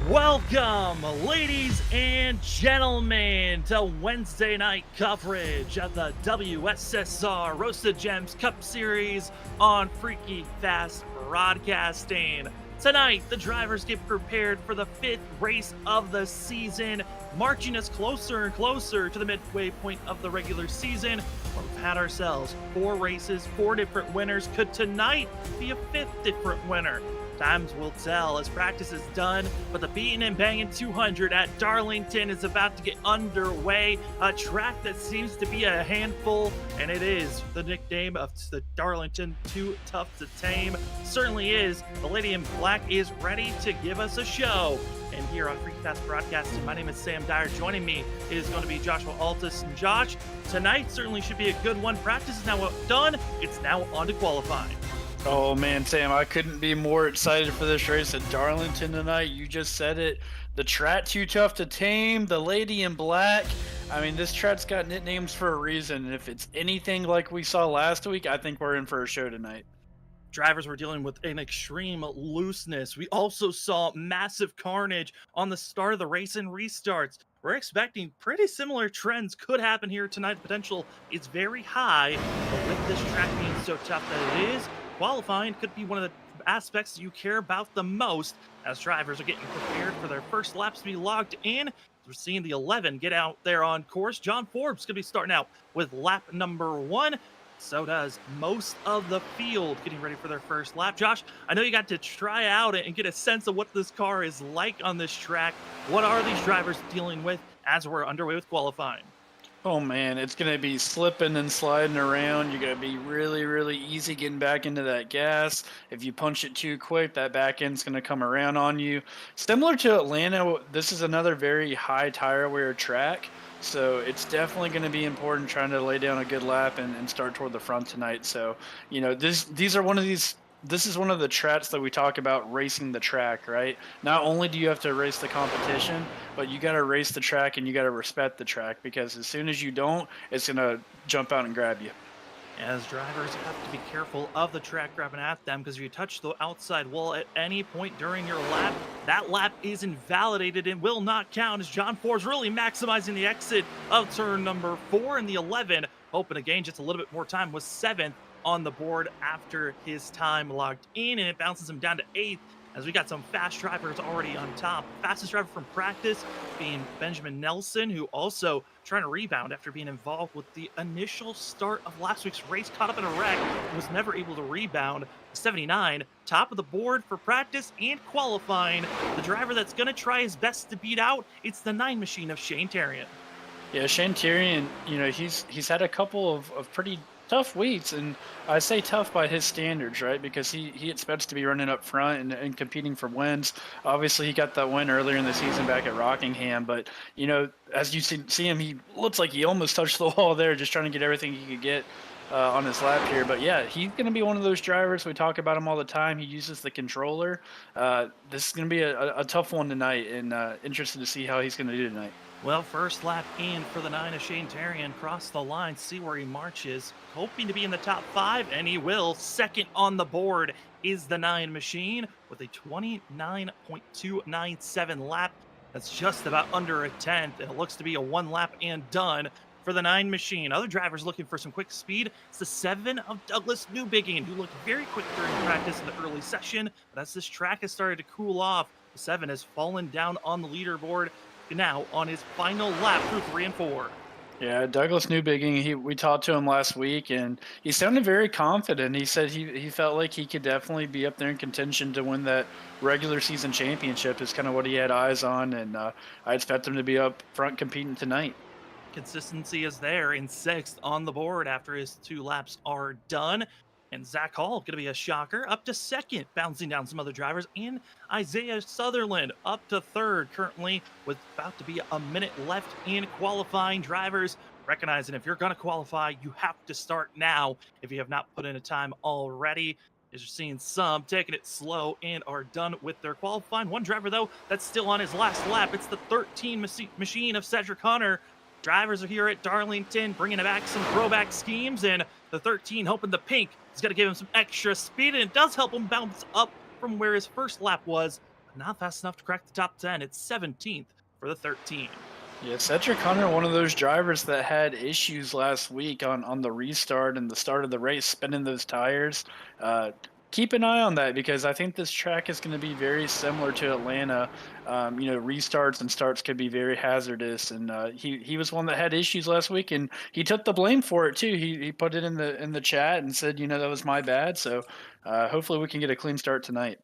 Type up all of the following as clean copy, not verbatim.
Welcome, ladies and gentlemen, to Wednesday night coverage of the WSSR Roasted Gems Cup Series on Freaky Fast Broadcasting. Tonight, the drivers get prepared for the 5th race of the season, marching us closer and closer to the midway point of the regular season, where we've had ourselves 4 races, 4 different winners. Could tonight be a 5th different winner? Times will tell as practice is done, but the Beatin and Bangin 200 at Darlington is about to get underway. A track that seems to be a handful, and it is the nickname of the Darlington, Too Tough to Tame. Certainly is. The lady in black is ready to give us a show. And here on Freaky Fast Broadcasting, my name is Sam Dyer. Joining me is going to be Joshua Altus. And Josh, tonight certainly should be a good one. Practice is now done. It's now on to qualifying. Oh man, Sam, I couldn't be more excited for this race at Darlington tonight. You just said it. The track too tough to tame, the lady in black. I mean, this track's got nicknames for a reason. And if it's anything like we saw last week, I think we're in for a show tonight. Drivers were dealing with an extreme looseness. We also saw massive carnage on the start of the race and restarts. We're expecting pretty similar trends could happen here tonight. The potential is very high, but with this track being so tough that it is, qualifying could be one of the aspects you care about the most as drivers are getting prepared for their first laps to be logged in. We're seeing the 11 get out there on course. John Forbes going to be starting out with lap number 1. So does most of the field getting ready for their first lap. Josh, I know you got to try out and get a sense of what this car is like on this track. What are these drivers dealing with as we're underway with qualifying? Oh man, it's going to be slipping and sliding around. You're going to be really, really easy getting back into that gas. If you punch it too quick, that back end's going to come around on you. Similar to Atlanta, this is another very high tire wear track. So it's definitely going to be important trying to lay down a good lap and start toward the front tonight. So, you know, this is one of the tracks that we talk about racing the track, right? Not only do you have to race the competition, but you got to race the track and you got to respect the track, because as soon as you don't, it's going to jump out and grab you. As drivers have to be careful of the track grabbing at them, because if you touch the outside wall at any point during your lap, that lap is invalidated and will not count, as John Forbes really maximizing the exit of turn number 4, and the 11 hoping to gain just a little bit more time was 7th on the board after his time logged in, and it bounces him down to 8th as we got some fast drivers already on top. Fastest driver from practice being Benjamin Nelson, who also trying to rebound after being involved with the initial start of last week's race, caught up in a wreck and was never able to rebound. 79, top of the board for practice and qualifying. The driver that's going to try his best to beat out, it's the 9 machine of Shane Terrian. Yeah, Shane Terrian, you know, he's had a couple of pretty tough weeks, and I say tough by his standards, right? Because he expects to be running up front and competing for wins. Obviously, he got that win earlier in the season back at Rockingham, but you know, as you see him, he looks like he almost touched the wall there, just trying to get everything he could get on his lap here. But yeah, he's going to be one of those drivers. We talk about him all the time. He uses the controller. This is going to be a tough one tonight, and interested to see how he's going to do tonight. Well, first lap in for the 9 of Shane Terrian. Cross the line, see where he marches. Hoping to be in the top 5, and he will. Second on the board is the 9 machine with a 29.297 lap. That's just about under a 10th, and it looks to be a 1 lap and done for the 9 machine. Other drivers looking for some quick speed. It's the 7 of Douglas Newbiggin, who looked very quick during practice in the early session, but as this track has started to cool off, the 7 has fallen down on the leaderboard now on his final lap through 3 and 4. Yeah, Douglas Newbigging, we talked to him last week and he sounded very confident. He said he felt like he could definitely be up there in contention to win that regular season championship is kind of what he had eyes on. And I expect him to be up front competing tonight. Consistency is there in sixth on the board after his 2 laps are done. And Zach Hall going to be a shocker up to second, bouncing down some other drivers. And Isaiah Sutherland up to third, currently with about to be a minute left in qualifying. Drivers recognizing if you're going to qualify, you have to start now if you have not put in a time already. As you're seeing some taking it slow and are done with their qualifying. One driver, though, that's still on his last lap. It's the 13 machine of Cedric Hunter. Drivers are here at Darlington bringing back some throwback schemes, and the 13 hoping the pink is going to give him some extra speed, and it does help him bounce up from where his first lap was, but not fast enough to crack the top 10. It's 17th for the 13. Yeah, Cedric Hunter, one of those drivers that had issues last week on the restart and the start of the race, spinning those tires. Keep an eye on that because I think this track is going to be very similar to Atlanta. Restarts and starts could be very hazardous, and he was one that had issues last week, and he took the blame for it too. He put it in the chat and said, that was my bad. So hopefully we can get a clean start tonight.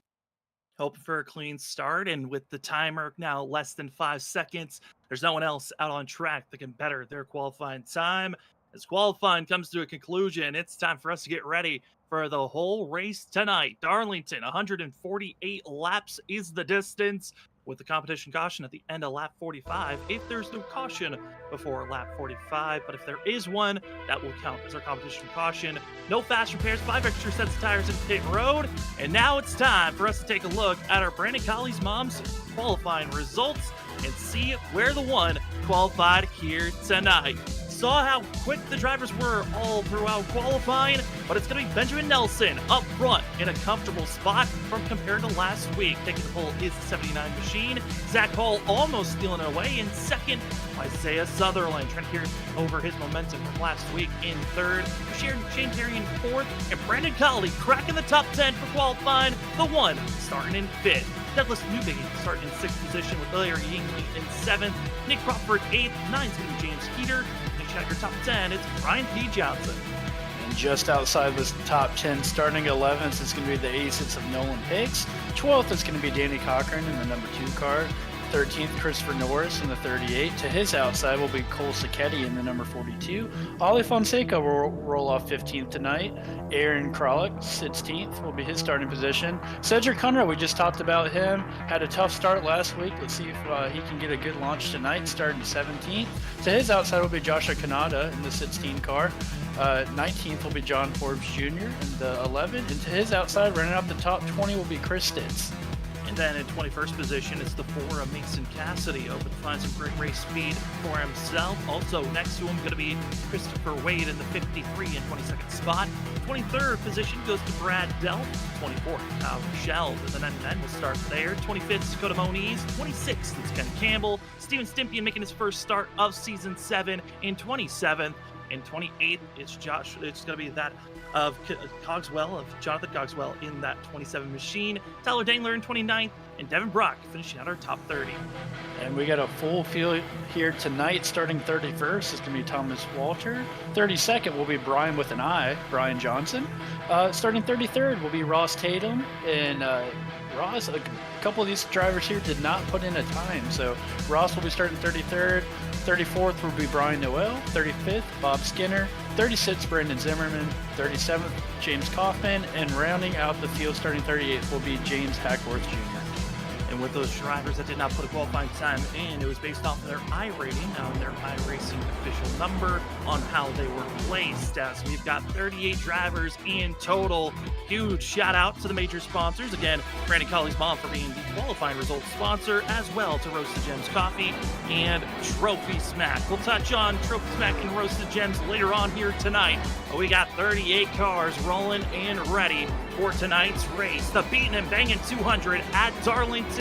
Hoping for a clean start, and with the timer now less than 5 seconds, there's no one else out on track that can better their qualifying time. As qualifying comes to a conclusion, it's time for us to get ready for the whole race tonight. Darlington, 148 laps is the distance, with the competition caution at the end of lap 45 if there's no caution before lap 45. But if there is one, that will count as our competition caution. No fast repairs, 5 extra sets of tires in pit road. And now it's time for us to take a look at our Brandon Colley's mom's qualifying results and see where the one qualified here tonight. Saw how quick the drivers were all throughout qualifying, but it's going to be Benjamin Nelson up front in a comfortable spot from compared to last week. Taking the pole is the 79 machine. Zach Hall almost stealing it away in second. Isaiah Sutherland trying to carry over his momentum from last week in third. Shane Terry in fourth, and Brandon Colley cracking the top 10 for qualifying. The one starting in fifth. Douglas Newbiggin starting in sixth position with Larry Yingley in seventh. Nick Crawford eighth. Nine's going to be James Keeter. At your top 10, it's Brian P. Johnson. And just outside this top 10, starting 11th, is going to be the aces of Nolan Hicks. 12th is going to be Danny Cochran in the number 2 car. 13th, Christopher Norris in the 38. To his outside will be Cole Sacchetti in the number 42. Ollie Fonseca will roll off 15th tonight. Aaron Kralik, 16th, will be his starting position. Cedric Hunter, we just talked about him, had a tough start last week. Let's see if he can get a good launch tonight, starting 17th. To his outside will be Joshua Kanada in the 16 car. 19th will be John Forbes Jr. in the 11. And to his outside, running out the top 20 will be Chris Stitz. And then in 21st position, it's the 4 of Mason Cassidy, hoping to find some great race speed for himself. Also next to him, going to be Christopher Wade in the 53 and 22nd spot. 23rd position goes to Brad Delp. 24th, Kyle Rochelle in the 99 will start there. 25th is Dakota Moniz. 26th is Ken Campbell. Steven Stimpian making his first start of season 7 in 27th. And 28th, it's going to be that of Jonathan Cogswell in that 27 machine. Tyler Dangler in 29th, and Devin Brock finishing out our top 30. And we got a full field here tonight. Starting 31st is going to be Thomas Walter. 32nd will be Brian with an I, Brian Johnson. Starting 33rd will be Ross Tatum. And Ross, a couple of these drivers here did not put in a time. So Ross will be starting 33rd. 34th will be Brian Noel. 35th, Bob Skinner. 36th, Brandon Zimmerman. 37th, James Kaufman. And rounding out the field starting 38th will be James Hackworth Jr. And with those drivers that did not put a qualifying time in, it was based off of their iRating, their iRacing official number on how they were placed. As we've got 38 drivers in total. Huge shout out to the major sponsors. Again, Brandon Colley's mom for being the qualifying results sponsor, as well to Roasted Gems Coffee and Trophy Smack. We'll touch on Trophy Smack and Roasted Gems later on here tonight. But we got 38 cars rolling and ready for tonight's race. The Beatin and Bangin 200 at Darlington.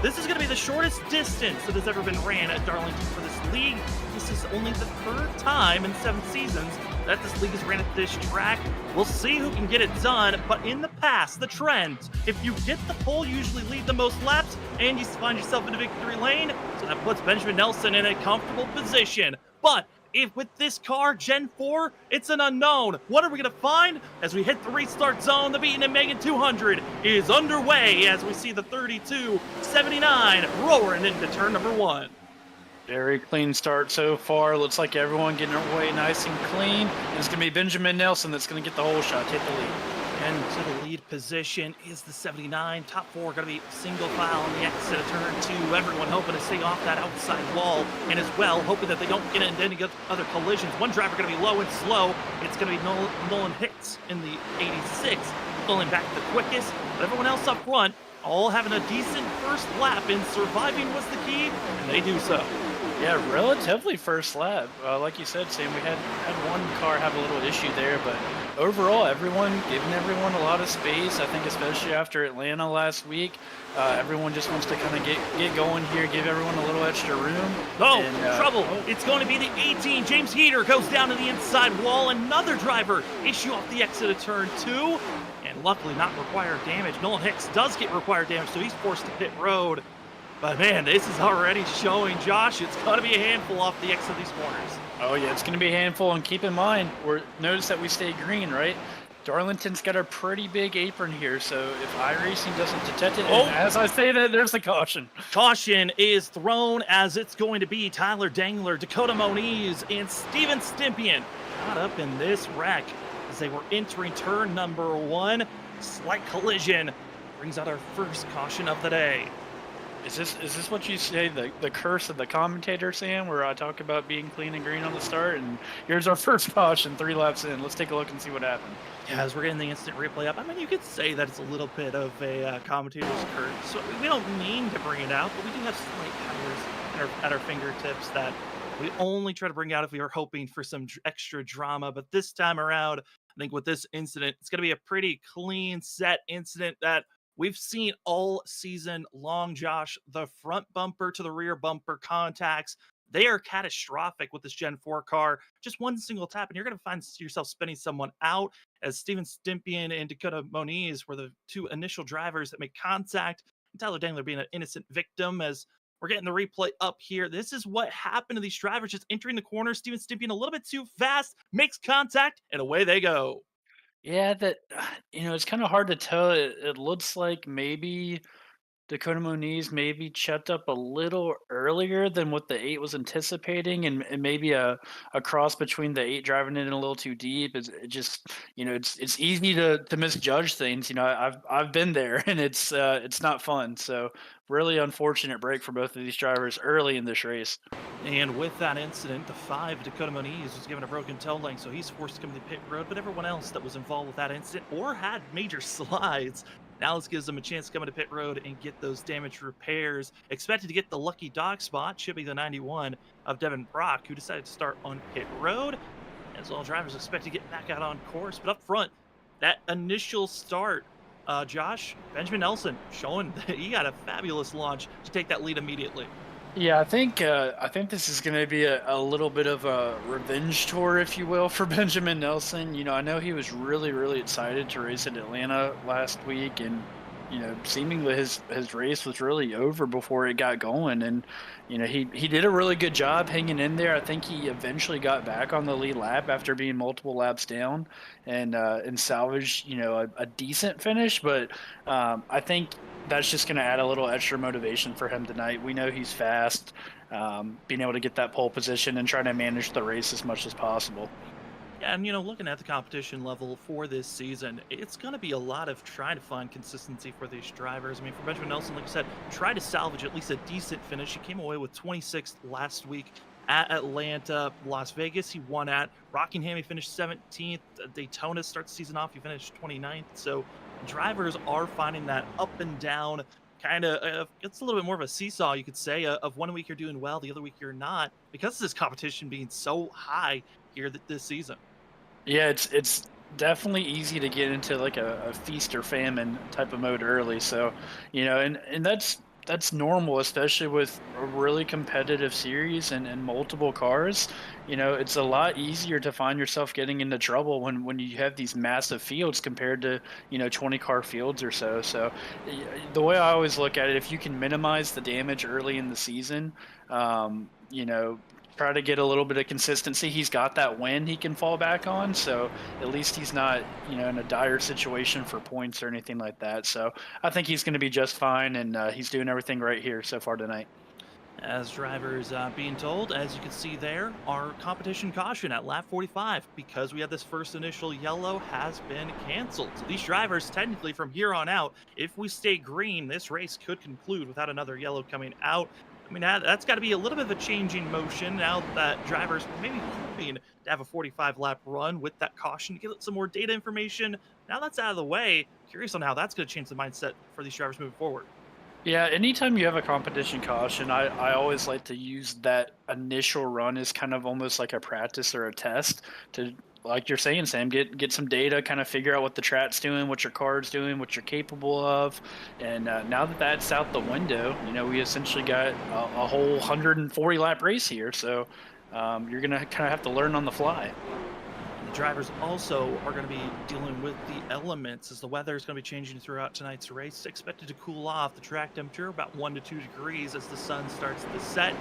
This is going to be the shortest distance that has ever been ran at Darlington for this league. This is only the 3rd time in 7 seasons that this league has ran at this track. We'll see who can get it done, but in the past, the trend, if you get the pole, you usually lead the most laps, and you find yourself in a victory lane, so that puts Benjamin Nelson in a comfortable position. But if with this car, Gen 4, it's an unknown. What are we going to find? As we hit the restart zone, the Beatin and Bangin 200 is underway as we see the 3279 roaring into turn number 1. Very clean start so far. Looks like everyone getting away nice and clean. And it's going to be Benjamin Nelson that's going to get the whole shot, hit the lead. And to the lead position is the 79. Top 4 going to be single file on the exit of turn 2. Everyone hoping to stay off that outside wall, and as well hoping that they don't get into any other collisions. One driver going to be low and slow. It's going to be Nolan Hicks in the 86, pulling back the quickest. But everyone else up front, all having a decent first lap, and surviving was the key, and they do so. Yeah, relatively first lap. Like you said, Sam, we had one car have a little issue there, but overall, giving everyone a lot of space. I think especially after Atlanta last week, everyone just wants to kind of get going here, give everyone a little extra room. Oh, trouble. It's going to be the 18. James Heater goes down to the inside wall. Another driver issue off the exit of turn 2. And luckily not required damage. Nolan Hicks does get required damage, so he's forced to pit road. But man, this is already showing, Josh, it's going to be a handful off the exit of these corners. Oh yeah, it's going to be a handful, and keep in mind, notice that we stay green, right? Darlington's got a pretty big apron here, so if iRacing doesn't detect it, and as I say that, there's a caution. Caution is thrown as it's going to be Tyler Dangler, Dakota Moniz, and Steven Stimpian caught up in this wreck as they were entering turn number 1. Slight collision brings out our first caution of the day. Is this what you say, the curse of the commentator, Sam, where I talk about being clean and green on the start? And here's our first caution 3 laps in. Let's take a look and see what happened. Yeah, as we're getting the instant replay up, I mean, you could say that it's a little bit of a commentator's curse. So we don't mean to bring it out, but we do have slight powers at our fingertips that we only try to bring out if we are hoping for some extra drama. But this time around, I think with this incident, it's going to be a pretty clean set incident that we've seen all season long, Josh. The front bumper to the rear bumper contacts, they are catastrophic with this Gen 4 car. Just one single tap, and you're going to find yourself spinning someone out, as Steven Stimpian and Dakota Moniz were the 2 initial drivers that made contact, and Tyler Dangler being an innocent victim. As we're getting the replay up here, this is what happened to these drivers just entering the corner. Steven Stimpian a little bit too fast, makes contact, and away they go. Yeah, it's kind of hard to tell. It looks like maybe Dakota Moniz maybe checked up a little earlier than what the 8 was anticipating, and maybe a cross between the 8 driving in a little too deep. It just, it's easy to misjudge things. I've been there, and it's not fun. So really unfortunate break for both of these drivers early in this race. And with that incident, the 5, Dakota Moniz, was given a broken toe length, so he's forced to come to the pit road. But everyone else that was involved with that incident or had major slides, now this gives them a chance to come into pit road and get those damage repairs. Expected to get the lucky dog spot should be the 91 of Devin Brock, who decided to start on pit road. As all drivers expect to get back out on course. But up front, that initial start, Josh, Benjamin Nelson showing that he got a fabulous launch to take that lead immediately. Yeah, I think this is going to be a little bit of a revenge tour, if you will, for Benjamin Nelson. I know he was really, really excited to race at Atlanta last week, and seemingly his race was really over before it got going. And he did a really good job hanging in there. I think he eventually got back on the lead lap after being multiple laps down, and salvaged a decent finish. But I think that's just going to add a little extra motivation for him tonight. We know he's fast, being able to get that pole position and try to manage the race as much as possible. Yeah, and looking at the competition level for this season, it's going to be a lot of trying to find consistency for these drivers. I mean, for Benjamin Nelson, like I said, try to salvage at least a decent finish. He came away with 26th last week at Atlanta. Las Vegas, he won at. Rockingham, he finished 17th. Daytona starts the season off, he finished 29th. So drivers are finding that up and down kind of, it's a little bit more of a seesaw, you could say, of one week you're doing well, the other week you're not, because of this competition being so high here this season. Yeah, it's definitely easy to get into like a feast or famine type of mode early. So, and that's normal, especially with a really competitive series and multiple cars. It's a lot easier to find yourself getting into trouble when you have these massive fields compared to 20 car fields or so. So the way I always look at it, if you can minimize the damage early in the season, try to get a little bit of consistency. He's got that win he can fall back on, so at least he's not, in a dire situation for points or anything like that. So I think he's going to be just fine, and he's doing everything right here so far tonight. As drivers being told, as you can see there, our competition caution at lap 45, because we had this first initial yellow, has been canceled. So these drivers, technically from here on out, if we stay green, this race could conclude without another yellow coming out. I mean, that's got to be a little bit of a changing motion now that drivers maybe hoping to have a 45-lap run with that caution to get some more data information. Now that's out of the way. Curious on how that's going to change the mindset for these drivers moving forward. Yeah, anytime you have a competition caution, I always like to use that initial run as kind of almost like a practice or a test to, like you're saying, Sam, get some data, kind of figure out what the track's doing, what your car's doing, what you're capable of. And now that that's out the window, we essentially got a whole 140 lap race here. So you're going to kind of have to learn on the fly. The drivers also are going to be dealing with the elements as the weather is going to be changing throughout tonight's race. Expected to cool off the track temperature about 1 to 2 degrees as the sun starts to set.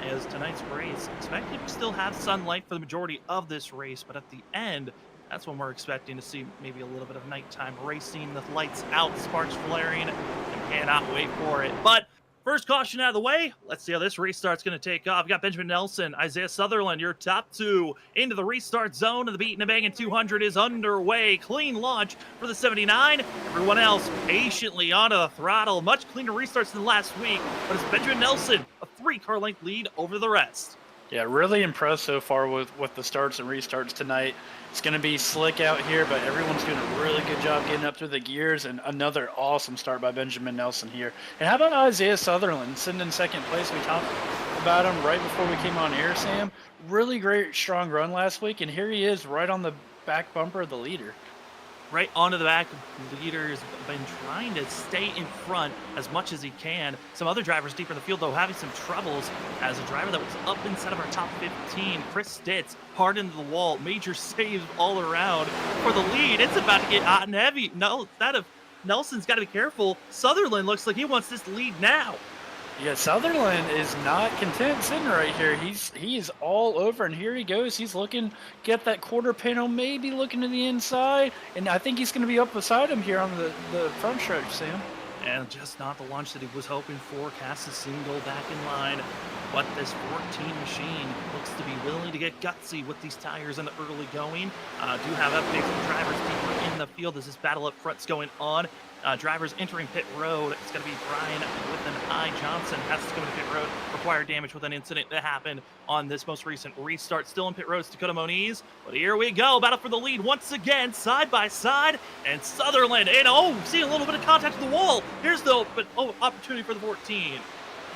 As tonight's race, expected to still have sunlight for the majority of this race, but at the end, that's when we're expecting to see maybe a little bit of nighttime racing, the lights out, sparks flaring, and cannot wait for it. But first caution out of the way. Let's see how this restart's going to take off. We got Benjamin Nelson, Isaiah Sutherland, your top two into the restart zone, and the Beatin and Bangin 200 is underway. Clean launch for the 79. Everyone else patiently onto the throttle. Much cleaner restarts than last week, but it's Benjamin Nelson, a 3-car length lead over the rest. Yeah, really impressed so far with the starts and restarts tonight. It's going to be slick out here, but everyone's doing a really good job getting up through the gears, and another awesome start by Benjamin Nelson here. And how about Isaiah Sutherland sitting in second place? We talked about him right before we came on air, Sam. Really great, strong run last week, and here he is right on the back bumper of the leader. Right onto the back. The leader has been trying to stay in front as much as he can. Some other drivers deeper in the field, though, having some troubles as a driver that was up inside of our top 15, Chris Stitz, hard into the wall, major saves all around for the lead. It's about to get hot and heavy. No, Nelson's got to be careful. Sutherland looks like he wants this lead now. Yeah, Sutherland is not content sitting right here. He is all over, and here he goes. He's looking, get that quarter panel, maybe looking to the inside, and I think he's going to be up beside him here on the front stretch, Sam. And just not the launch that he was hoping for. Cass a single back in line. But this 14 machine looks to be willing to get gutsy with these tires in the early going. Do have updates from drivers deeper in the field as this battle up front's going on. Drivers entering pit road. It's going to be Brian with an I. Johnson has to go into pit road. Required damage with an incident that happened on this most recent restart. Still in pit road, Dakota Moniz. But here we go. Battle for the lead once again, side by side. And Sutherland, and see a little bit of contact with the wall. Here's the opportunity for the 14.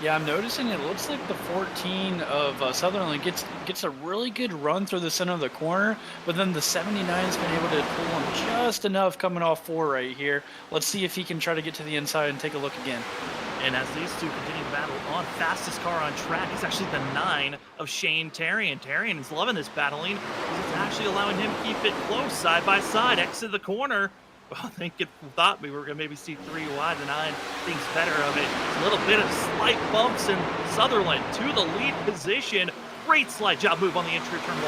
Yeah, I'm noticing it looks like the 14 of Sutherland gets a really good run through the center of the corner, but then the 79's been able to pull him just enough coming off 4 right here. Let's see if he can try to get to the inside and take a look again. And as these two continue to battle on, fastest car on track is actually the 9 of Shane Tarian. Tarian is loving this battling because it's actually allowing him to keep it close side by side. Exit the corner. Well, I thought we were going to maybe see 3 wide. The 9 thinks better of it. A little bit of slight bumps, and Sutherland to the lead position. Great slide job move on the entry of turn 1.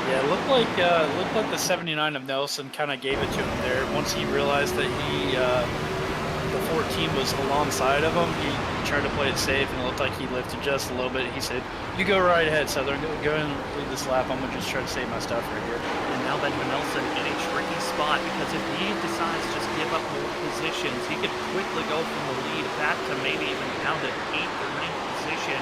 Yeah, it looked like the 79 of Nelson kind of gave it to him there. Once he realized that the 14 was alongside of him, he tried to play it safe, and it looked like he lifted just a little bit. He said, "You go right ahead, Sutherland. Go and lead this lap. I'm going to just try to save my stuff right here." And now Benjamin Nelson in a tricky spot, because if he decides to just give up more positions, he could quickly go from the lead back to maybe even down to 8th or 9th position.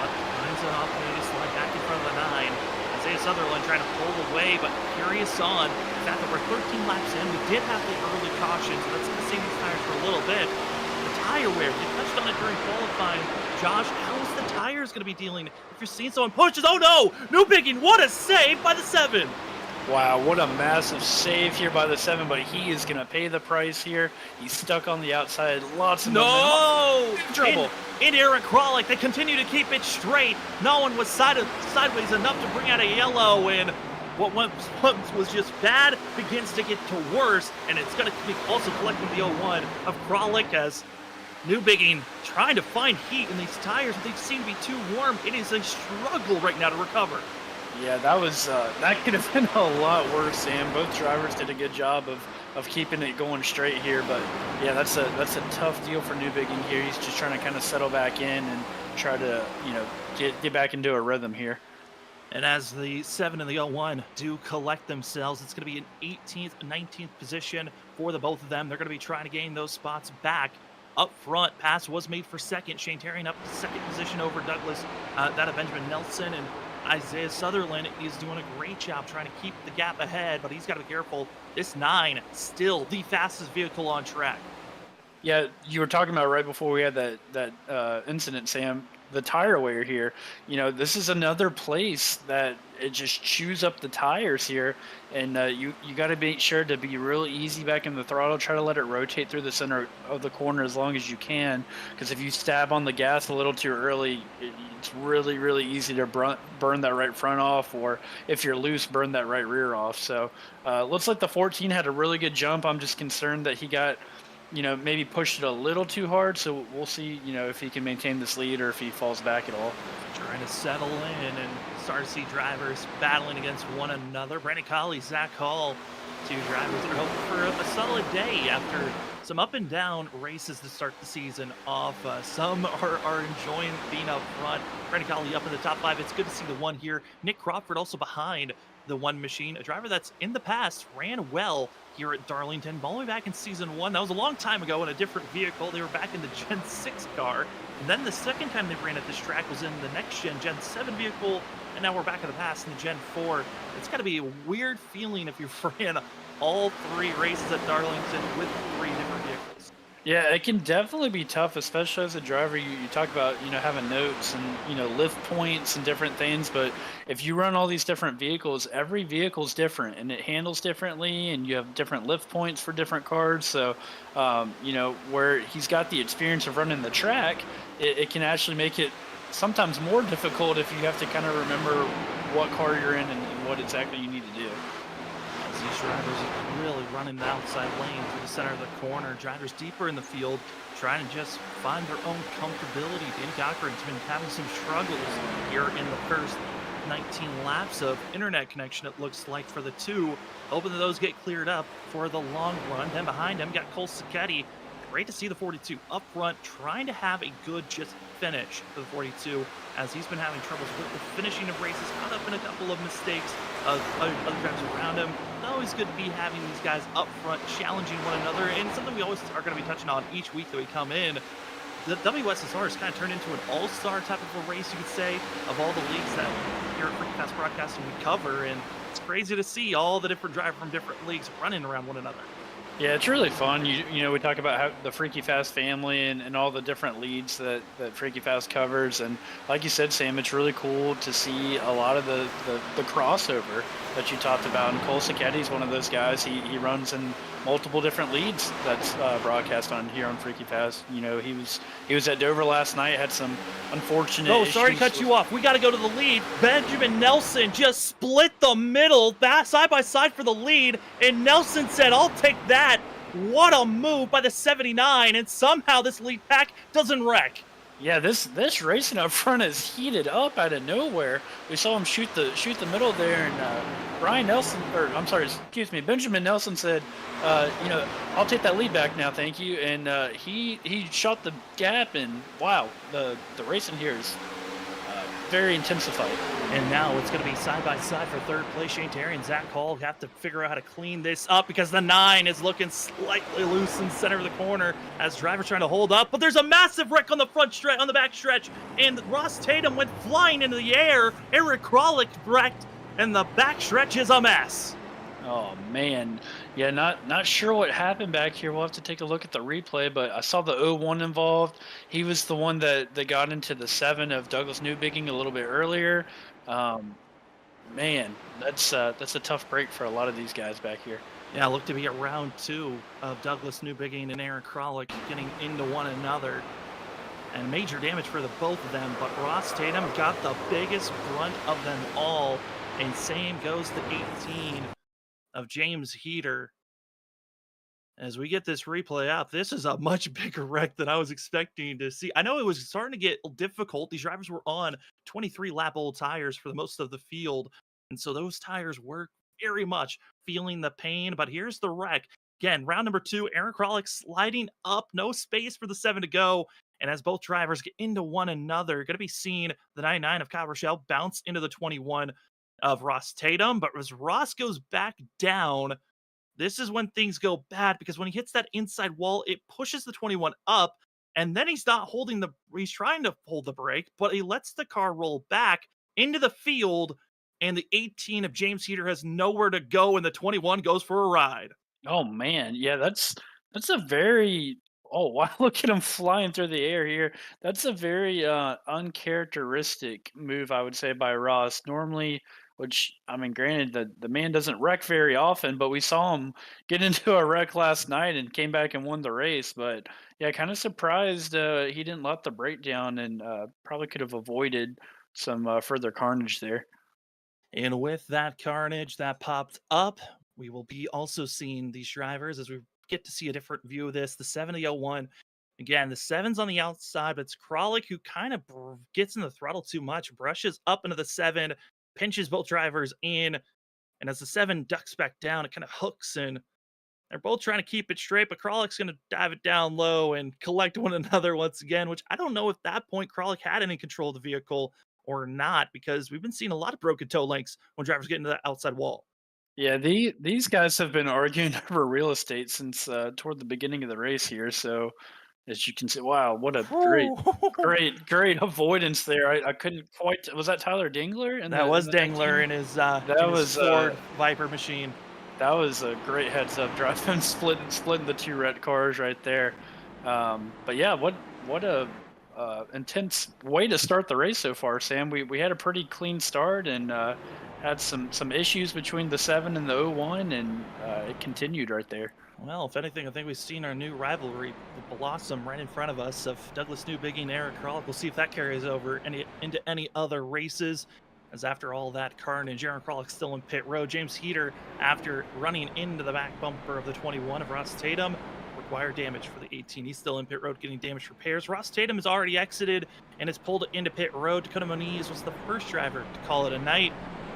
But finds an opportunity to slide back in front of the 9. Isaiah Sutherland trying to pull away, but curious on the fact that we're 13 laps in. We did have the early caution, so that's going to save these tires for a little bit. The tire wear, we touched on it during qualifying. Josh, how is the tires going to be dealing if you're seeing someone pushes? Oh no! No picking! What a save by the 7! Wow, what a massive save here by the 7, but he is going to pay the price here. He's stuck on the outside. Lots of no trouble. In Eric Kralik, they continue to keep it straight. No one was sideways enough to bring out a yellow, and what once was just bad begins to get to worse, and it's going to be also collecting the 01 of Kralik as Newbigging trying to find heat in these tires, but they seem to be too warm. It is a struggle right now to recover. Yeah, that was that could have been a lot worse, Sam. Both drivers did a good job of keeping it going straight here, but yeah, that's a tough deal for Newbigging here. He's just trying to kind of settle back in and try to get back into a rhythm here. And as the 7 and the 01 do collect themselves, it's going to be an 18th, 19th position for the both of them. They're going to be trying to gain those spots back. Up front, pass was made for second. Shane Terrian up to second position over Douglas. That of Benjamin Nelson, and Isaiah Sutherland is doing a great job trying to keep the gap ahead, but he's got to be careful. This 9, still the fastest vehicle on track. Yeah, you were talking about right before we had that incident, Sam. The tire wear here, this is another place that it just chews up the tires here, and you got to make sure to be real easy back in the throttle. Try to let it rotate through the center of the corner as long as you can, because if you stab on the gas a little too early, it's really, really easy to burn that right front off, or if you're loose, burn that right rear off. So looks like the 14 had a really good jump. I'm just concerned that he got maybe pushed it a little too hard. So we'll see, if he can maintain this lead or if he falls back at all. Trying to settle in and start to see drivers battling against one another. Brandon Colley, Zach Hall, two drivers that are hoping for a solid day after some up and down races to start the season off. Some are enjoying being up front. Brandon Colley up in the top 5. It's good to see the one here. Nick Crawford also behind the one machine, a driver that's in the past ran well here at Darlington, all the way back in season 1. That was a long time ago in a different vehicle. They were back in the Gen 6 car. And then the second time they ran at this track was in the next Gen 7 vehicle. And now we're back in the past in the Gen 4. It's got to be a weird feeling if you've ran all 3 races at Darlington with 3 different vehicles. Yeah, it can definitely be tough, especially as a driver. You talk about, having notes and, lift points and different things. But if you run all these different vehicles, every vehicle's different and it handles differently, and you have different lift points for different cars. So, where he's got the experience of running the track, it can actually make it sometimes more difficult if you have to kind of remember what car you're in and what exactly you need to do. These drivers are really running the outside lane through the center of the corner. Drivers deeper in the field trying to just find their own comfortability. Danny Cochran's been having some struggles here in the first 19 laps of internet connection, it looks like, for the 2. Hoping that those get cleared up for the long run. Then behind him, got Cole Sacchetti. Great to see the 42 up front, trying to have a good just finish for the 42, as he's been having troubles with the finishing of races, caught up in a couple of mistakes of other drivers around him. It's always good to be having these guys up front challenging one another, and something we always are going to be touching on each week that we come in. The WSSR has kind of turned into an all-star type of a race, you could say, of all the leagues that here at Freaky Fast Broadcasting we cover, and it's crazy to see all the different drivers from different leagues running around one another. Yeah, it's really fun. We talk about how the Freaky Fast family and all the different leads that Freaky Fast covers. And like you said, Sam, it's really cool to see a lot of the crossover that you talked about. And Cole Sacchetti's one of those guys. He runs in multiple different leads that's broadcast on here on Freaky Fast. He was at Dover last night, had some unfortunate issues. Sorry to cut you off. We got to go to the lead. Benjamin Nelson just split the middle, side by side for the lead, and Nelson said, "I'll take that." What a move by the 79, and somehow this lead pack doesn't wreck. Yeah, this racing up front is heated up out of nowhere. We saw him shoot the middle there, and Benjamin Nelson said, "I'll take that lead back now, thank you." And he shot the gap, and wow, the racing here is very intensified. And now it's going to be side by side for third place. Shane Terry and Zach Hall have to figure out how to clean this up, because the 9 is looking slightly loose in the center of the corner as drivers trying to hold up. But there's a massive wreck on the back stretch, and Ross Tatum went flying into the air. Eric Kralik wrecked, and the back stretch is a mess. Oh man, yeah, not sure what happened back here. We'll have to take a look at the replay, but I saw the 01 involved. He was the one that got into the 7 of Douglas Newbigging a little bit earlier. Man, that's a tough break for a lot of these guys back here. Yeah, looked to be at round 2 of Douglas Newbigging and Aaron Kralik getting into one another, and major damage for the both of them. But Ross Tatum got the biggest brunt of them all, and same goes to 18 of James Heater. As we get this replay out, this is a much bigger wreck than I was expecting to see. I know it was starting to get difficult. These drivers were on 23 lap old tires for the most of the field. And so those tires were very much feeling the pain. But here's the wreck. Again, round number 2, Aaron Kralik sliding up, no space for the 7 to go. And as both drivers get into one another, going to be seeing the 99 of Kyle Rochelle bounce into the 21 of Ross Tatum. But as Ross goes back down, this is when things go bad because when he hits that inside wall, it pushes the 21 up, and then he's not holding he's trying to hold the brake, but he lets the car roll back into the field, and the 18 of James Heater has nowhere to go, and the 21 goes for a ride. Oh man, yeah, that's a very oh wow, look at him flying through the air here. That's a very uncharacteristic move, I would say, by Ross. Normally, which I mean, granted, the man doesn't wreck very often, but we saw him get into a wreck last night and came back and won the race. But yeah, kind of surprised he didn't let the brake down and probably could have avoided some further carnage there. And with that carnage that popped up, we will be also seeing these drivers as we get to see a different view of this. The 7001, again, the 7's on the outside, but it's Kralik who kind of gets in the throttle too much, brushes up into the 7, pinches both drivers in, and as the 7 ducks back down, it kind of hooks in. They're both trying to keep it straight, but Kralik's going to dive it down low and collect one another once again, which I don't know if that point Kralik had any control of the vehicle or not, because we've been seeing a lot of broken toe links when drivers get into that outside wall. Yeah, these guys have been arguing over real estate since toward the beginning of the race here. So as you can see, wow, what a great avoidance there. I couldn't quite. Was that Tyler Dingler? That In was the Dangler 19? in That his was Ford Viper machine. that was a great heads up drive and splitting the two red cars right there. But yeah, what a intense way to start the race so far, Sam. We had a pretty clean start and had some issues between the 7 and the 01, and it continued right there. Well, if anything, I think we've seen our new rivalry blossom right in front of us of Douglas Newbiggie and Eric Kralik. We'll see if that carries over into any other races. As after all that carnage, Aaron Kralik still in pit road. James Heater, after running into the back bumper of the 21 of Ross Tatum, required damage for the 18. He's still in pit road getting damage repairs. Ross Tatum has already exited and is pulled into pit road. Dakota Moniz was the first driver to call it a night.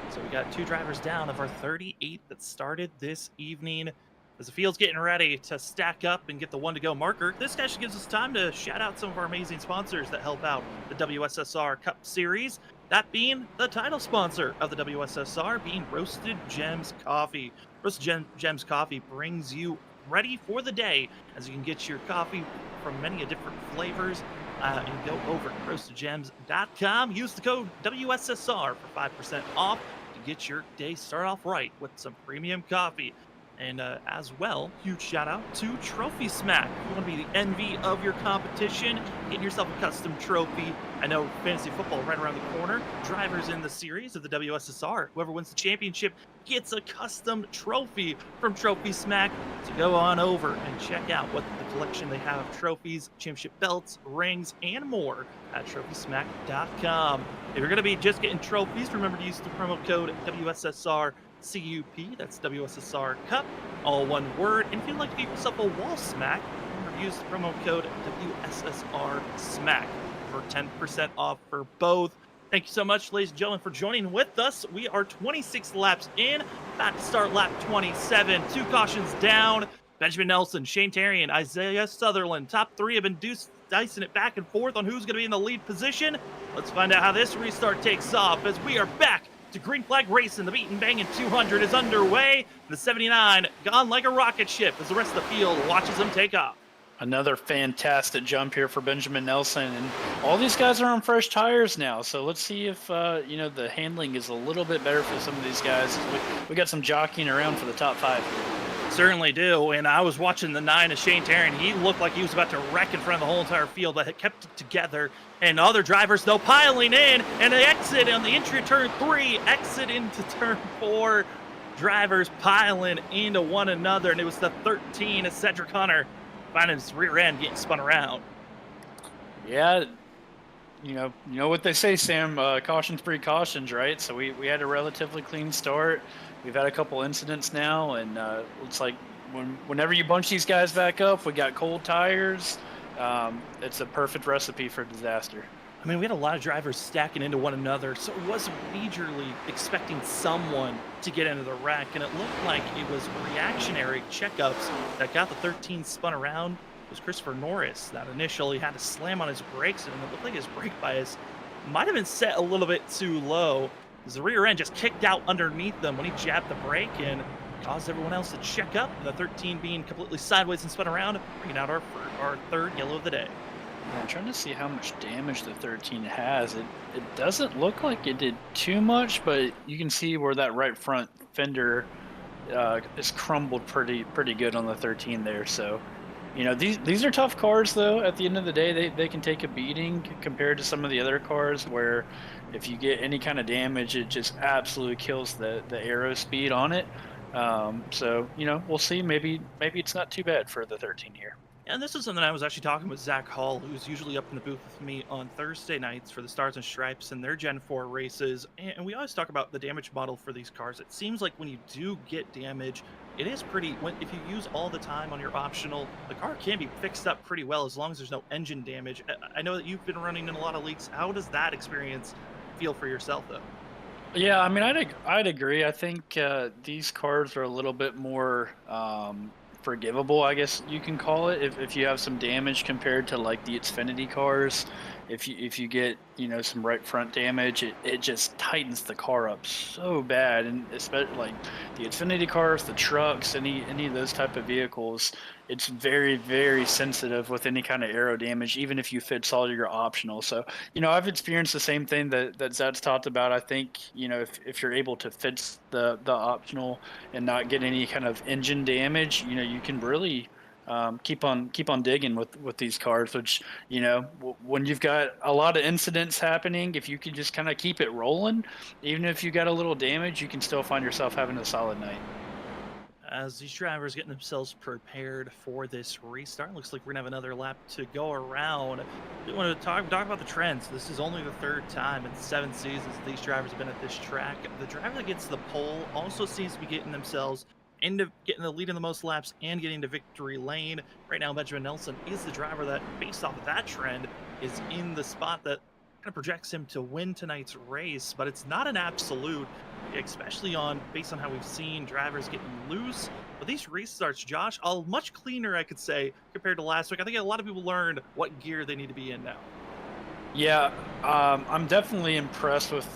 So we got 2 drivers down of our 38 that started this evening. As the field's getting ready to stack up and get the 1 to go marker, this actually gives us time to shout out some of our amazing sponsors that help out the WSSR Cup Series. That being the title sponsor of the WSSR, being Roasted Gems Coffee. Roasted Gems Coffee brings you ready for the day, as you can get your coffee from many different flavors. And go over to roastedgems.com. Use the code WSSR for 5% off to get your day started off right with some premium coffee. And as well, huge shout out to Trophy Smack. If you want to be the envy of your competition, get yourself a custom trophy. I know fantasy football right around the corner. Drivers in the series of the WSSR. Whoever wins the championship gets a custom trophy from Trophy Smack. So go on over and check out what the collection they have of trophies, championship belts, rings, and more at trophysmack.com. If you're going to be just getting trophies, remember to use the promo code WSSR CUP, that's WSSR Cup, all one word. And if you'd like to get yourself a wall smack, remember to use the promo code WSSR SMACK for 10% off for both. Thank you so much, ladies and gentlemen, for joining with us. We are 26 laps in, about to start lap 27. 2 cautions down. Benjamin Nelson, Shane Terry, and Isaiah Sutherland. Top 3 have been dicing it back and forth on who's going to be in the lead position. Let's find out how this restart takes off as we are back to Green Flag Racing. The Beatin and Bangin 200 is underway. The 79 gone like a rocket ship as the rest of the field watches them take off. Another fantastic jump here for Benjamin Nelson, and all these guys are on fresh tires now. So let's see if the handling is a little bit better for some of these guys. We got some jockeying around for the top 5. Certainly do. And I was watching the 9 of Shane Tarrant. He looked like he was about to wreck in front of the whole entire field, but had kept it together. And other drivers, though, piling in, and they exit on the entry of turn 3, exit into turn 4. Drivers piling into one another, and it was the 13 of Cedric Hunter finding his rear end getting spun around. Yeah, you know what they say, Sam. Caution's precautions, right? So we had a relatively clean start. We've had a couple incidents now, and looks like whenever you bunch these guys back up, we got cold tires. It's a perfect recipe for disaster. I mean, we had a lot of drivers stacking into one another, so it was majorly expecting someone to get into the wreck, and it looked like it was reactionary checkups that got the 13 spun around. It was Christopher Norris that initially had to slam on his brakes, and it looked like his brake bias might have been set a little bit too low, as the rear end just kicked out underneath them when he jabbed the brake and caused everyone else to check up, the 13 being completely sideways and spun around, bringing out our third yellow of the day. Yeah, I'm trying to see how much damage the 13 has. It doesn't look like it did too much, but you can see where that right front fender is crumbled pretty good on the 13 there. So, these are tough cars though. At the end of the day, they can take a beating compared to some of the other cars where if you get any kind of damage, it just absolutely kills the aero speed on it. So we'll see. Maybe it's not too bad for the 13 here. And this is something I was actually talking with Zach Hall, who's usually up in the booth with me on Thursday nights for the Stars and Stripes and their Gen 4 races. And we always talk about the damage model for these cars. It seems like when you do get damage, it is if you use all the time on your optional, the car can be fixed up pretty well as long as there's no engine damage. I know that you've been running in a lot of leagues. How does that experience feel for yourself, though? Yeah, I mean, I'd agree. I think these cars are a little bit more forgivable, I guess you can call it, if you have some damage compared to like the Xfinity cars. If you get some right front damage, it just tightens the car up so bad, and especially like the Xfinity cars, the trucks, any of those type of vehicles, it's very, very sensitive with any kind of aero damage, even if you fix all your optional. So I've experienced the same thing that Zach's talked about. I think if you're able to fix the optional and not get any kind of engine damage, you can really keep on digging with these cars, which when you've got a lot of incidents happening, if you can just kind of keep it rolling, even if you got a little damage, you can still find yourself having a solid night. As these drivers getting themselves prepared for this restart, looks like we're gonna have another lap to go around. We want to talk about the trends. This is only the third time in 7 seasons these drivers have been at this track. The driver that gets the pole also seems to be getting themselves into getting the lead in the most laps and getting to victory lane. Right now, Benjamin Nelson is the driver that, based off of that trend, is in the spot that kind of projects him to win tonight's race, but it's not an absolute, especially based on how we've seen drivers getting loose. But these restarts, Josh, are much cleaner, I could say, compared to last week. I think a lot of people learned what gear they need to be in now. Yeah, I'm definitely impressed with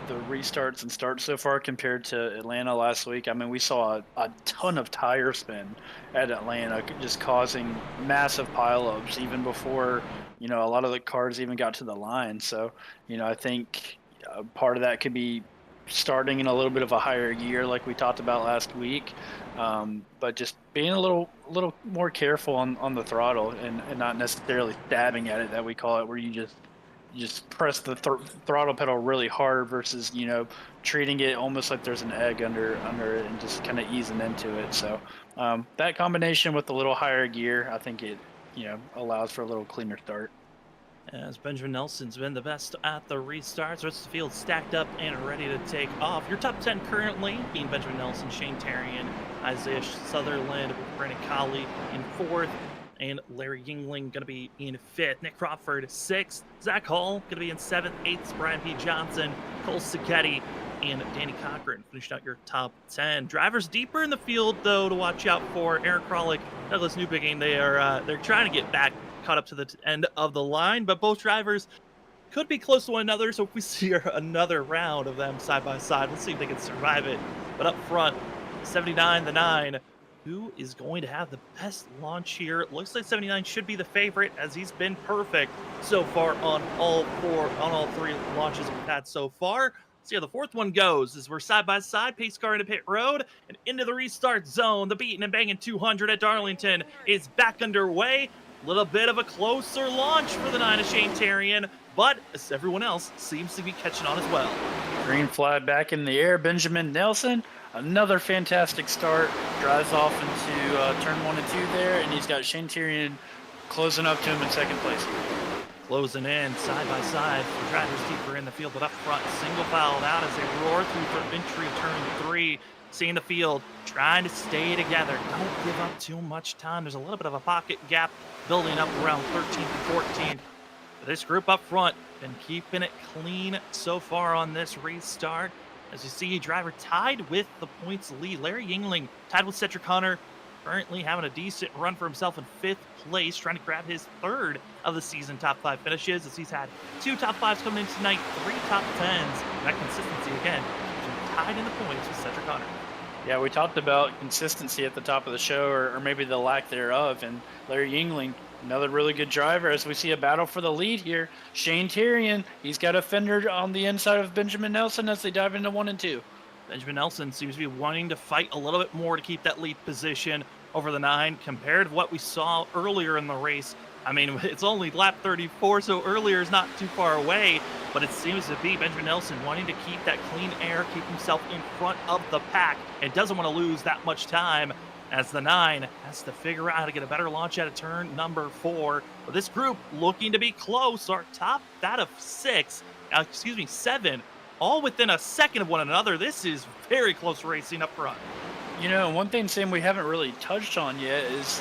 the restarts and starts so far compared to Atlanta last week. I mean, we saw a ton of tire spin at Atlanta, just causing massive pileups even before a lot of the cars even got to the line. So I think part of that could be starting in a little bit of a higher gear like we talked about last week, but just being a little more careful on the throttle and not necessarily stabbing at it, that we call it, where you just press the throttle pedal really hard versus treating it almost like there's an egg under it and just kind of easing into it. So that combination with a little higher gear, I think it allows for a little cleaner start. As Benjamin Nelson's been the best at the restarts, the rest of the field stacked up and ready to take off. Your top 10 currently being Benjamin Nelson, Shane Terrian, Isaiah Sutherland with Brandon Colley in 4th, and Larry Yingling going to be in 5th. Nick Crawford 6th. Zach Hall going to be in 7th. 8th, Brian P. Johnson, Cole Sacchetti, and Danny Cochran finishing out your top 10. Drivers deeper in the field, though, to watch out for. Aaron Kralik, Douglas Newbigin, they're trying to get back, caught up to the end of the line, but both drivers could be close to one another. So if we see another round of them side by side, let's see if they can survive it. But up front, 79, the 9. Who is going to have the best launch here? It looks like 79 should be the favorite, as he's been perfect so far on all 3 launches we've had so far. Let's see how the 4th one goes, as we're side by side, pace car into pit road and into the restart zone. The Beatin and Bangin 200 at Darlington is back underway. A little bit of a closer launch for the 9 of Shane Terrian, but as everyone else seems to be catching on as well. Green flag back in the air. Benjamin Nelson, another fantastic start, drives off into turn 1 and 2 there, and he's got Shane Terrian closing up to him in 2nd place. Closing in side by side for drivers deeper in the field, but up front, single fouled out as they roar through for entry turn 3. Seeing the field, trying to stay together. Don't give up too much time. There's a little bit of a pocket gap building up around 13th and 14th. This group up front been keeping it clean so far on this restart. As you see, driver tied with the points lead. Larry Yingling tied with Cedric Hunter, currently having a decent run for himself in 5th place, trying to grab his 3rd of the season top 5 finishes, as he's had 2 top 5s coming in tonight, 3 top 10s. That consistency again keeps him tied in the points with Cedric Hunter. Yeah, we talked about consistency at the top of the show, or maybe the lack thereof, and Larry Yingling, another really good driver, as we see a battle for the lead here. Shane Tyrion, he's got a fender on the inside of Benjamin Nelson as they dive into 1 and 2. Benjamin Nelson seems to be wanting to fight a little bit more to keep that lead position over the 9 compared to what we saw earlier in the race. I mean, it's only lap 34, so earlier is not too far away, but it seems to be Benjamin Nelson wanting to keep that clean air, keep himself in front of the pack, and doesn't want to lose that much time as the 9 has to figure out how to get a better launch out of turn number 4. But this group looking to be close. Our top, that of 7, all within a second of one another. This is very close racing up front. You know, one thing, Sam, we haven't really touched on yet is,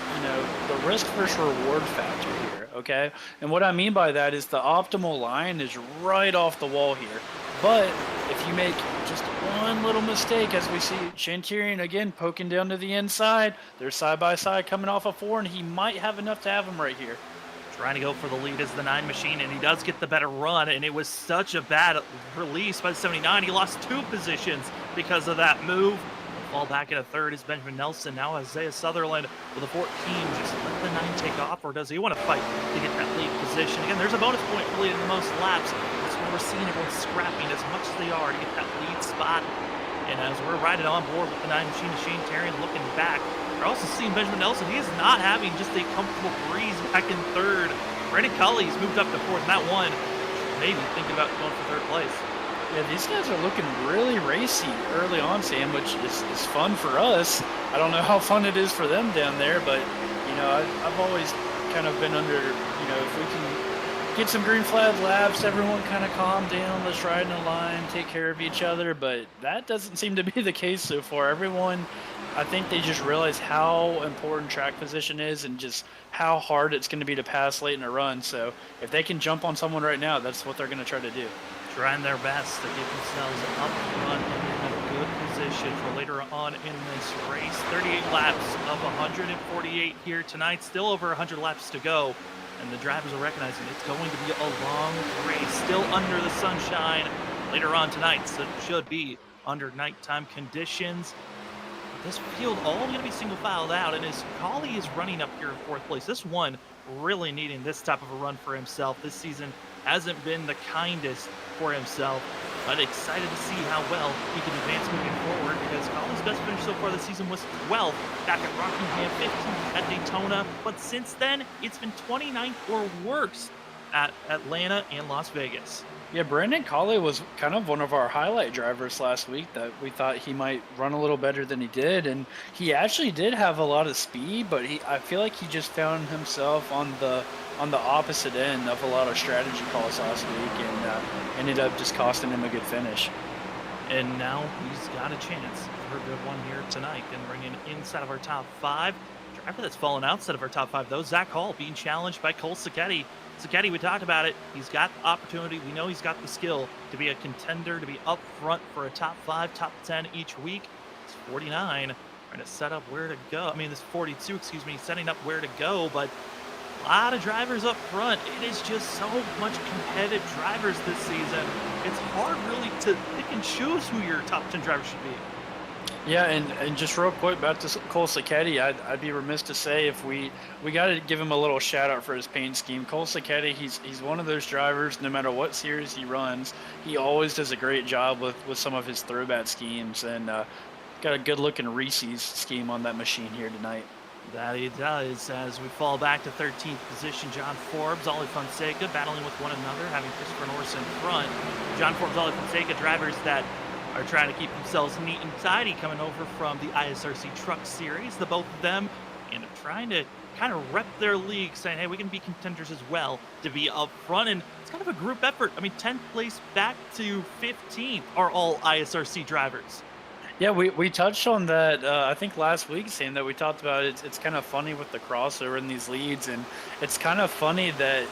the risk versus reward factor here, okay? And what I mean by that is the optimal line is right off the wall here. But if you make just one little mistake, as we see Shane Tyrion again poking down to the inside, they're side by side coming off a 4, and he might have enough to have him right here. Trying to go for the lead as the 9 machine, and he does get the better run, and it was such a bad release by the 79. He lost 2 positions because of that move. Fall back in a 3rd is Benjamin Nelson. Now Isaiah Sutherland with a 14. Just let the 9 take off, or does he want to fight to get that lead position? Again, there's a bonus point for leading the most laps. That's why we're seeing everyone scrapping as much as they are to get that lead spot. And as we're riding on board with the 9 machine, Shane Tyrion looking back, we're also seeing Benjamin Nelson. He is not having just a comfortable breeze back in 3rd. Brandon Cully's moved up to 4th, and that one maybe thinking about going for 3rd place. Yeah, these guys are looking really racy early on, Sam, which is fun for us. I don't know how fun it is for them down there, but, I've always kind of been under, if we can get some green flag laps, everyone kind of calm down, let's ride in a line, take care of each other, but that doesn't seem to be the case so far. Everyone, I think they just realize how important track position is and just how hard it's going to be to pass late in a run. So if they can jump on someone right now, that's what they're going to try to do. Trying their best to get themselves up front and in a good position for later on in this race. 38 laps of 148 here tonight. Still over 100 laps to go. And the drivers are recognizing it's going to be a long race. Still under the sunshine later on tonight. So it should be under nighttime conditions. This field all going to be single filed out. And as Collie is running up here in 4th place, this one really needing this type of a run for himself. This season hasn't been the kindest for himself, but excited to see how well he can advance moving forward, because Collins' best finish so far this season was 12th back at Rockingham, 15th at Daytona, but since then it's been 29th or worse at Atlanta and Las Vegas. Yeah, Brandon Colley was kind of one of our highlight drivers last week that we thought he might run a little better than he did, and he actually did have a lot of speed, but I feel like he just found himself on the opposite end of a lot of strategy calls last week, and ended up just costing him a good finish. And now he's got a chance for a good one here tonight and bringing inside of our top 5. Driver that's fallen outside of our top 5 though, Zach Hall, being challenged by Cole Sacchetti. Sacchetti, we talked about it. He's got the opportunity. We know he's got the skill to be a contender, to be up front for a top 5, top 10 each week. It's 49, trying to set up where to go. I mean, this 42, excuse me, setting up where to go, but a lot of drivers up front. It is just so much competitive drivers this season. It's hard really to pick and choose who your top 10 driver should be. Yeah, and just real quick back to Cole Sacchetti, I'd be remiss to say if we got to give him a little shout out for his paint scheme. Cole Sacchetti, he's one of those drivers, no matter what series he runs, he always does a great job with some of his throwback schemes, and got a good looking Reese's scheme on that machine here tonight. That he does, as we fall back to 13th position. John Forbes, Ollie Fonseca battling with one another, having Christopher Norris in front. John Forbes, Ollie Fonseca, drivers that are trying to keep themselves neat and tidy, coming over from the ISRC Truck Series, the both of them, and trying to kind of rep their league, saying, hey, we can be contenders as well to be up front. And it's kind of a group effort. I mean, 10th place back to 15th are all ISRC drivers. Yeah, we touched on that. I think last week, Sam, that we talked about. It's kind of funny with the crossover in these leads, and it's kind of funny that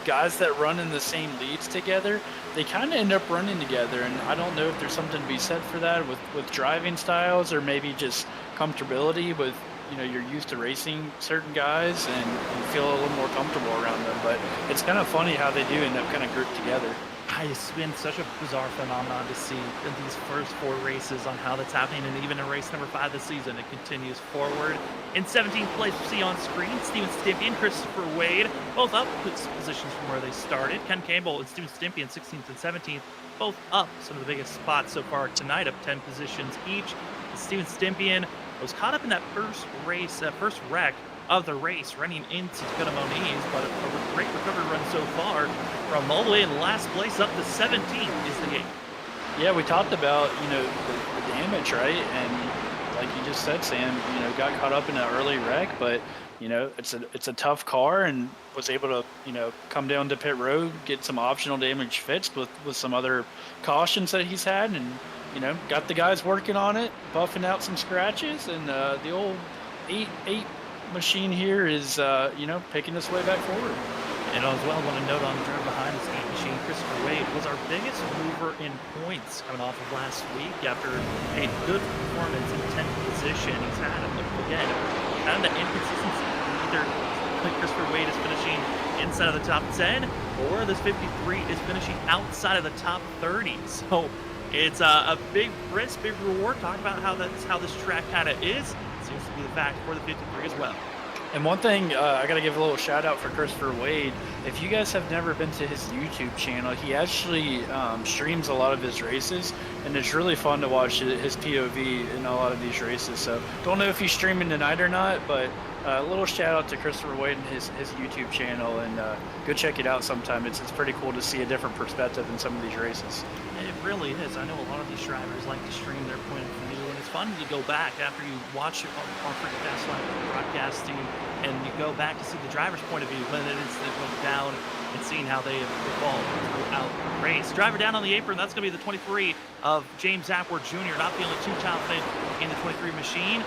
guys that run in the same leads together, they kind of end up running together. And I don't know if there's something to be said for that with driving styles, or maybe just comfortability with, you're used to racing certain guys and you feel a little more comfortable around them. But it's kind of funny how they do end up kind of grouped together. It's been such a bizarre phenomenon to see in these first 4 races on how that's happening, and even in race number 5 this season, it continues forward. In 17th place, we see on screen Steven Stimpy and Christopher Wade, both up positions from where they started. Ken Campbell and Steven Stimpy in 16th and 17th, both up some of the biggest spots so far tonight, up 10 positions each. Steven Stimpian was caught up in that first race, first wreck of the race, running into Dakota Moniz, but a great recovery run so far from all the way in last place up to 17th is the gate. Yeah, we talked about, the damage, right? And like you just said, Sam, got caught up in an early wreck, but, it's a tough car, and was able to, come down to pit road, get some optional damage fixed with some other cautions that he's had, and, got the guys working on it, buffing out some scratches, and the old 8 machine here is, picking its way back forward. And as well, I want to note on the driver behind this 8 machine, Christopher Wade was our biggest mover in points coming off of last week after a good performance in 10th position. He's had, again, kind of the inconsistency. Either Christopher Wade is finishing inside of the top 10, or this 53 is finishing outside of the top 30. So it's a big risk, big reward. Talk about how this track kind of is. Seems to be the fact for the 53 as well. And one thing, I got to give a little shout out for Christopher Wade. If you guys have never been to his YouTube channel, he actually streams a lot of his races, and it's really fun to watch his POV in a lot of these races. So don't know if he's streaming tonight or not, but a little shout out to Christopher Wade and his YouTube channel, and go check it out sometime. It's pretty cool to see a different perspective in some of these races. It really is. I know a lot of these drivers like to stream their point of view, and it's fun to go back after you watch it on Freaky Fast Live broadcasting, and you go back to see the driver's point of view when it incident went down, and seeing how they have evolved throughout the race. Driver down on the apron, that's going to be the 23 of James Atwood Jr., not feeling too confident in the 23 machine.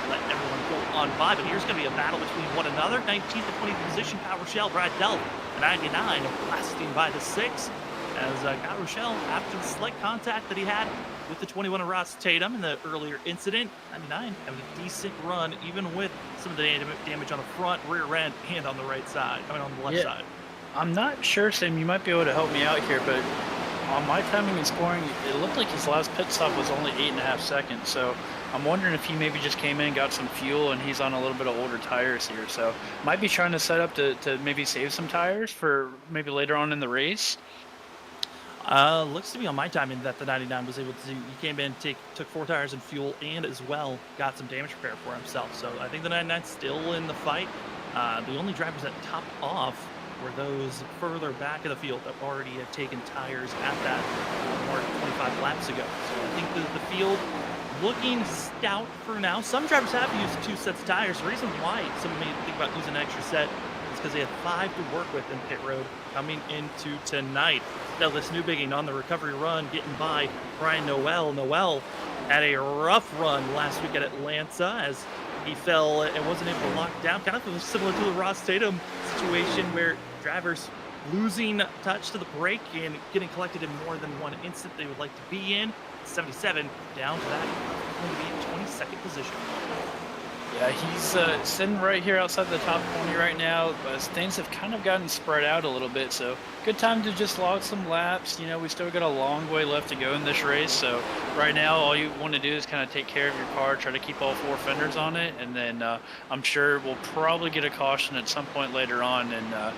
Let everyone go on by, but here's going to be a battle between one another. 19th and 20th position, Kyle Rochelle, Brad Delp, 99, blasting by the 6. As Kyle Rochelle, after the slight contact that he had with the 21 of Ross Tatum in the earlier incident, 99, having a decent run, even with some of the damage on the front, rear end, and on the right side, on the left side. I'm not sure, Sam, you might be able to help me out here, but on my timing and scoring, it looked like his last pit stop was only 8.5 seconds, so I'm wondering if he maybe just came in, got some fuel, and he's on a little bit of older tires here, so might be trying to set up to maybe save some tires for maybe later on in the race. Looks to be on my timing that the 99 was able to do. He came in, took 4 tires and fuel, and as well got some damage repair for himself. So I think the 99's still in the fight. The only drivers that topped off were those further back in the field that already had taken tires at that mark 25 laps ago. So I think the field looking stout for now. Some drivers have used 2 sets of tires. The reason why some may think about using an extra set is because they had 5 to work with in pit road coming into tonight. Now this new bigging on the recovery run, getting by Brian Noel. Noel had a rough run last week at Atlanta as he fell and wasn't able to lock down. Kind of similar to the Ross Tatum situation where drivers losing touch to the brake and getting collected in more than one instant they would like to be in. 77 down to that, going to be 22nd position. Yeah, he's sitting right here outside the top 20 right now, but things have kind of gotten spread out a little bit, so good time to just log some laps. We still got a long way left to go in this race, so right now all you want to do is kind of take care of your car, try to keep all 4 fenders on it, and then I'm sure we'll probably get a caution at some point later on, and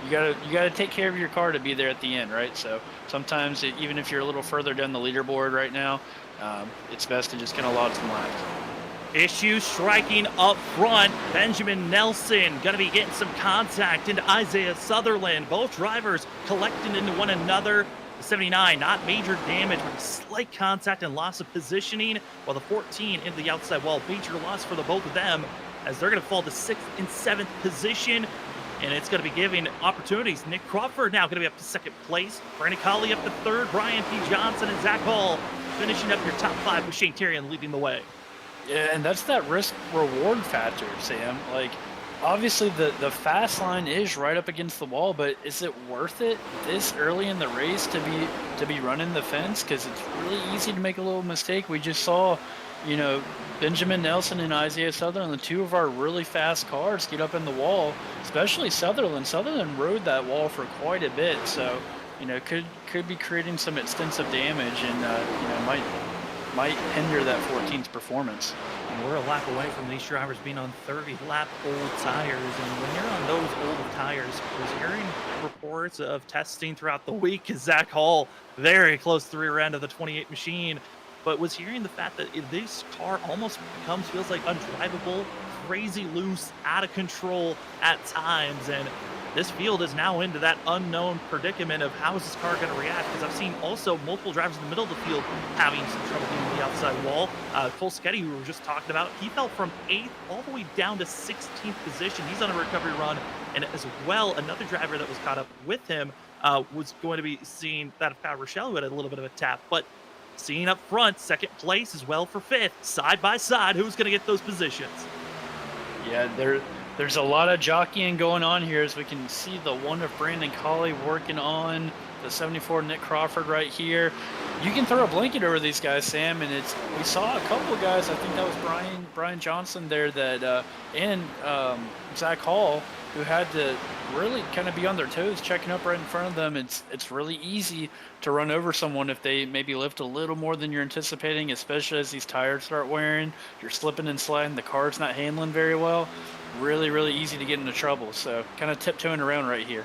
you gotta take care of your car to be there at the end, right? So sometimes even if you're a little further down the leaderboard right now, it's best to just kind of log some laps. Issue striking up front. Benjamin Nelson going to be getting some contact into Isaiah Sutherland. Both drivers collecting into one another. The 79, not major damage, but slight contact and loss of positioning, while the 14 into the outside wall. Major loss for the both of them. as they're going to fall to 6th and 7th position. And it's going to be giving opportunities. Nick Crawford now going to be up to 2nd place. Brandon Colley up to 3rd. Brian P. Johnson and Zach Hall finishing up your top 5 with Shane Tyrion leading the way. Yeah, and that's that risk-reward factor, Sam. Like, obviously the fast line is right up against the wall, but is it worth it this early in the race to be running the fence? Because it's really easy to make a little mistake. We just saw, you know, Benjamin Nelson and Isaiah Sutherland, the 2 of our really fast cars, get up in the wall, especially Sutherland. Sutherland rode that wall for quite a bit, so, you know, could be creating some extensive damage and, you know, might hinder that 14th performance. And we're a lap away from these drivers being on 30-lap old tires. And when you're on those old tires, I was hearing reports of testing throughout the week as Zach Hall very close to the rear end of the 28 machine, but was hearing the fact that this car almost feels like undrivable, crazy loose, out of control at times. And this field is now into that unknown predicament of how is this car going to react, because I've seen also multiple drivers in the middle of the field having some trouble getting the outside wall. Cole Sketty, who we were just talking about, he fell from 8th all the way down to 16th position. He's on a recovery run. And as well, another driver that was caught up with him was going to be seeing that of Pat Rochelle, who had a little bit of a tap. But seeing up front, 2nd place as well for 5th, side by side, who's going to get those positions? Yeah, there's a lot of jockeying going on here, as we can see the 1 of Brandon Colley working on the 74 Nick Crawford right here. You can throw a blanket over these guys, Sam, and we saw a couple of guys. I think that was Brian Johnson there and Zach Hall, who had to really kind of be on their toes, checking up right in front of them. It's really easy to run over someone if they maybe lift a little more than you're anticipating, especially as these tires start wearing. You're slipping and sliding. The car's not handling very well. Really, really easy to get into trouble. So kind of tiptoeing around right here.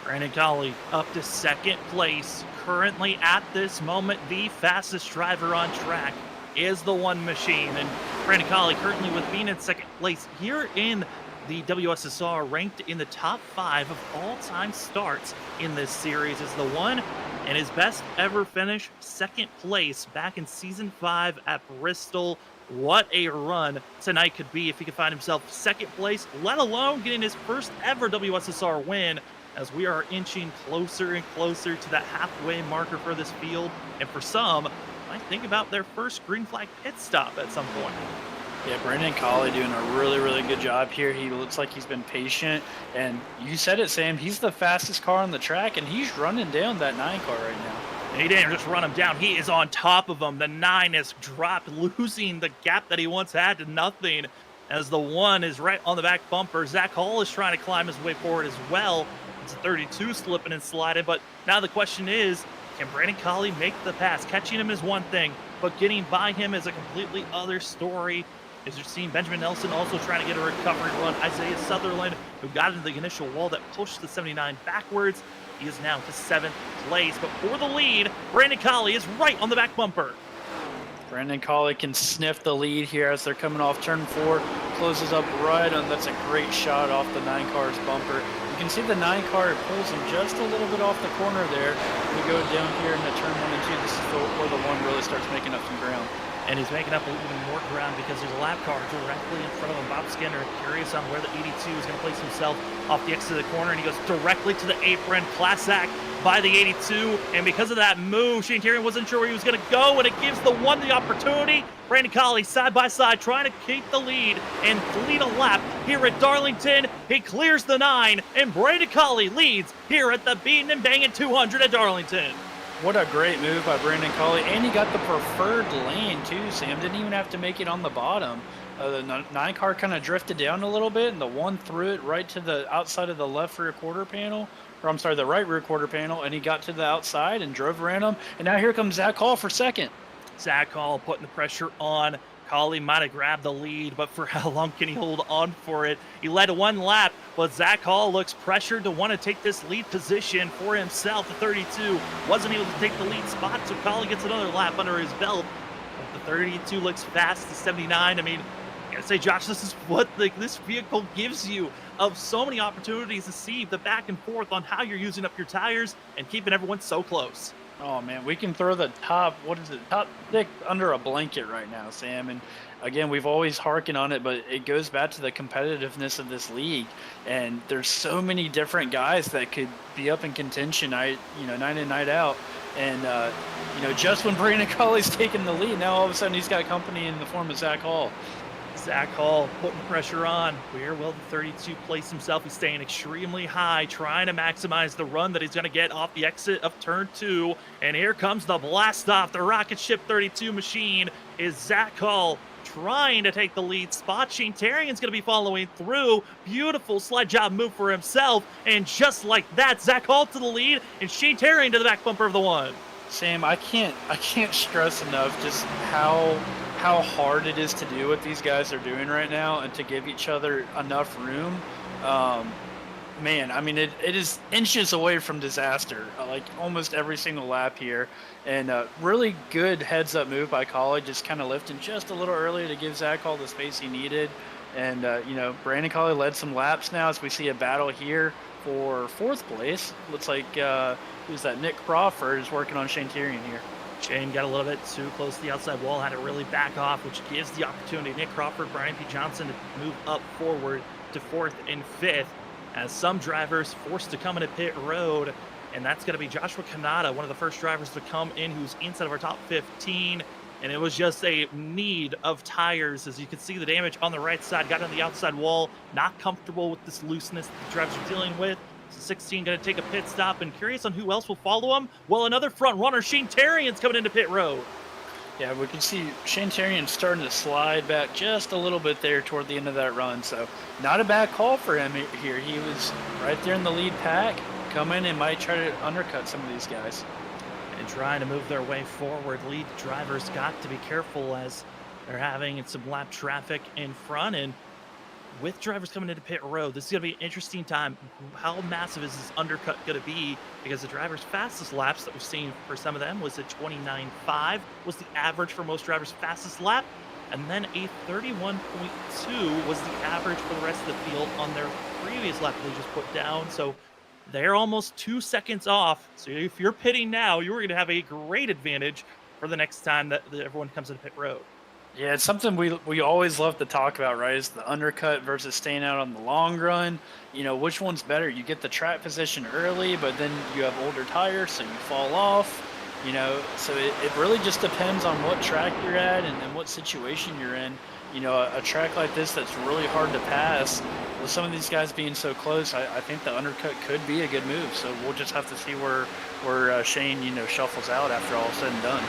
Brandon Colley up to 2nd place. Currently at this moment, the fastest driver on track is the One Machine. And Brandon Colley currently with being in 2nd place here in the WSSR, ranked in the top 5 of all-time starts in this series, is the One, and his best ever finish, 2nd place back in season 5 at Bristol. What a run tonight could be if he could find himself 2nd place, let alone getting his first ever WSSR win, as we are inching closer and closer to that halfway marker for this field. And for some, might think about their first green flag pit stop at some point. Yeah, Brandon Colley doing a really, really good job here. He looks like he's been patient. And you said it, Sam, he's the fastest car on the track, and he's running down that 9 car right now. He didn't just run him down. He is on top of him. The 9 is dropped, losing the gap that he once had to nothing, as the 1 is right on the back bumper. Zach Hall is trying to climb his way forward as well. It's a 32 slipping and sliding. But now the question is, can Brandon Colley make the pass? Catching him is one thing, but getting by him is a completely other story. As you're seeing Benjamin Nelson also trying to get a recovery run. Isaiah Sutherland, who got into the initial wall that pushed the 79 backwards, he is now to 7th place. But for the lead, Brandon Colley is right on the back bumper. Brandon Colley can sniff the lead here as they're coming off turn 4. Closes up right on. That's a great shot off the 9 car's bumper. You can see the 9 car pulls him just a little bit off the corner there. We go down here into turn 1 and 2. This is where the 1 really starts making up some ground. And he's making up even more ground because there's a lap car directly in front of him. Bob Skinner curious on where the 82 is going to place himself off the exit of the corner, and he goes directly to the apron. Class act by the 82, and because of that move, Shane Tyrion wasn't sure where he was going to go, and it gives the 1 the opportunity. Brandon Colley side by side trying to keep the lead and lead a lap here at Darlington. He clears the 9, and Brandon Colley leads here at the Beatin and Bangin 200 at Darlington. What a great move by Brandon Colley, and he got the preferred lane too, Sam. Didn't even have to make it on the bottom. The 9 car kind of drifted down a little bit, and the 1 threw it right to the outside of the left rear quarter panel, or I'm sorry, the right rear quarter panel, and he got to the outside and drove around him. And now here comes Zach Hall for 2nd. Zach Hall putting the pressure on. Colley might have grabbed the lead, but for how long can he hold on for it? He led 1 lap, but Zach Hall looks pressured to want to take this lead position for himself. The 32 wasn't able to take the lead spot, so Colley gets another lap under his belt. But the 32 looks fast to 79. I mean, I gotta say, Josh, this is what this vehicle gives you, of so many opportunities to see the back and forth on how you're using up your tires and keeping everyone so close. Oh man, we can throw the top, what is it, top six under a blanket right now, Sam. And again, we've always harkened on it, but it goes back to the competitiveness of this league. And there's so many different guys that could be up in contention night in, night out. And just when Brandon Colley's taking the lead, now all of a sudden he's got company in the form of Zach Hall. Zach Hall putting pressure on. Where will the 32 place himself? He's staying extremely high, trying to maximize the run that he's going to get off the exit of turn 2. And here comes the blast off. The rocket ship 32 machine is Zach Hall trying to take the lead spot. Shane Tarian's going to be following through. Beautiful slide job move for himself. And just like that, Zach Hall to the lead and Shane Tarian to the back bumper of the one. Sam, I can't stress enough just how hard it is to do what these guys are doing right now and to give each other enough room. Man, I mean, it is inches away from disaster, like almost every single lap here. And really good heads-up move by Colley, just kind of lifting just a little early to give Zach all the space he needed. And, Brandon Colley led some laps now as we see a battle here for 4th place. Looks like, who's that? Nick Crawford is working on Shane Tarian here. Shane got a little bit too close to the outside wall, had to really back off, which gives the opportunity Nick Crawford, Brian P. Johnson to move up forward to 4th and 5th, as some drivers forced to come into pit road, and that's going to be Joshua Kanata, one of the first drivers to come in who's inside of our top 15, and it was just a need of tires. As you can see, the damage on the right side, got on the outside wall, not comfortable with this looseness that the drivers are dealing with. 16 going to take a pit stop, and curious on who else will follow him. Well, another front runner, Shane Tarian's coming into pit road. Yeah, we can see Shane Tarian starting to slide back just a little bit there toward the end of that run. So not a bad call for him here. He was right there in the lead pack, come in and might try to undercut some of these guys. And trying to move their way forward. Lead drivers got to be careful as they're having some lap traffic in front, and with drivers coming into pit road, this is going to be an interesting time. How massive is this undercut going to be? Because the drivers' fastest laps that we've seen for some of them was at 29.5, was the average for most drivers' fastest lap. And then a 31.2 was the average for the rest of the field on their previous lap they just put down. So they're almost 2 seconds off. So if you're pitting now, you're going to have a great advantage for the next time that everyone comes into pit road. Yeah, it's something we always love to talk about, right? Is the undercut versus staying out on the long run. Which one's better? You get the track position early, but then you have older tires, so you fall off. So it really just depends on what track you're at and what situation you're in. A track like this that's really hard to pass, with some of these guys being so close, I think the undercut could be a good move. So we'll just have to see where Shane, shuffles out after all is said and done.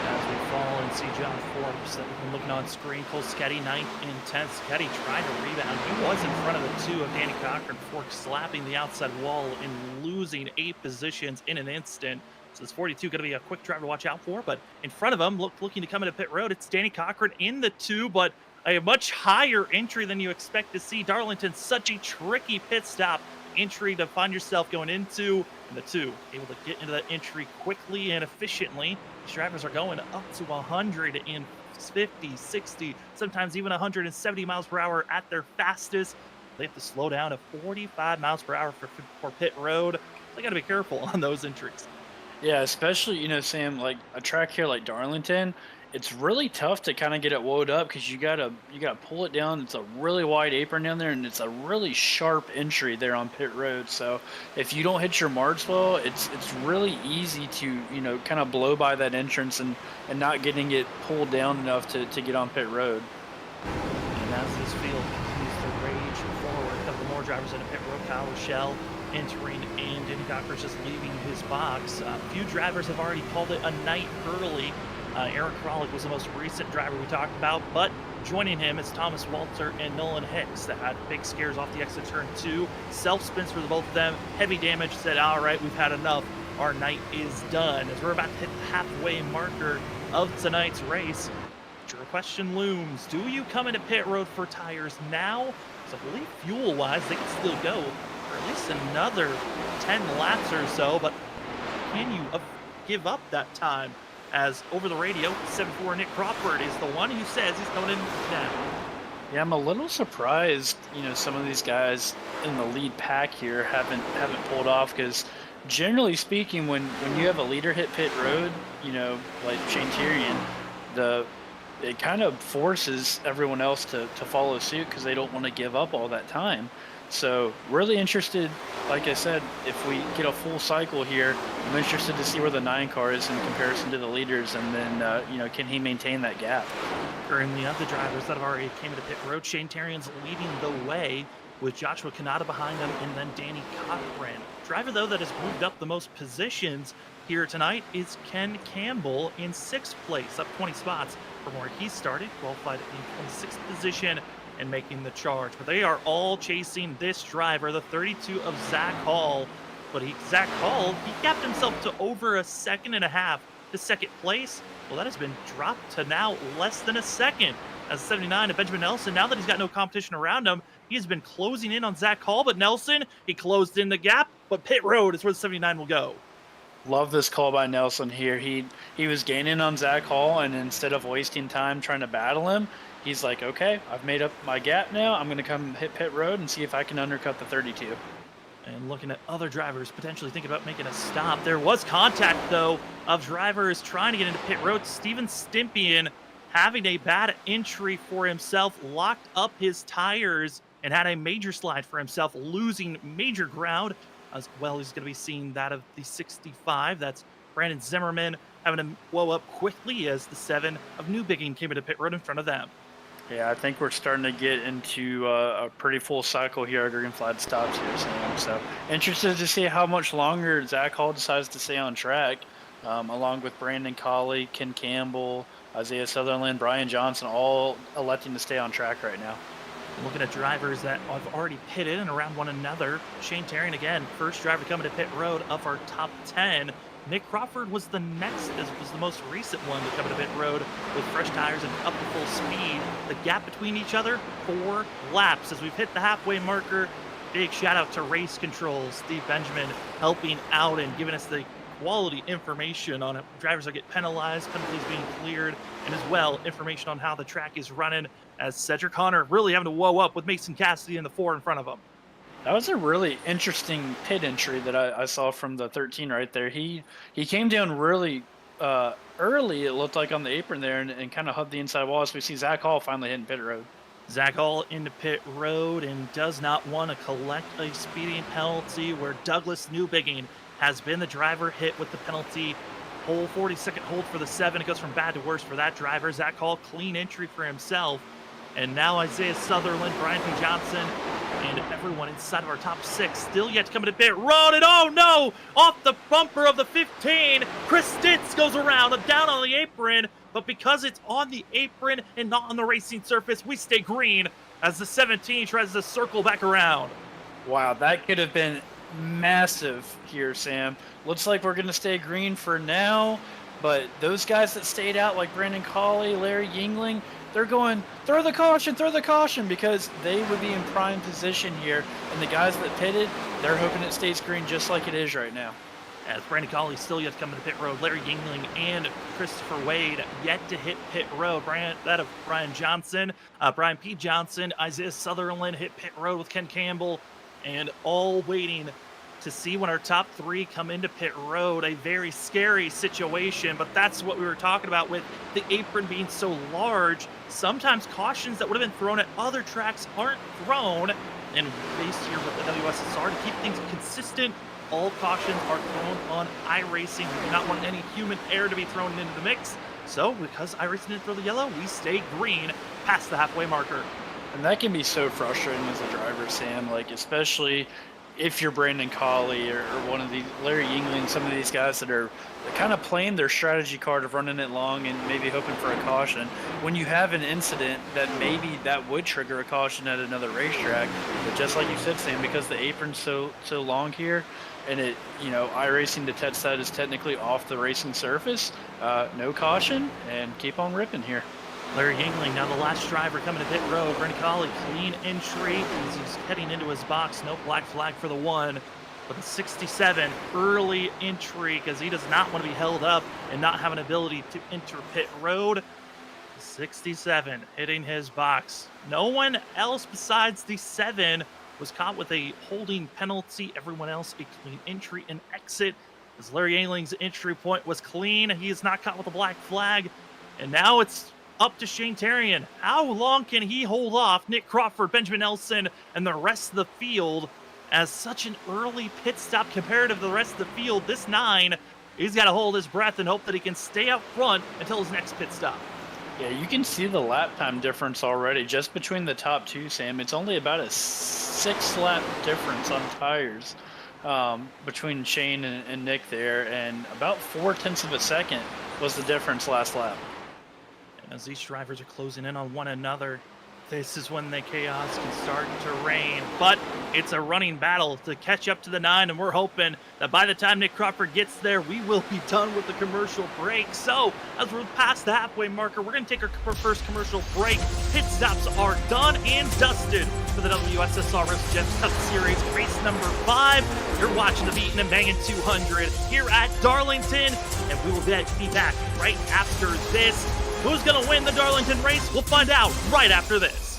As we follow and see John Forbes that we've been looking on screen. Cole Sketty 9th and 10th. Sketty tried to rebound. He was in front of the 2 of Danny Cochran before slapping the outside wall and losing 8 positions in an instant. So this 42 going to be a quick driver to watch out for. But in front of him, looking to come into pit road, it's Danny Cochran in the 2, but a much higher entry than you expect to see. Darlington, such a tricky pit stop entry to find yourself going into. And the 2 able to get into that entry quickly and efficiently. These drivers are going up to 150, 60, sometimes even 170 miles per hour at their fastest. They have to slow down to 45 miles per hour for pit road. They got to be careful on those entries. Yeah, especially, Sam, like a track here like Darlington, it's really tough to kind of get it wound up because you gotta pull it down. It's a really wide apron down there, and it's a really sharp entry there on pit road. So if you don't hit your marks well, it's really easy to kind of blow by that entrance and not getting it pulled down enough to get on pit road. And as this field continues to rage forward, a couple more drivers in a pit road. Kyle Rochelle entering, and Danny Cochran's just leaving his box. A few drivers have already called it a night early. Aaron Kralik was the most recent driver we talked about, but joining him is Thomas Walter and Nolan Hicks that had big scares off the exit turn 2. Self-spins for the both of them. Heavy damage, said, all right, we've had enough. Our night is done. As we're about to hit the halfway marker of tonight's race, your question looms. Do you come into pit road for tires now? Because I believe fuel-wise, they can still go for at least another 10 laps or so, but can you give up that time? As over the radio, 7-4 Nick Crawford is the one who says he's coming in now. Yeah, I'm a little surprised, some of these guys in the lead pack here haven't pulled off because generally speaking, when you have a leader hit pit road, like Shane Tyrion, the it kind of forces everyone else to follow suit because they don't want to give up all that time. So really interested, like I said, if we get a full cycle here, I'm interested to see where the 9 car is in comparison to the leaders, and then can he maintain that gap? Currently, of the drivers that have already came into pit road, Shane Terrian's leading the way with Joshua Kanata behind him and then Danny Cochran. Driver, though, that has moved up the most positions here tonight is Ken Campbell in 6th place, up 20 spots from where he started, qualified in 26th position and making the charge. But they are all chasing this driver, the 32 of Zach Hall. But Zach Hall, he capped himself to over a second and a half to 2nd place. Well, that has been dropped to now less than a second as 79 of Benjamin Nelson. Now that he's got no competition around him, he has been closing in on Zach Hall, but Nelson, he closed in the gap, but pit road is where the 79 will go. Love this call by Nelson here. He was gaining on Zach Hall, and instead of wasting time trying to battle him, he's like, okay, I've made up my gap now. I'm going to come hit pit road and see if I can undercut the 32. And looking at other drivers potentially thinking about making a stop. There was contact, though, of drivers trying to get into pit road. Steven Stimpian having a bad entry for himself, locked up his tires and had a major slide for himself, losing major ground. As well, he's going to be seeing that of the 65. That's Brandon Zimmerman having to blow up quickly as the 7 of Newbiggin came into pit road in front of them. Yeah, I think we're starting to get into a pretty full cycle here at green flag stops here, Sam. So interested to see how much longer Zach Hall decides to stay on track, along with Brandon Colley, Ken Campbell, Isaiah Sutherland, Brian Johnson, all electing to stay on track right now. Looking at drivers that have already pitted and around one another. Shane Terrian, again, first driver coming to pit road of our top 10. Nick Crawford was the next, as was the most recent one to come to pit road with fresh tires and up to full speed. The gap between each other, 4 laps. As we've hit the halfway marker, big shout out to Race Control, Steve Benjamin helping out and giving us the quality information on drivers that get penalized, penalties being cleared, and as well information on how the track is running, as Cedric Connor really having to woe up with Mason Cassidy in the 4 in front of him. That was a really interesting pit entry that I saw from the 13 right there. He came down really early, it looked like, on the apron there, and kind of hugged the inside wall. So we see Zach Hall finally hitting pit road. Zach Hall into pit road and does not want to collect a speeding penalty, where Douglas Newbiggin has been the driver hit with the penalty. Whole 40-second hold for the 7. It goes from bad to worse for that driver. Zach Hall, clean entry for himself. And now Isaiah Sutherland, Brian P. Johnson, and everyone inside of our top 6 still yet to come into pit road. And oh no! Off the bumper of the 15, Chris Stitz goes around down on the apron. But because it's on the apron and not on the racing surface, we stay green as the 17 tries to circle back around. Wow, that could have been massive here, Sam. Looks like we're going to stay green for now, but those guys that stayed out, like Brandon Colley, Larry Yingling, they're going, throw the caution, because they would be in prime position here. And the guys that pitted, they're hoping it stays green just like it is right now. As Brandon Colley still yet to come to pit road, Larry Yingling and Christopher Wade yet to hit pit road. That of Brian Johnson, Brian P. Johnson, Isaiah Sutherland hit pit road with Ken Campbell, and all waiting to see when our top 3 come into pit road. A very scary situation, but that's what we were talking about with the apron being so large. Sometimes cautions that would have been thrown at other tracks aren't thrown, and based here with the WSSR to keep things consistent, all cautions are thrown on iRacing. We do not want any human error to be thrown into the mix. So because iRacing didn't throw the yellow, we stay green past the halfway marker. And that can be so frustrating as a driver, Sam, like especially if you're Brandon Colley or one of these, Larry Yingling, some of these guys that are kind of playing their strategy card of running it long and maybe hoping for a caution. When you have an incident that maybe that would trigger a caution at another racetrack, but just like you said, Sam, because the apron's so long here, and it, iRacing detects that as technically off the racing surface, no caution, and keep on ripping here. Larry Yingling, now the last driver coming to pit road. Brandon Colley, clean entry as he's heading into his box. No black flag for the 1. But the 67, early entry because he does not want to be held up and not have an ability to enter pit road. 67 hitting his box. No one else besides the 7 was caught with a holding penalty. Everyone else a clean entry and exit, as Larry Ayling's entry point was clean. He is not caught with a black flag. And now it's up to Shane Terrian. How long can he hold off Nick Crawford, Benjamin Nelson, and the rest of the field? As such an early pit stop comparative to the rest of the field, this 9, he's got to hold his breath and hope that he can stay up front until his next pit stop. Yeah, you can see the lap time difference already just between the top 2, Sam. It's only about a 6-lap difference on tires between Shane and Nick there, and about 0.4 of a second was the difference last lap. And as these drivers are closing in on one another, this is when the chaos can start to reign. But it's a running battle to catch up to the 9, and we're hoping that by the time Nick Crawford gets there, we will be done with the commercial break. So as we're past the halfway marker, we're going to take our first commercial break. Pit stops are done and dusted for the WSSR Roast Gems Cup Series race number 5. You're watching the Beatin and Bangin 200 here at Darlington, and we will be back right after this. Who's going to win the Darlington race? We'll find out right after this.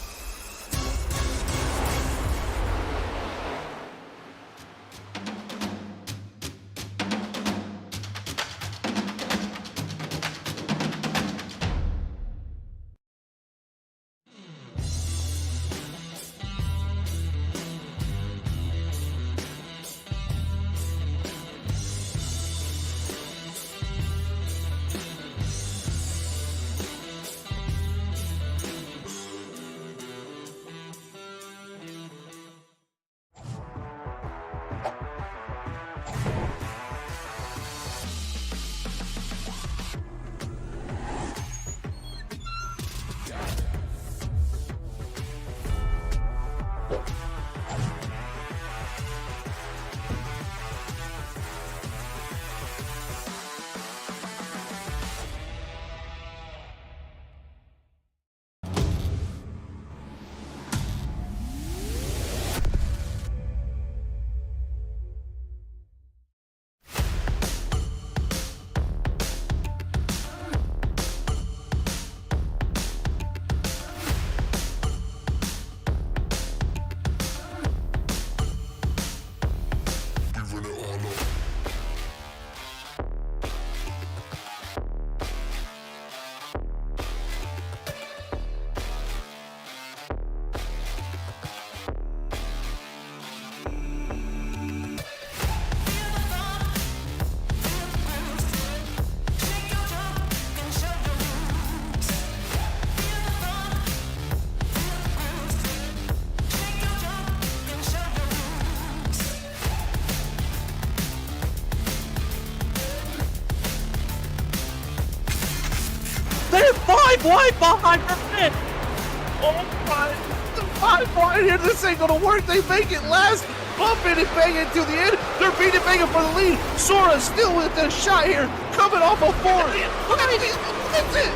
They're 5 wide behind her pit. Oh my, the 5 wide here. This ain't gonna work. They make it last. Bumping and banging to the end. They're beating banging for the lead. Sora still with the shot here, coming off a 4. That's it.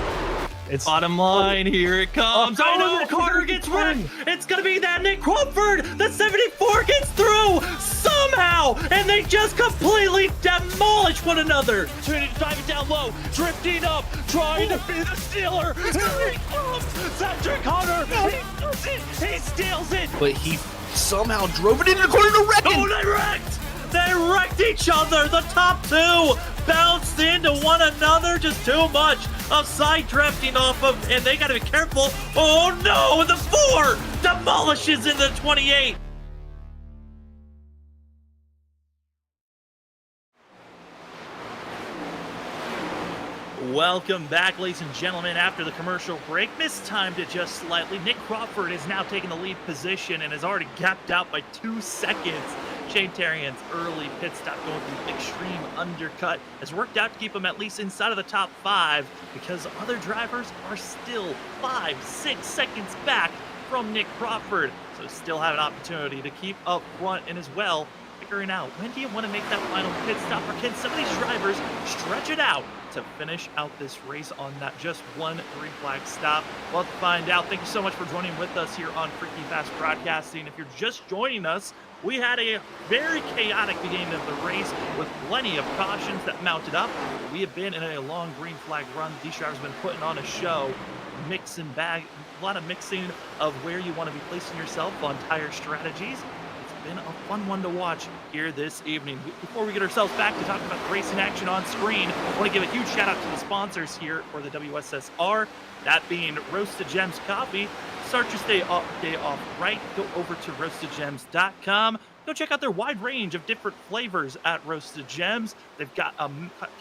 It's bottom line, here it comes. Oh no, Carter gets wrecked. It's gonna be that Nick Crawford. The 74 gets through somehow, and they just completely demolish one another. Driving down low, drifting up, trying to be the stealer. Here he comes, Cedric Hunter. He does it. He steals it. But he somehow drove it into the corner to wreck it. Oh, they wrecked. They wrecked each other. The top 2 bounced into one another. Just too much of side drifting off of, and they got to be careful. Oh no, the 4 demolishes in the 28. Welcome back, ladies and gentlemen, after the commercial break. Mistimed it just slightly. Nick Crawford is now taking the lead position and has already gapped out by 2 seconds. Shane Terrian's early pit stop going through the extreme undercut has worked out to keep him at least inside of the top 5 because other drivers are still 5-6 seconds back from Nick Crawford. So still have an opportunity to keep up front and as well figuring out when do you want to make that final pit stop, or can some of these drivers stretch it out to finish out this race on that just one green flag stop? We'll have to find out. Thank you so much for joining with us here on Freaky Fast Broadcasting. If you're just joining us, we had a very chaotic beginning of the race with plenty of cautions that mounted up. We have been in a long green flag run. These drivers have been putting on a show, mix and bag, a lot of mixing of where you want to be placing yourself on tire strategies. been a fun one to watch here this evening. Before we get ourselves back to talk about the racing action on screen, I want to give a huge shout out to the sponsors here for the WSSR, that being Roasted Gems Coffee. Start your day off right. Go over to roastedgems.com. Go check out their wide range of different flavors at Roasted Gems. They've got a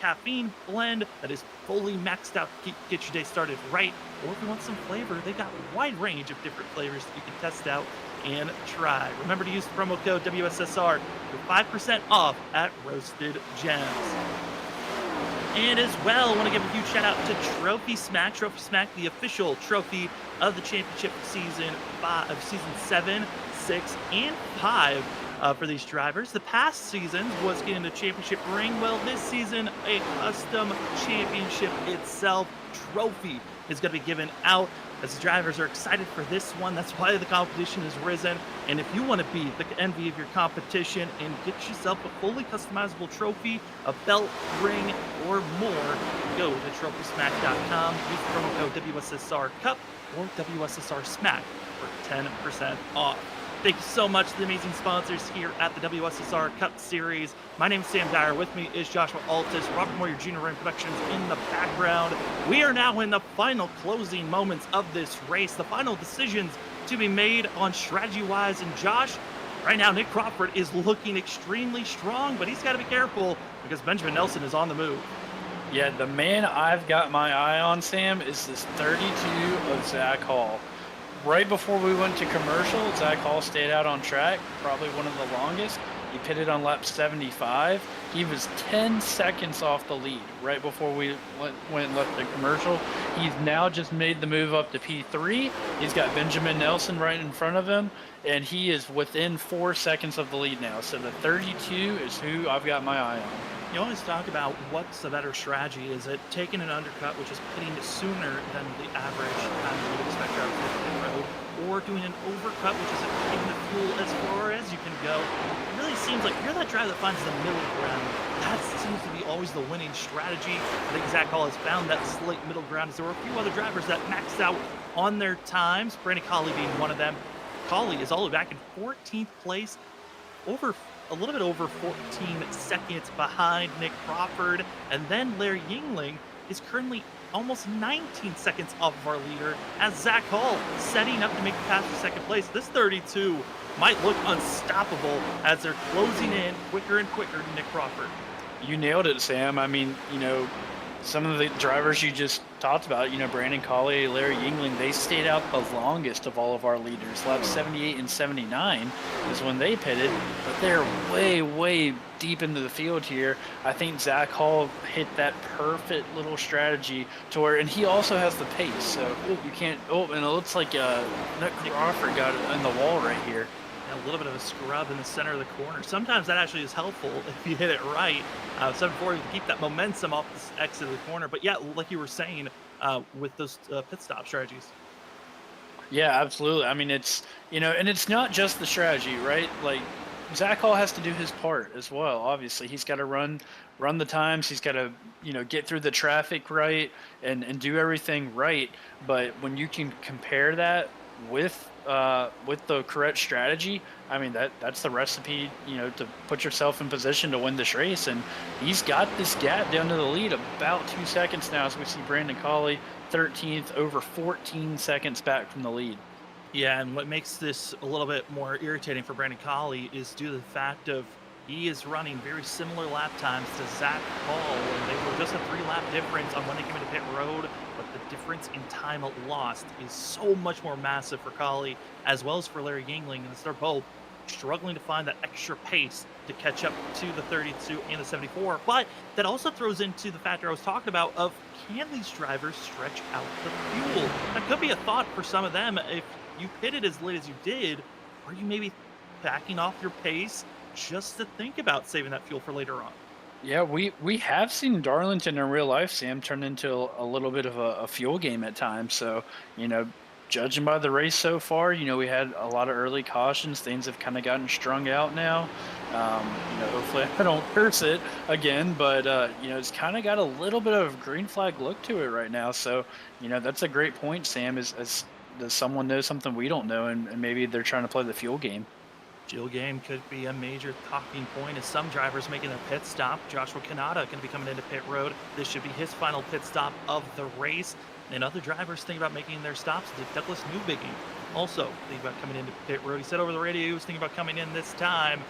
caffeine blend that is fully maxed out to get your day started right. Or if you want some flavor, they've got a wide range of different flavors that you can test out and try. Remember to use the promo code WSSR for 5% off at Roasted Gems. And as well, I want to give a huge shout out to Trophy Smack. Trophy Smack, the official trophy of the championship season 7, 6, and 5 for these drivers. The past season was getting the championship ring. Well, this season, a custom championship itself trophy is going to be given out, as the drivers are excited for this one. That's why the competition has risen. And if you want to be the envy of your competition and get yourself a fully customizable trophy, a belt, ring, or more, go to trophysmack.com. Use the promo code WSSR Cup or WSSR Smack for 10% off. Thank you so much to the amazing sponsors here at the WSSR Cup Series. My name is Sam Dyer. With me is Joshua Altus, Robert Moyer Jr. Ring Productions in the background. We are now in the final closing moments of this race. The final decisions to be made on strategy-wise. And Josh, right now Nick Crawford is looking extremely strong, but he's got to be careful because Benjamin Nelson is on the move. Yeah, the man I've got my eye on, Sam, is this 32 of Zach Hall. Right before we went to commercial, Zach Hall stayed out on track, probably one of the longest. He pitted on lap 75. He was 10 seconds off the lead right before we went and left the commercial. He's now just made the move up to P3. He's got Benjamin Nelson right in front of him, and he is within 4 seconds of the lead now. So the 32 is who I've got my eye on. You always talk about what's the better strategy. Is it taking an undercut, which is pitting sooner than the average time you would expect out of the road, or doing an overcut, which is taking the fuel as far as you can go? It really seems like you're that driver that finds the middle ground. That seems to be always the winning strategy. I think Zach Hall has found that slight middle ground. There were a few other drivers that maxed out on their times, Brandon Colley being one of them. Colley is all the way back in 14th place, a little bit over 14 seconds behind Nick Crawford. And then Larry Yingling is currently almost 19 seconds off of our leader, as Zach Hall setting up to make the pass for second place. This 32 might look unstoppable as they're closing in quicker and quicker to Nick Crawford. You nailed it, Sam. I mean, some of the drivers you just talked about, Brandon Colley, Larry Yingling, they stayed out the longest of all of our leaders. Laps 78 and 79 is when they pitted, but they're way, way deep into the field here. I think Zach Hall hit that perfect little strategy to where, and he also has the pace, so you can't, and it looks like Nick Crawford got it in the wall right here. A little bit of a scrub in the center of the corner. Sometimes that actually is helpful if you hit it right. 7-4, you keep that momentum off the exit of the corner. But yeah, like you were saying, with those pit stop strategies. Yeah, absolutely. I mean, it's, and it's not just the strategy, right? Like, Zach Hall has to do his part as well. Obviously, he's got to run the times. He's got to, get through the traffic right and do everything right. But when you can compare that with the correct strategy, I mean, that's the recipe, to put yourself in position to win this race. And he's got this gap down to the lead about 2 seconds now, as we see Brandon Colley 13th, over 14 seconds back from the lead. Yeah, and what makes this a little bit more irritating for Brandon Colley is due to the fact of he is running very similar lap times to Zach Hall, and they were just a 3-lap difference on when they came into pit road, but the difference in time lost is so much more massive for Colley as well as for Larry Yingling, and they're both struggling to find that extra pace to catch up to the 32 and the 74. But that also throws into the factor I was talking about of, can these drivers stretch out the fuel? That could be a thought for some of them. If you pitted as late as you did, are you maybe backing off your pace just to think about saving that fuel for later on? Yeah, we have seen Darlington in real life, Sam, turn into a little bit of a fuel game at times. So, judging by the race so far, we had a lot of early cautions. Things have kind of gotten strung out now. Hopefully I don't curse it again, but, it's kind of got a little bit of green flag look to it right now. So, that's a great point, Sam, is does someone know something we don't know, and maybe they're trying to play the fuel game? Jill game could be a major talking point as some drivers making a pit stop. Joshua Kanata going to be coming into pit road. This should be his final pit stop of the race. And other drivers think about making their stops. Douglas Newbiggie also think about coming into pit road. He said over the radio he was thinking about coming in this time.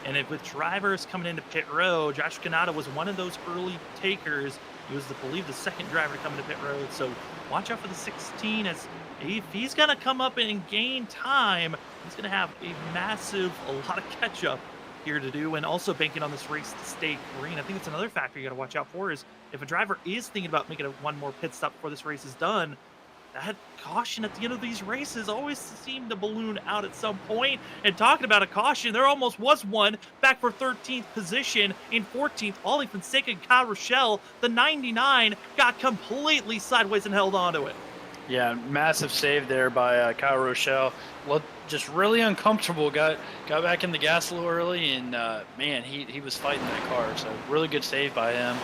And with drivers coming into pit road, Josh Kanata was one of those early takers. He was, I believe, the second driver to come into pit road. So watch out for the 16 as if he's going to come up and gain time, he's going to have a lot of catch up here to do, and also banking on this race to stay green. I think it's another factor you got to watch out for is if a driver is thinking about making one more pit stop before this race is done, that caution at the end of these races always seem to balloon out at some point. And talking about a caution, there almost was one back for 13th position in 14th. Ollie Fonseca and Kyle Rochelle, the 99, got completely sideways and held on to it. Yeah, massive save there by Kyle Rochelle. Looked just really uncomfortable. Got back in the gas a little early, and man, he was fighting that car. So really good save by him.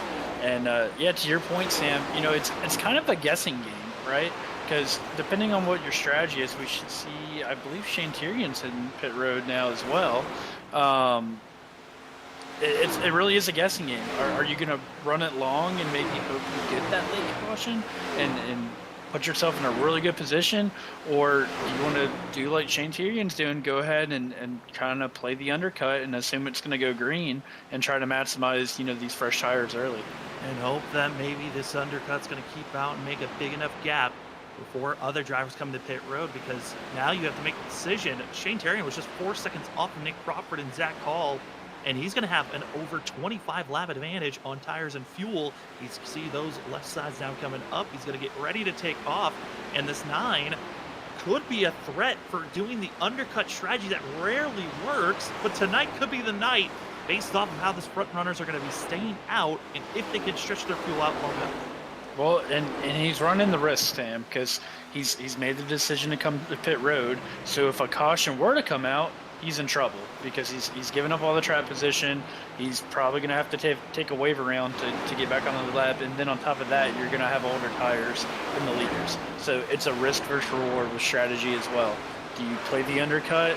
And yeah, to your point, Sam, you know it's kind of a guessing game, right? Because depending on what your strategy is, we should see. I believe Shane Tyrion's in pit road now as well. It really is a guessing game. Are you going to run it long and maybe hope you get that late caution and put yourself in a really good position, or do you want to do like Shane Tyrion's doing, go ahead and kind of play the undercut and assume it's going to go green and try to maximize, you know, these fresh tires early? And hope that maybe this undercut's going to keep out and make a big enough gap before other drivers come to pit road, because now you have to make a decision. Shane Tyrion was just 4 seconds off of Nick Crawford and Zach Hall, and he's going to have an over 25 lap advantage on tires and fuel. You see those left sides now coming up. He's going to get ready to take off, and this 9 could be a threat for doing the undercut strategy that rarely works, but tonight could be the night based off of how the front runners are going to be staying out and if they can stretch their fuel out long enough. Well, and he's running the risk, Sam, because he's made the decision to come to pit road. So if a caution were to come out, he's in trouble because he's given up all the track position. He's probably going to have to take a wave around to get back on the lap. And then on top of that, you're going to have older tires in the leaders. So it's a risk versus reward with strategy as well. Do you play the undercut,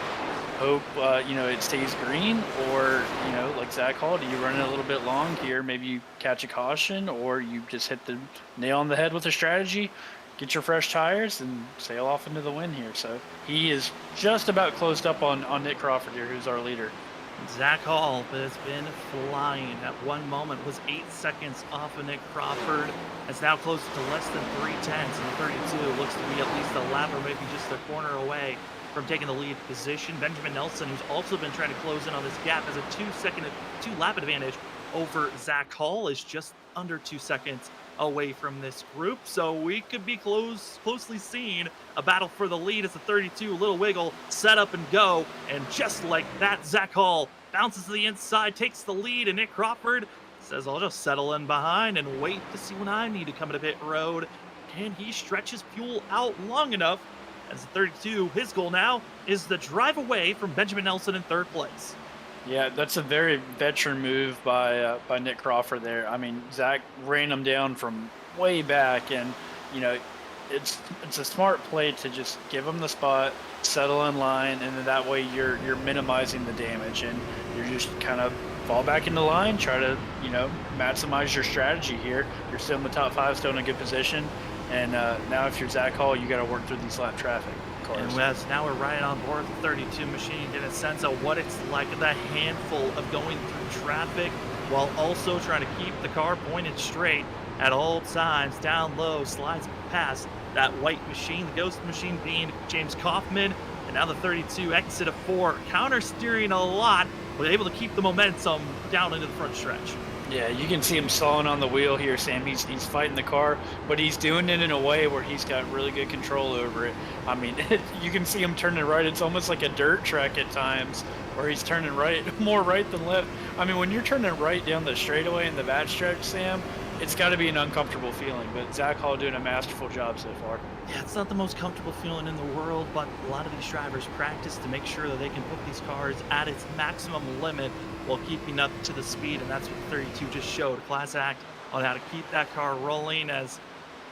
hope you know, it stays green, or, you know, like Zach Hall, do you run it a little bit long here, maybe you catch a caution, or you just hit the nail on the head with a strategy, get your fresh tires, and sail off into the win here? So he is just about closed up on Nick Crawford here, who's our leader. Zach Hall has been flying. At one moment was 8 seconds off of Nick Crawford. Has now closed to less than 3/10, and the 32 looks to be at least a lap or maybe just a corner away from taking the lead position. Benjamin Nelson, who's also been trying to close in on this gap, has a 2 lap advantage over Zach Hall, is just under 2 seconds away from this group. So we could be closely seeing a battle for the lead as the 32 little wiggle set up and go. And just like that, Zach Hall bounces to the inside, takes the lead, and Nick Crawford says, I'll just settle in behind and wait to see when I need to come to pit road. Can he stretch his fuel out long enough? As the 32, his goal now is to drive away from Benjamin Nelson in third place. Yeah, that's a very veteran move by Nick Crawford there. I mean, Zach ran him down from way back, and, you know, it's a smart play to just give him the spot, settle in line, and then that way you're minimizing the damage, and you're just kind of fall back into line, try to, you know, maximize your strategy here. You're still in the top 5, still in a good position, and now if you're Zach Hall, you got to work through these lap traffic cars. And as now we're right on board the 32 machine, get a sense of what it's like, the handful of going through traffic while also trying to keep the car pointed straight at all times. Down low, slides past that white machine, the ghost machine being James Kaufman, and now the 32 exit of 4, counter steering a lot, but able to keep the momentum down into the front stretch. Yeah, you can see him sawing on the wheel here, Sam. He's fighting the car, but he's doing it in a way where he's got really good control over it. I mean, you can see him turning right. It's almost like a dirt track at times where he's turning right, more right than left. I mean, when you're turning right down the straightaway in the back stretch, Sam, it's got to be an uncomfortable feeling, but Zach Hall doing a masterful job so far. Yeah, it's not the most comfortable feeling in the world, but a lot of these drivers practice to make sure that they can put these cars at its maximum limit while keeping up to the speed, and that's what the 32 just showed. A class act on how to keep that car rolling as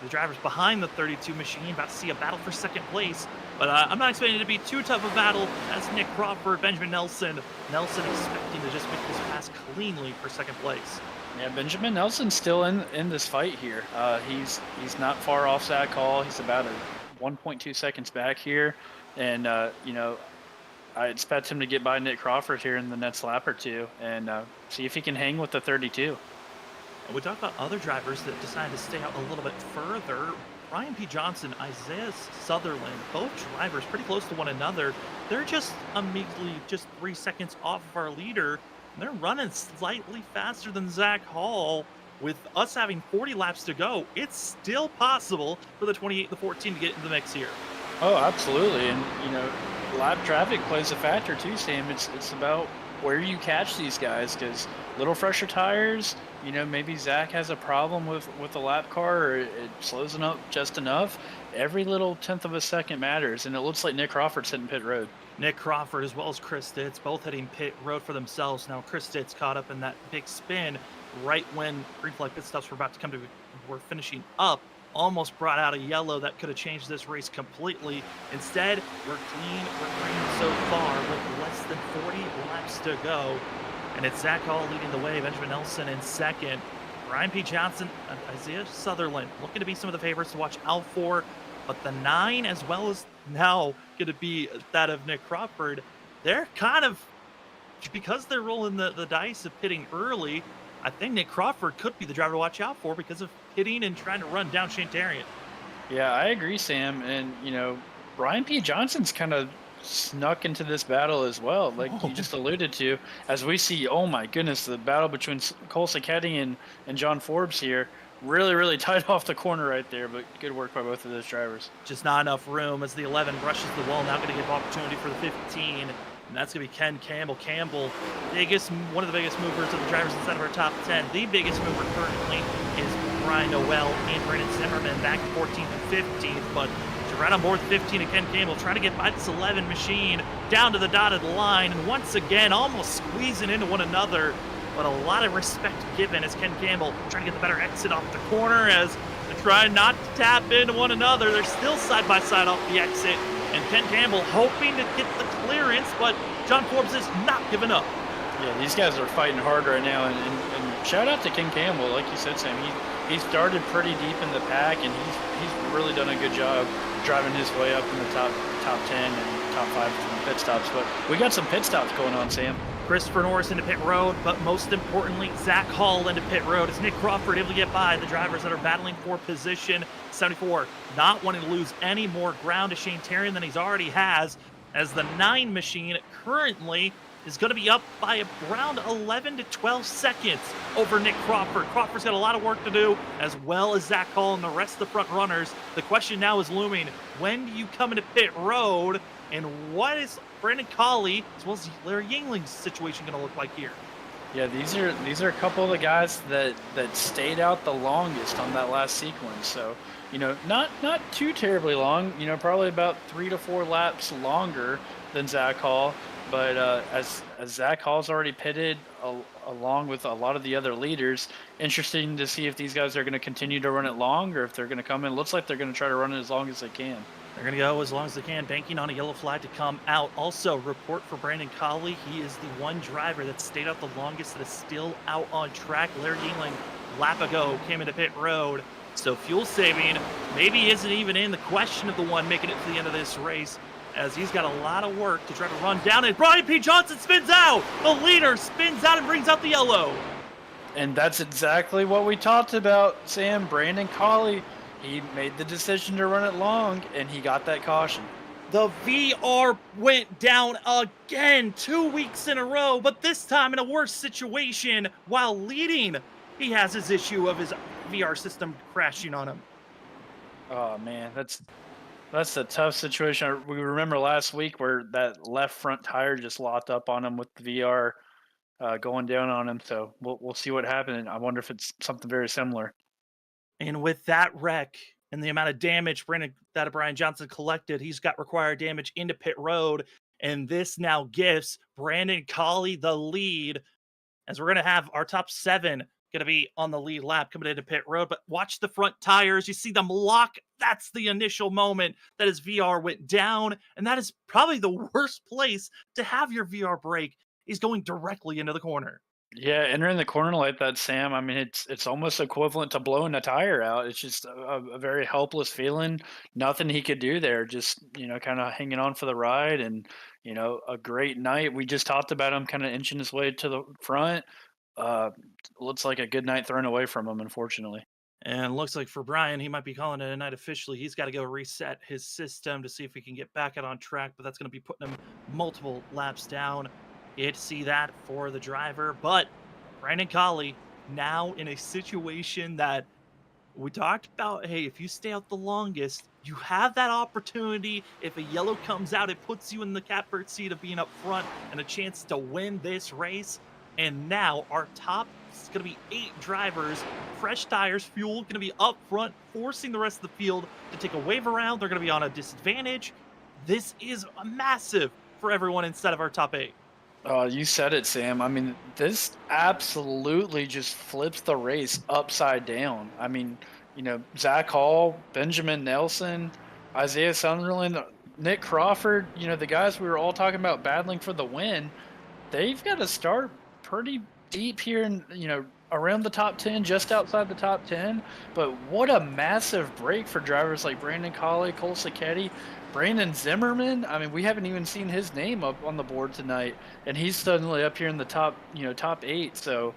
The drivers behind the 32 machine about to see a battle for second place. But I'm not expecting it to be too tough a battle as Nick Crawford, Benjamin Nelson. Nelson expecting to just make this pass cleanly for second place. Yeah, Benjamin Nelson's still in this fight here. He's not far off Zach Hall. He's about 1.2 seconds back here, and you know, I expect him to get by Nick Crawford here in the next lap or two, and see if he can hang with the 32. And we talk about other drivers that decided to stay out a little bit further. Ryan P. Johnson, Isaiah Sutherland, both drivers pretty close to one another. They're just a measly, just 3 seconds off of our leader. They're running slightly faster than Zach Hall. With us having 40 laps to go, it's still possible for the 28 and the 14 to get into the mix here. Oh, absolutely. And, you know, lap traffic plays a factor too, Sam. It's about where you catch these guys, because little fresher tires, you know, maybe Zach has a problem with the lap car, or it slows it up just enough. Every little tenth of a second matters, and it looks like Nick Crawford's hitting pit road. Nick Crawford as well as Chris Stitz both hitting pit road for themselves. Now Chris Stitz caught up in that big spin right when green flag pit stops were about to come to, we're finishing up. Almost brought out a yellow that could have changed this race completely. Instead, we're clean, we're green so far with less than 40 laps to go. And it's Zach Hall leading the way, Benjamin Nelson in second. Ryan P. Johnson, Isaiah Sutherland looking to be some of the favorites to watch out for. But the 9, as well as now going to be that of Nick Crawford, they're kind of, because they're rolling the dice of pitting early, I think Nick Crawford could be the driver to watch out for because of hitting and trying to run down Shane Tarian. Yeah, I agree, Sam. And, you know, Ryan P. Johnson's kind of snuck into this battle as well, like you just alluded to, as we see, oh my goodness, the battle between Cole Sacchetti and John Forbes here. Really tight off the corner right there, but good work by both of those drivers. Just not enough room as the 11 brushes the wall. Now going to give opportunity for the 15, and that's going to be Ken Campbell. Campbell, one of the biggest movers of the drivers inside of our top 10. The biggest mover currently is Brian Noel and Brandon Zimmerman back 14th and 15th, but to right on board the 15 and Ken Campbell trying to get by this 11 machine down to the dotted line, and once again almost squeezing into one another. But a lot of respect given as Ken Campbell trying to get the better exit off the corner as they try not to tap into one another. They're still side by side off the exit, and Ken Campbell hoping to get the clearance, but John Forbes is not giving up. Yeah, these guys are fighting hard right now, and shout out to Ken Campbell. Like you said, Sam, he started pretty deep in the pack, and he's really done a good job driving his way up in the top 10 and top 5 from the pit stops. But we got some pit stops going on, Sam. Christopher Norris into pit road, but most importantly, Zach Hall into pit road as Nick Crawford able to get by the drivers that are battling for position. 74 not wanting to lose any more ground to Shane Tarian than he's already has, as the 9 machine currently is going to be up by around 11 to 12 seconds over Nick Crawford. Crawford's got a lot of work to do, as well as Zach Hall and the rest of the front runners. The question now is looming, when do you come into pit road, and what is Brandon Colley, as well as Larry Yingling's situation going to look like here? Yeah, these are a couple of the guys that stayed out the longest on that last sequence. So, you know, not too terribly long. You know, probably about 3 to 4 laps longer than Zach Hall. But as Zach Hall's already pitted along with a lot of the other leaders, interesting to see if these guys are going to continue to run it long or if they're going to come in. Looks like they're going to try to run it as long as they can. They're going to go as long as they can, banking on a yellow flag to come out. Also, report for Brandon Colley. He is the one driver that stayed out the longest that is still out on track. Larry Yingling, lap ago, came into pit road. So fuel saving maybe isn't even in the question of the one making it to the end of this race, as he's got a lot of work to try to run down. And Brian P. Johnson spins out. The leader spins out and brings out the yellow. And that's exactly what we talked about, Sam. Brandon Colley, he made the decision to run it long, and he got that caution. The VR went down again 2 weeks in a row, but this time in a worse situation. While leading, he has his issue of his VR system crashing on him. Oh, man, that's a tough situation. We remember last week where that left front tire just locked up on him with the VR going down on him. So we'll see what happens. I wonder if it's something very similar. And with that wreck and the amount of damage that Brian Johnson collected, he's got required damage into pit road. And this now gives Brandon Colley the lead, as we're going to have our top 7 going to be on the lead lap coming into pit road. But watch the front tires. You see them lock. That's the initial moment that his VR went down. And that is probably the worst place to have your VR brake. He's going directly into the corner. Yeah, entering the corner like that, Sam. I mean, it's almost equivalent to blowing a tire out. It's just a very helpless feeling. Nothing he could do there. Just kind of hanging on for the ride, and a great night. We just talked about him kind of inching his way to the front. Uh, Looks like a good night thrown away from him, unfortunately. And looks like for Brian, he might be calling it a night officially. He's got to go reset his system to see if he can get back out on track, but that's going to be putting him multiple laps down. You hate to see that for the driver, but Brandon Colley now in a situation that we talked about. Hey, if you stay out the longest, you have that opportunity. If a yellow comes out, it puts you in the catbird seat of being up front and a chance to win this race. And now our top is going to be 8 drivers, fresh tires, fuel, going to be up front, forcing the rest of the field to take a wave around. They're going to be on a disadvantage. This is massive for everyone instead of our top 8. Oh, you said it, Sam. I mean, this absolutely just flips the race upside down. I mean, Zach Hall, Benjamin Nelson, Isaiah Sunderland, Nick Crawford, the guys we were all talking about battling for the win, they've got to start pretty deep here and, around the top 10, just outside the top 10. But what a massive break for drivers like Brandon Colley, Cole Sacchetti, Brandon Zimmerman. I mean, we haven't even seen his name up on the board tonight, and he's suddenly up here in the top 8. So,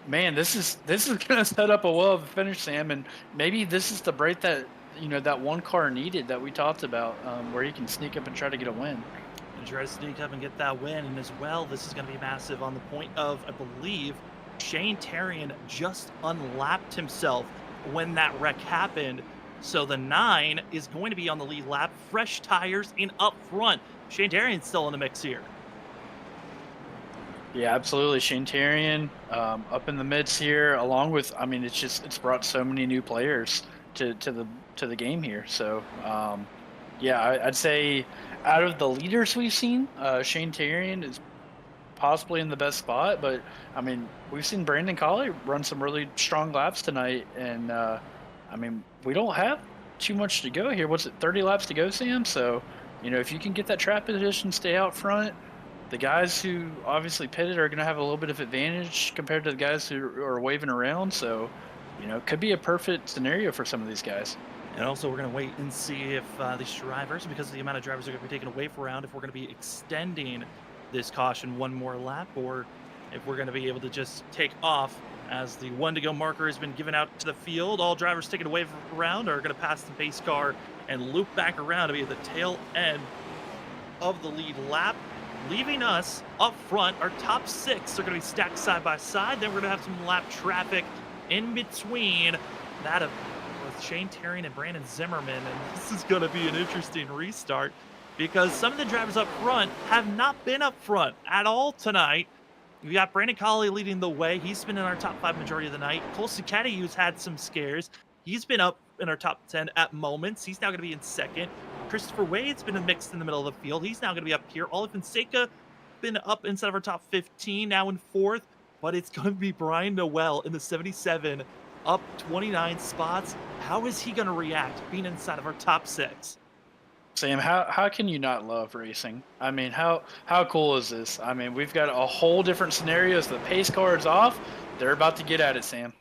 man, this is going to set up a well of a finish, Sam, and maybe this is the break that that one car needed that we talked about, where he can sneak up and try to get a win. And try to sneak up and get that win, and as well, this is going to be massive on the point of, I believe, Shane Terrian just unlapped himself when that wreck happened. So the 9 is going to be on the lead lap, fresh tires in up front. Shane Terrian's still in the mix here. Yeah, absolutely. Shane Terrian up in the midst here, along with, I mean, it's brought so many new players to the game here. So, yeah, I'd say out of the leaders we've seen, Shane Terrian is possibly in the best spot. But, I mean, we've seen Brandon Colley run some really strong laps tonight, and I mean, we don't have too much to go here. What's it, 30 laps to go, Sam? So, if you can get that trap position, stay out front, the guys who obviously pitted are going to have a little bit of advantage compared to the guys who are waving around. So, it could be a perfect scenario for some of these guys. And also, we're going to wait and see if these drivers, because of the amount of drivers that are going to be taking a wave around, if we're going to be extending this caution one more lap, or if we're going to be able to just take off. As the 1 to go marker has been given out to the field, all drivers taking a wave around are going to pass the base car and loop back around to be at the tail end of the lead lap, leaving us up front. Our top 6 are going to be stacked side by side. Then we're going to have some lap traffic in between that of with Shane Terrian and Brandon Zimmerman. And this is going to be an interesting restart because some of the drivers up front have not been up front at all tonight. We got Brandon Colley leading the way. He's been in our top 5 majority of the night. Cole Sacchetti, who's had some scares. He's been up in our top 10 at moments. He's now going to be in second. Christopher Wade's been mixed in the middle of the field. He's now going to be up here. Ollie Fonseca been up inside of our top 15, now in 4th. But it's going to be Brian Noel in the 77, up 29 spots. How is he going to react being inside of our top 6? Sam, how can you not love racing? I mean, how cool is this? I mean, we've got a whole different scenarios. The pace car is off. They're about to get at it, Sam.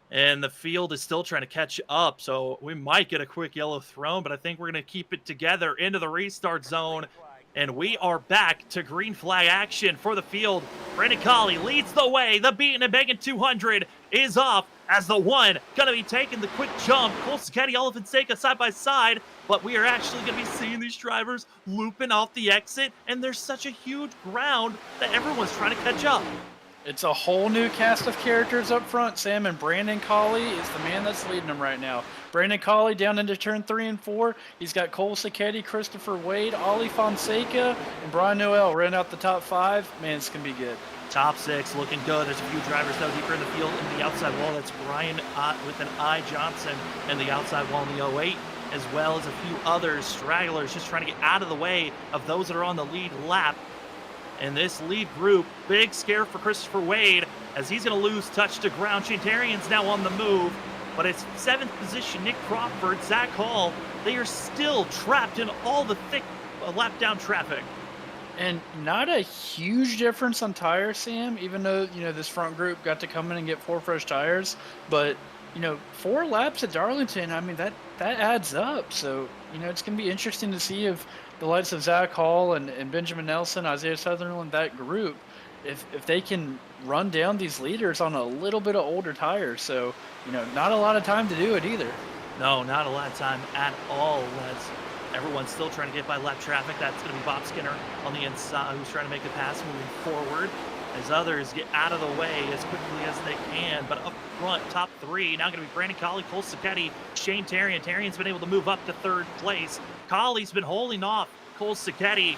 And the field is still trying to catch up, so we might get a quick yellow thrown, but I think we're going to keep it together into the restart zone. And we are back to green flag action for the field. Brandon Colley leads the way. The Beatin and Bangin 200 is off as the 1 going to be taking the quick jump. Cole Sacchetti, Ollie Fonseca side by side, but we are actually going to be seeing these drivers looping off the exit, and there's such a huge ground that everyone's trying to catch up. It's a whole new cast of characters up front, Sam, and Brandon Colley is the man that's leading them right now. Brandon Colley down into turn 3 and 4. He's got Cole Sacchetti, Christopher Wade, Ollie Fonseca, and Brian Noel running out the top 5. Man, it's going to be good. Top 6 looking good. There's a few drivers though deeper in the field in the outside wall. That's Brian with an I Johnson and the outside wall in the 08, as well as a few other stragglers just trying to get out of the way of those that are on the lead lap. in this lead group. Big scare for Christopher Wade as he's going to lose touch to ground. Shantarian's now on the move, but it's 7th position. Nick Crawford, Zach Hall, they are still trapped in all the thick lap down traffic. And not a huge difference on tires, Sam, even though, this front group got to come in and get 4 fresh tires. But, 4 laps at Darlington, I mean, that adds up. So, it's going to be interesting to see if the likes of Zach Hall and Benjamin Nelson, Isaiah Sutherland, that group, if they can run down these leaders on a little bit of older tires. So, not a lot of time to do it either. No, not a lot of time at all. Everyone's still trying to get by lap traffic. That's going to be Bob Skinner on the inside, who's trying to make a pass moving forward as others get out of the way as quickly as they can. But up front, top 3, now going to be Brandon Colley, Cole Sacchetti, Shane Tarian. Tarian's been able to move up to 3rd place. Colley's been holding off Cole Sacchetti.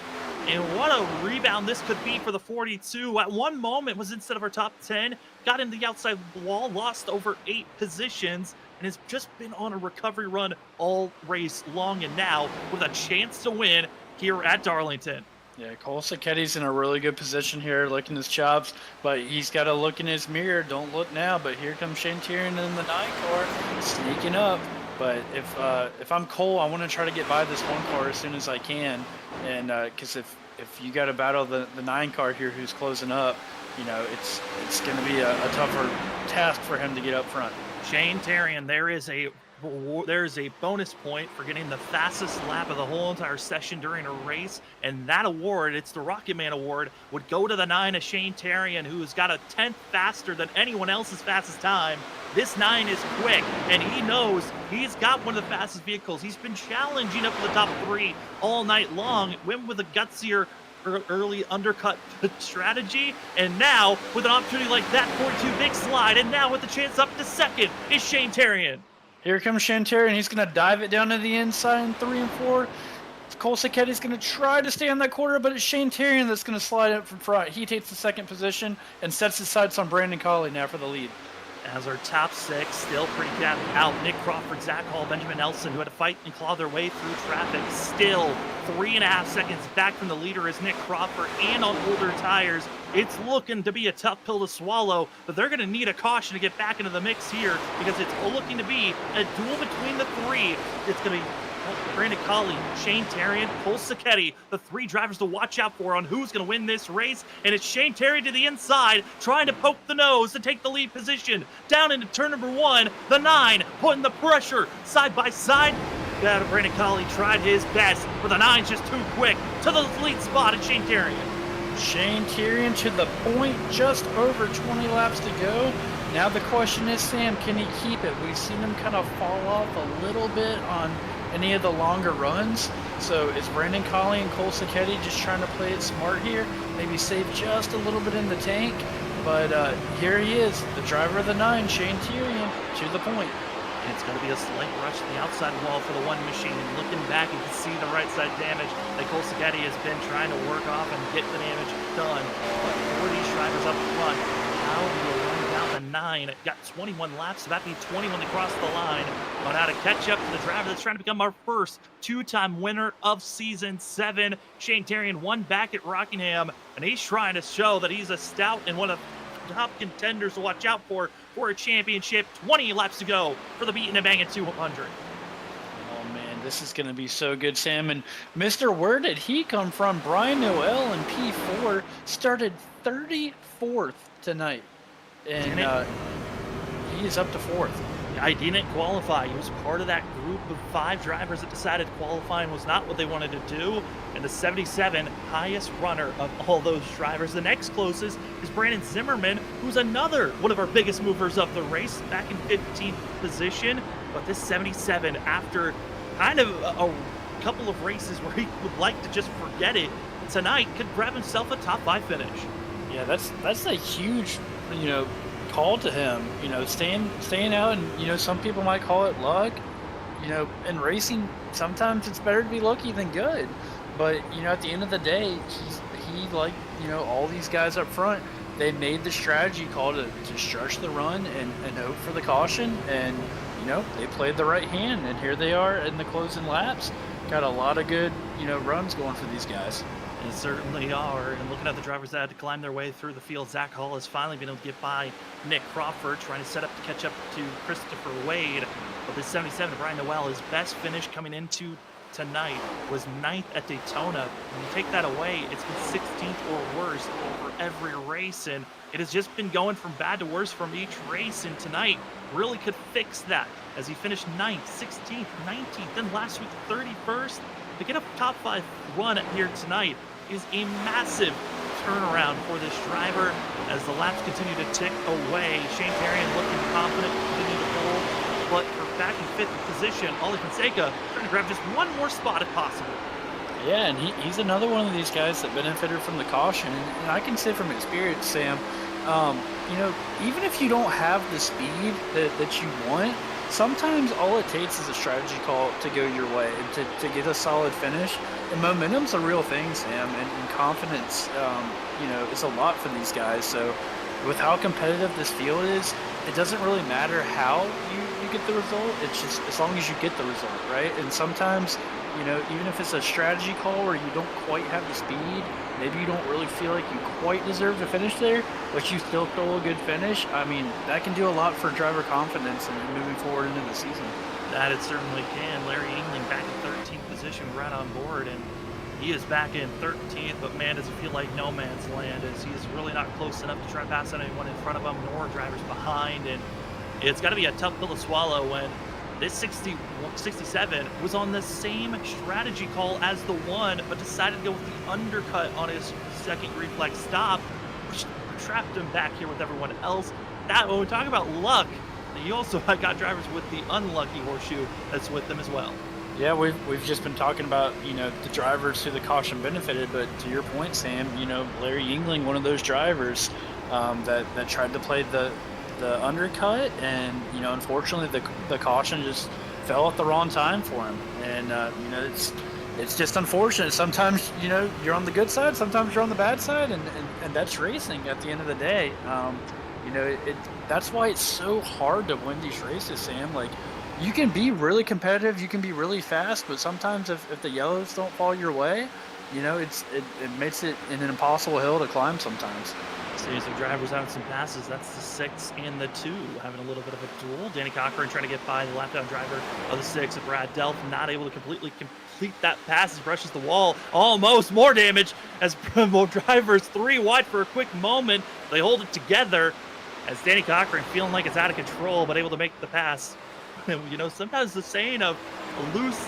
And what a rebound this could be for the 42. At one moment was instead of our top 10, got into the outside wall, lost over 8 positions, and has just been on a recovery run all race long, and now with a chance to win here at Darlington. Yeah, Cole Sacchetti's in a really good position here, licking his chops, but he's got to look in his mirror. Don't look now, but here comes Shane Tiernan in the 9 car, sneaking up. But if I'm Cole, I want to try to get by this 1 car as soon as I can, and because if you got to battle the 9 car here who's closing up, it's going to be a tougher task for him to get up front. Shane Tarian, there is a bonus point for getting the fastest lap of the whole entire session during a race, and that award, it's the Rocket Man Award, would go to the 9 of Shane Tarian, who's got a 10th faster than anyone else's fastest time. This 9 is quick, and he knows he's got one of the fastest vehicles. He's been challenging up for the top 3 all night long, went with a gutsier early undercut strategy, and now with an opportunity like that, 42 big slide, and now with the chance up to 2nd is Shane Tarian. Here comes Shane Tarian. He's going to dive it down to the inside in 3 and 4. Cole Sacchetti's going to try to stay on that quarter, but it's Shane Tarian that's going to slide up from front. He takes the 2nd position and sets his sights on Brandon Colley now for the lead. As our top 6 still pretty gapped out. Nick Crawford, Zach Hall, Benjamin Nelson, who had to fight and claw their way through traffic, still 3.5 seconds back from the leader is Nick Crawford, and on older tires. It's looking to be a tough pill to swallow, but they're going to need a caution to get back into the mix here because it's looking to be a duel between the 3. It's going to be Brandon Colley, Shane Tarian, Cole Sacchetti, the 3 drivers to watch out for on who's going to win this race. And it's Shane Tarian to the inside, trying to poke the nose to take the lead position. Down into turn number 1, the 9 putting the pressure side by side. Brandon Colley tried his best, but the 9's just too quick to the lead spot at Shane Tarian. Shane Tarian to the point, just over 20 laps to go. Now the question is, Sam, can he keep it? We've seen him kind of fall off a little bit on any of the longer runs. So is Brandon Colley and Cole Sacchetti just trying to play it smart here? Maybe save just a little bit in the tank. But here he is, the driver of the 9, Shane Tarian, to the point. And it's going to be a slight rush to the outside wall for the 1 machine. And looking back, you can see the right side damage that Cole Sacchetti has been trying to work off and get the damage done. But for these drivers up front, how do you run down the 9? It got 21 laps, so that'd be 21 to cross the line. But how to catch up to the driver that's trying to become our first 2-time winner of Season 7. Shane Tarian won back at Rockingham, and he's trying to show that he's a stout and one of the top contenders to watch out for a championship. 20 laps to go for the Beatin and Bangin 200. Oh man, this is going to be so good, Sam. And Mr. Where did he come from? Brian Noel in P4 started 34th tonight, and he is up to 4th. I didn't qualify. He was part of that group of 5 drivers that decided qualifying was not what they wanted to do. And the 77 highest runner of all those drivers. The next closest is Brandon Zimmerman, who's another one of our biggest movers of the race, back in 15th position. But this 77, after kind of a couple of races where he would like to just forget it, tonight could grab himself a top 5 finish. Yeah, that's a huge, call to him, staying out, and some people might call it luck. In racing, sometimes it's better to be lucky than good. But at the end of the day, he like all these guys up front, they made the strategy call to stretch the run and hope for the caution, and they played the right hand, and here they are in the closing laps. Got a lot of good runs going for these guys. They certainly are. And looking at the drivers that had to climb their way through the field, Zach Hall has finally been able to get by Nick Crawford, trying to set up to catch up to Christopher Wade. But this 77, Brian Noel, his best finish coming into tonight was 9th at Daytona. When you take that away, it's been 16th or worse over every race. And it has just been going from bad to worse from each race. And tonight really could fix that as he finished 9th, 16th, 19th, then last week 31st. To get a top 5 run here tonight is a massive turnaround for this driver as the laps continue to tick away. Shane Tarian looking confident, continue to pull, but for back in 5th position, Ollie Fonseca trying to grab just one more spot if possible. Yeah, and he's another one of these guys that benefited from the caution. And I can say from experience, Sam, you know, even if you don't have the speed that you want, sometimes all it takes is a strategy call to go your way and to get a solid finish. And momentum's a real thing, Sam, and confidence, you know, is a lot for these guys. So with how competitive this field is, it doesn't really matter how you get the result. It's just as long as you get the result, right? And sometimes, you know, even if it's a strategy call where you don't quite have the speed, maybe you don't really feel like you quite deserve to finish there, but you still throw a good finish. I mean, that can do a lot for driver confidence and moving forward into the season. That it certainly can. Larry Engling back in 13th position right on board, and he is back in 13th, but man, does it feel like no man's land as he is really not close enough to try to pass on anyone in front of him nor drivers behind. And it's got to be a tough pill to swallow when this 67 was on the same strategy call as the one, but decided to go with the undercut on his second green flag stop, which trapped him back here with everyone else. That, when we talk about luck, you also got drivers with the unlucky horseshoe that's with them as well. Yeah, we've just been talking about, you know, the drivers who the caution benefited, but to your point, Sam, you know, Larry Yingling, one of those drivers that tried to play the undercut, and you know, unfortunately the caution just fell at the wrong time for him. And you know, it's just unfortunate. Sometimes, you know, you're on the good side, sometimes you're on the bad side, and that's racing at the end of the day. You know, that's why it's so hard to win these races, Sam. Like, you can be really competitive, you can be really fast, but sometimes if the yellows don't fall your way, you know, it makes it an impossible hill to climb sometimes. Series of drivers having some passes. That's the 6 and the 2 having a little bit of a duel. Danny Cochran trying to get by the lap down driver of the 6, and Brad Delph not able to complete that pass as brushes the wall. Almost more damage as drivers 3 wide for a quick moment. They hold it together as Danny Cochran feeling like it's out of control, but able to make the pass. And you know, sometimes the saying of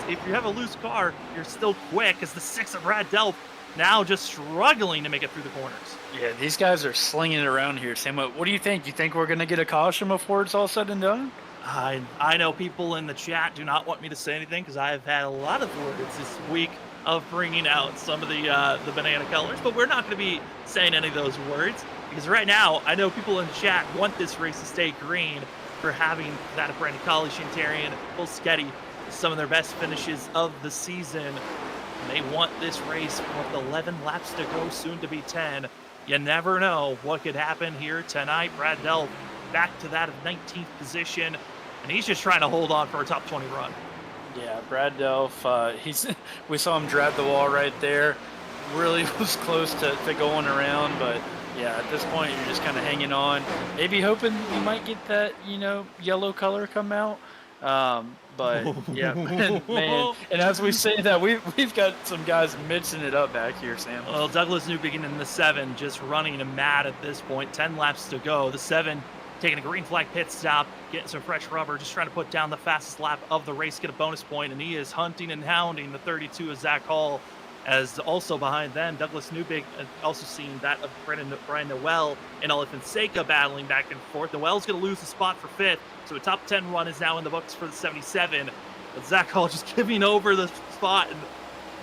if you have a loose car, you're still quick, as the 6 of Brad Delph now just struggling to make it through the corners. Yeah, these guys are slinging it around here, Sam. What do you think? You think we're going to get a caution before it's all said and done? I know people in the chat do not want me to say anything because I've had a lot of words this week of bringing out some of the banana colors, but we're not going to be saying any of those words because right now I know people in the chat want this race to stay green for having that of Brandon Colley, Shantarian, Polschetti, some of their best finishes of the season. They want this race with 11 laps to go, soon to be 10. You never know what could happen here tonight. Brad Delph back to that of 19th position, and he's just trying to hold on for a top 20 run. Yeah, Brad Delph, we saw him drag the wall right there. Really was close to going around, but yeah, at this point you're just kind of hanging on. Maybe hoping you might get that, you know, yellow color come out. But yeah, man. And as we say that, we've got some guys mixing it up back here, Sam. Well, Douglas Newbegin in the 7 just running him mad at this point. 10 laps to go. The 7 taking a green flag pit stop, getting some fresh rubber, just trying to put down the fastest lap of the race, get a bonus point, and he is hunting and hounding the 32 of Zach Hall. As also behind them, Douglas Newbig, also seeing that of Brian Noel and Ollie Fonseca battling back and forth. Noel's going to lose the spot for 5th, so a top 10 run is now in the books for the 77. But Zach Hall just giving over the spot. And,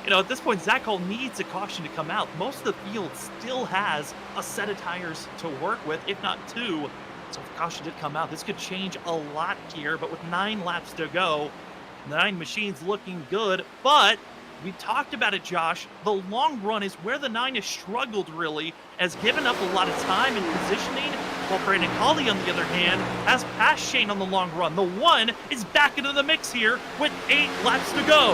you know, at this point, Zach Hall needs a caution to come out. Most of the field still has a set of tires to work with, if not 2. So if caution did come out, this could change a lot here. But with 9 laps to go, 9 machines looking good, but we talked about it, Josh. The long run is where the 9 has struggled, really, has given up a lot of time in positioning, while Brandon Colley, on the other hand, has passed Shane on the long run. The 1 is back into the mix here with 8 laps to go.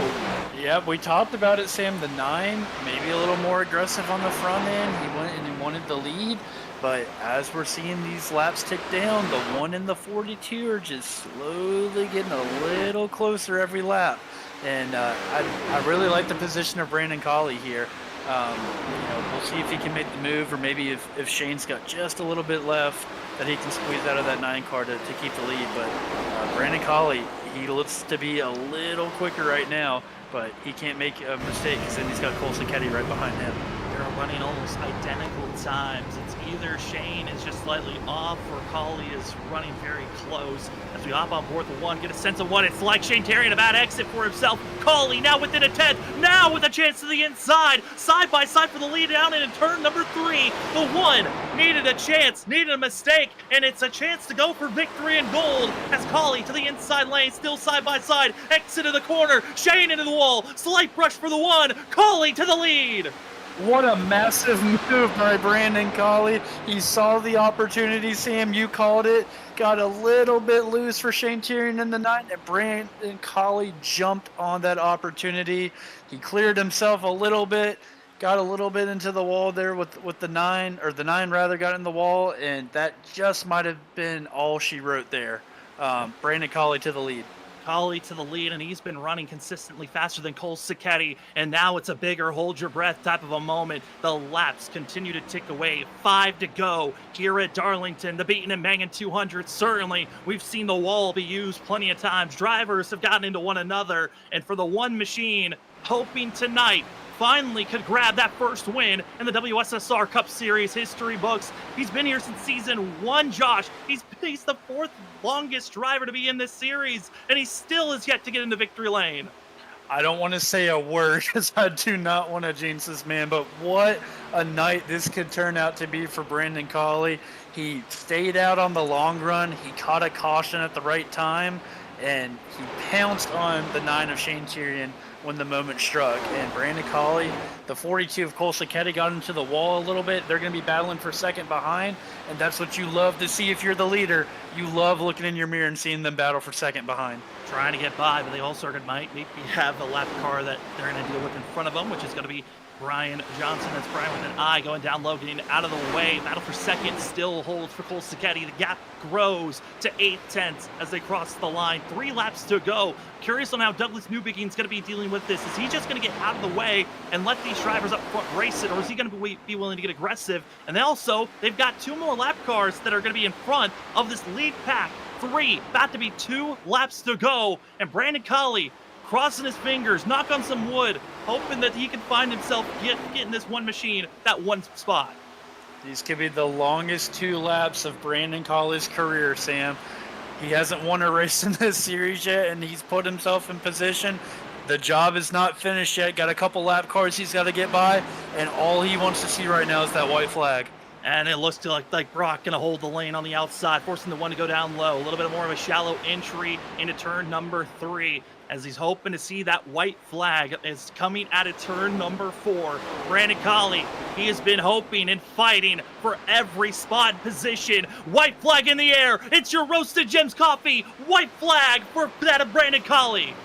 Yep, we talked about it, Sam. The 9, maybe a little more aggressive on the front end. He went and he wanted the lead. But as we're seeing these laps tick down, the 1 and the 42 are just slowly getting a little closer every lap. And I really like the position of Brandon Colley here. We'll see if he can make the move, or maybe if Shane's got just a little bit left that he can squeeze out of that 9 car to keep the lead. But Brandon Colley, he looks to be a little quicker right now, but he can't make a mistake because then he's got Cole Sacchetti right behind him. They're running almost identical times. It's either Shane is just slightly off or Colley is running very close. As we hop on board the 1, get a sense of what it's like. Shane tearing a bad exit for himself. Colley now within a 10th, now with a chance to the inside. Side by side for the lead down in turn number 3. The 1 needed a chance, needed a mistake, and it's a chance to go for victory and gold as Colley to the inside lane, still side by side. Exit of the corner, Shane into the wall. Slight brush for the 1, Colley to the lead. What a massive move by Brandon Colley. He saw the opportunity, Sam, you called it. Got a little bit loose for Shane Tyrion in the 9, and Brandon Colley jumped on that opportunity. He cleared himself a little bit, got a little bit into the wall there with the 9, or the 9 rather, got in the wall, and that just might have been all she wrote there. Brandon Colley to the lead. Colley to the lead, and he's been running consistently faster than Cole Sacchetti, and now it's a bigger hold your breath type of a moment. The laps continue to tick away. 5 to go here at Darlington. The Beatin and Bangin 200, certainly we've seen the wall be used plenty of times. Drivers have gotten into one another, and for the 1 machine, hoping tonight finally could grab that first win in the WSSR Cup Series history books. He's been here since season 1, Josh. He's the 4th longest driver to be in this series, and he still is yet to get into victory lane. I don't want to say a word because I do not want to jinx this man, but what a night this could turn out to be for Brandon Colley. He stayed out on the long run. He caught a caution at the right time, and he pounced on the 9 of Shane Tyrion when the moment struck. And Brandon Colley, the 42 of Cole Sacchetti, got into the wall a little bit. They're going to be battling for second behind, and that's what you love to see if you're the leader. You love looking in your mirror and seeing them battle for second behind. Trying to get by, but they also might maybe have a lap car that they're going to deal with in front of them, which is going to be Brian Johnson. That's Brian with an I going down low, getting out of the way. Battle for second still holds for Cole Sacchetti. The gap grows to 8/10 as they cross the line. 3 laps to go. Curious on how Douglas Newbegin's going to be dealing with this. Is he just going to get out of the way and let these drivers up front race it, or is he going to be willing to get aggressive? And also, they've got 2 more lap cars that are going to be in front of this lead pack. 3, about to be 2 laps to go, and Brandon Colley crossing his fingers, knock on some wood, hoping that he can find himself getting this 1 machine, that 1 spot. These could be the longest 2 laps of Brandon Colley's career, Sam. He hasn't won a race in this series yet, and he's put himself in position. The job is not finished yet. Got a couple lap cars he's got to get by, and all he wants to see right now is that white flag. And it looks like Brock going to hold the lane on the outside, forcing the 1 to go down low. A little bit more of a shallow entry into turn number 3, as he's hoping to see that white flag is coming out of turn number 4. Brandon Colley, he has been hoping and fighting for every spot and position. White flag in the air. It's your Roasted Gems coffee. White flag for that of Brandon Colley.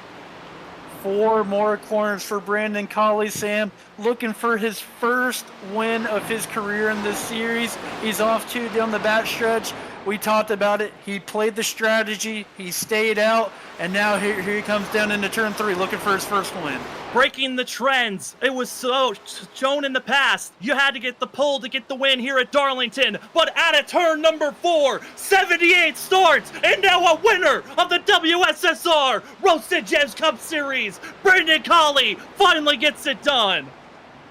4 more corners for Brandon Colley, Sam. Looking for his first win of his career in this series. He's off 2 down the back stretch. We talked about it. He played the strategy. He stayed out. And now here he comes down into turn 3 looking for his first win. Breaking the trends. It was so shown in the past. You had to get the pole to get the win here at Darlington. But at a turn number 4, 78 starts, and now a winner of the WSSR Roasted Gems Cup Series. Brandon Colley finally gets it done.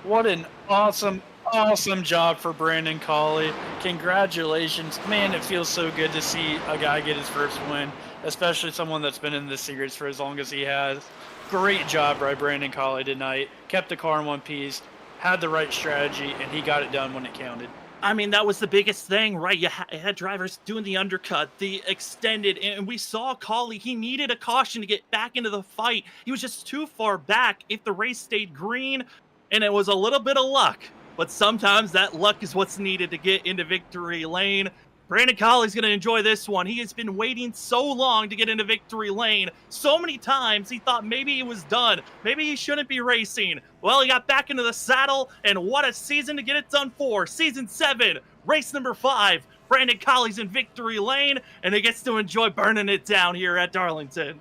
What an awesome job for Brandon Colley. Congratulations. Man, it feels so good to see a guy get his first win, especially someone that's been in this series for as long as he has. Great job by Brandon Colley tonight. Kept the car in one piece, had the right strategy, and he got it done when it counted. I mean, that was the biggest thing, right? You had drivers doing the undercut, the extended, and we saw Colley. He needed a caution to get back into the fight. He was just too far back if the race stayed green, and it was a little bit of luck. But sometimes that luck is what's needed to get into victory lane. Brandon Colley's going to enjoy this one. He has been waiting so long to get into victory lane. So many times he thought maybe he was done. Maybe he shouldn't be racing. Well, he got back into the saddle, and what a season to get it done for. Season 7, race number 5. Brandon Colley's in victory lane, and he gets to enjoy burning it down here at Darlington.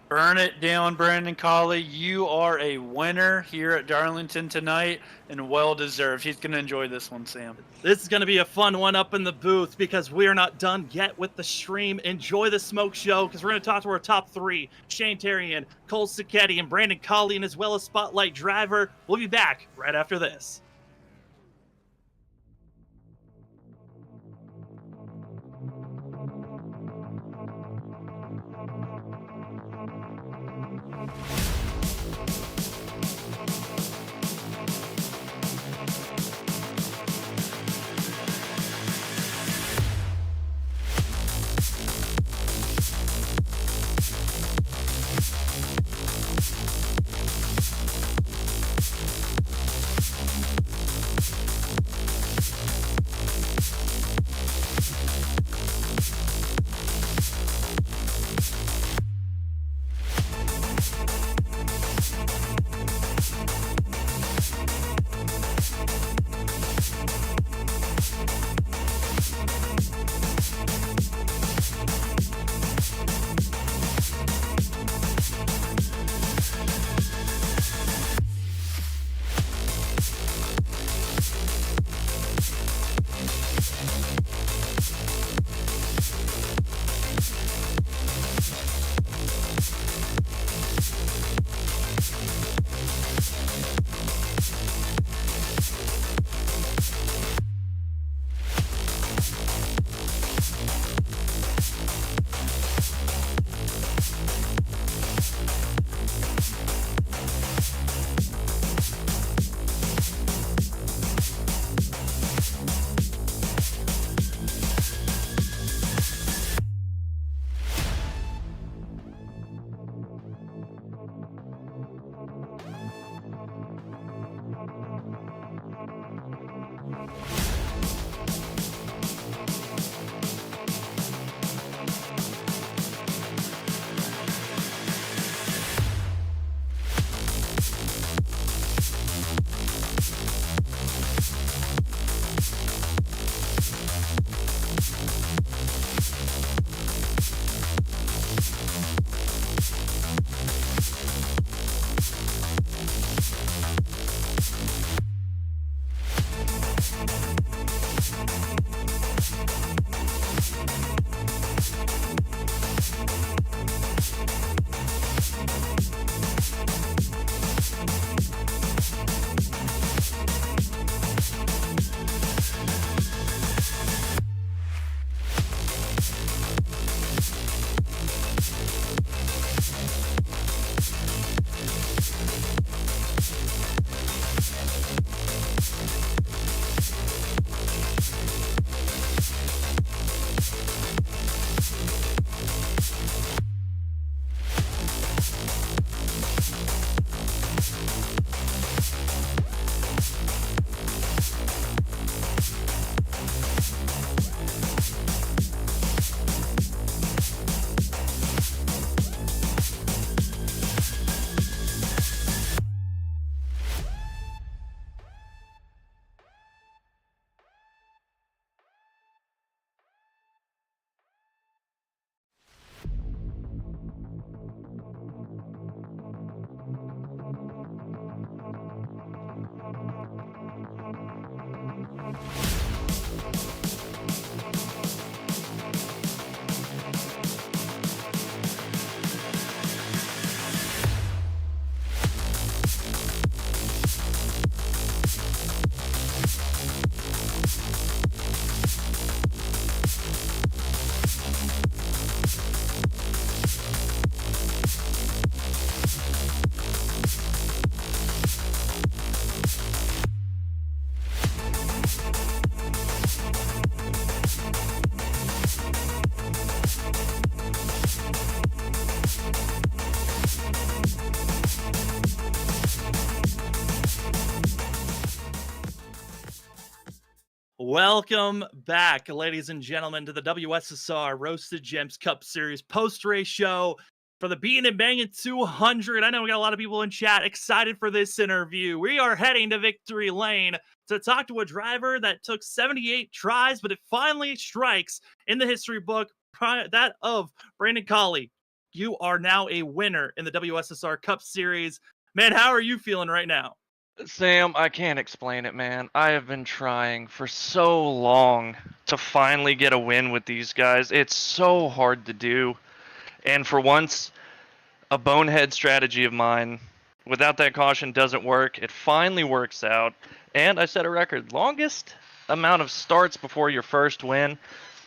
Burn it down, Brandon Colley. You are a winner here at Darlington tonight, and well-deserved. He's going to enjoy this one, Sam. This is going to be a fun one up in the booth because we are not done yet with the stream. Enjoy the smoke show because we're going to talk to our top 3, Shane Terrian, Cole Sacchetti, and Brandon Colley, as well as Spotlight Driver. We'll be back right after this. Welcome back, ladies and gentlemen, to the WSSR Roasted Gems Cup Series post-race show for the Beatin and Bangin 200. I know we got a lot of people in chat excited for this interview. We are heading to victory lane to talk to a driver that took 78 tries, but it finally strikes in the history book, that of Brandon Colley. You are now a winner in the WSSR Cup Series. Man, how are you feeling right now? Sam, I can't explain it, man. I have been trying for so long to finally get a win with these guys. It's so hard to do. And for once, a bonehead strategy of mine, without that caution, doesn't work. It finally works out. And I set a record. Longest amount of starts before your first win.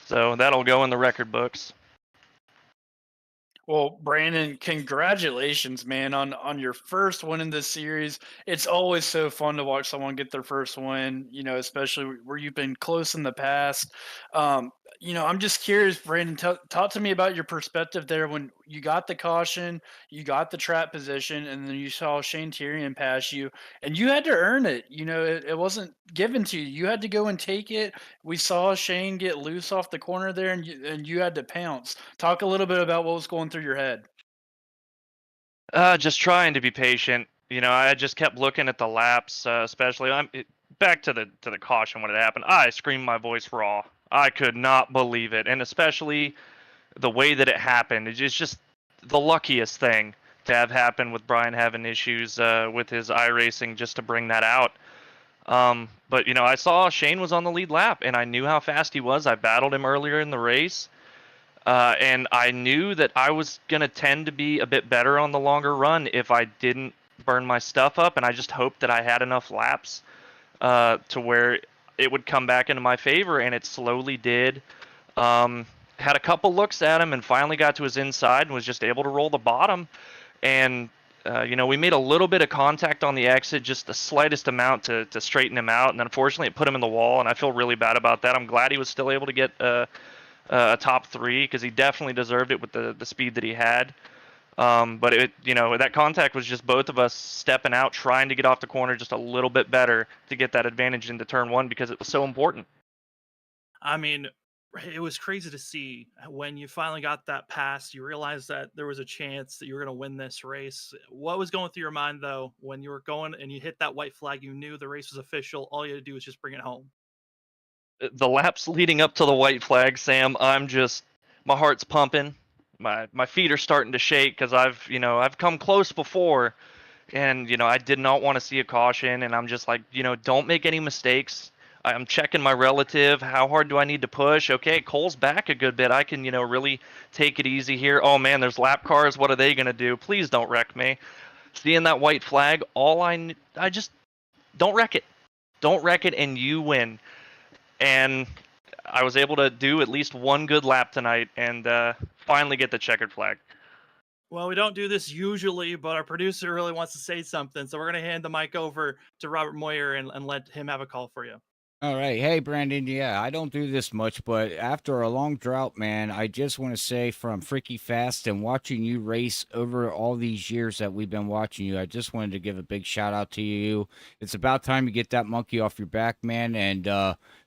So that'll go in the record books. Well, Brandon, congratulations, man, on your first win in this series. It's always so fun to watch someone get their first win, especially where you've been close in the past. I'm just curious, Brandon, talk to me about your perspective there when you got the caution, you got the trap position, and then you saw Shane Tyrion pass you, and you had to earn it. It wasn't given to you. You had to go and take it. We saw Shane get loose off the corner there, and you had to pounce. Talk a little bit about what was going through your head. Just trying to be patient. I just kept looking at the laps, especially. Back to the caution when it happened. I screamed my voice raw. I could not believe it, and especially the way that it happened. It's just the luckiest thing to have happened with Brian having issues with his iRacing, just to bring that out. But I saw Shane was on the lead lap, and I knew how fast he was. I battled him earlier in the race. And I knew that I was going to tend to be a bit better on the longer run if I didn't burn my stuff up, and I just hoped that I had enough laps to where it would come back into my favor, and it slowly did. Had a couple looks at him and finally got to his inside and was just able to roll the bottom. And, we made a little bit of contact on the exit, just the slightest amount to straighten him out, and unfortunately it put him in the wall, and I feel really bad about that. I'm glad he was still able to get a top three, because he definitely deserved it with the speed that he had. But that contact was just both of us stepping out, trying to get off the corner just a little bit better to get that advantage into turn one, because it was so important. I mean, it was crazy to see when you finally got that pass. You realized that there was a chance that you were going to win this race. What was going through your mind, though, when you were going and you hit that white flag? You knew the race was official. All you had to do was just bring it home. The laps leading up to the white flag, Sam, my heart's pumping. My feet are starting to shake, because I've come close before, and I did not want to see a caution, and I'm just like, don't make any mistakes. I'm checking my relative. How hard do I need to push? Okay, Cole's back a good bit. I can really take it easy here. Oh man, there's lap cars. What are they gonna do? Please don't wreck me. Seeing that white flag, I just don't wreck it. Don't wreck it, and you win. And I was able to do at least one good lap tonight and finally get the checkered flag. Well, we don't do this usually, but our producer really wants to say something, so we're going to hand the mic over to Robert Moyer and let him have a call for you. All right. Hey, Brandon. Yeah, I don't do this much, but after a long drought, man, I just want to say, from Freaky Fast and watching you race over all these years that we've been watching you, I just wanted to give a big shout out to you. It's about time you get that monkey off your back, man, and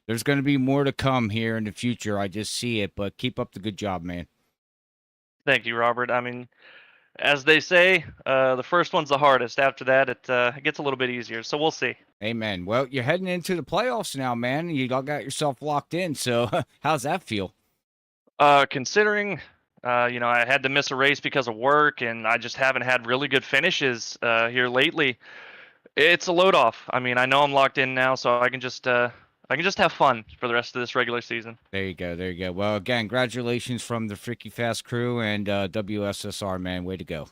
there's going to be more to come here in the future. I just see it, but keep up the good job, man. Thank you, Robert. I mean, as they say, the first one's the hardest. After that, it gets a little bit easier, so we'll see. Amen. Well, you're heading into the playoffs now, man. You all got yourself locked in, so how's that feel? Considering, I had to miss a race because of work, and I just haven't had really good finishes here lately. It's a load off. I mean, I know I'm locked in now, so I can just have fun for the rest of this regular season. There you go. There you go. Well, again, congratulations from the Freaky Fast crew and WSSR, man. Way to go.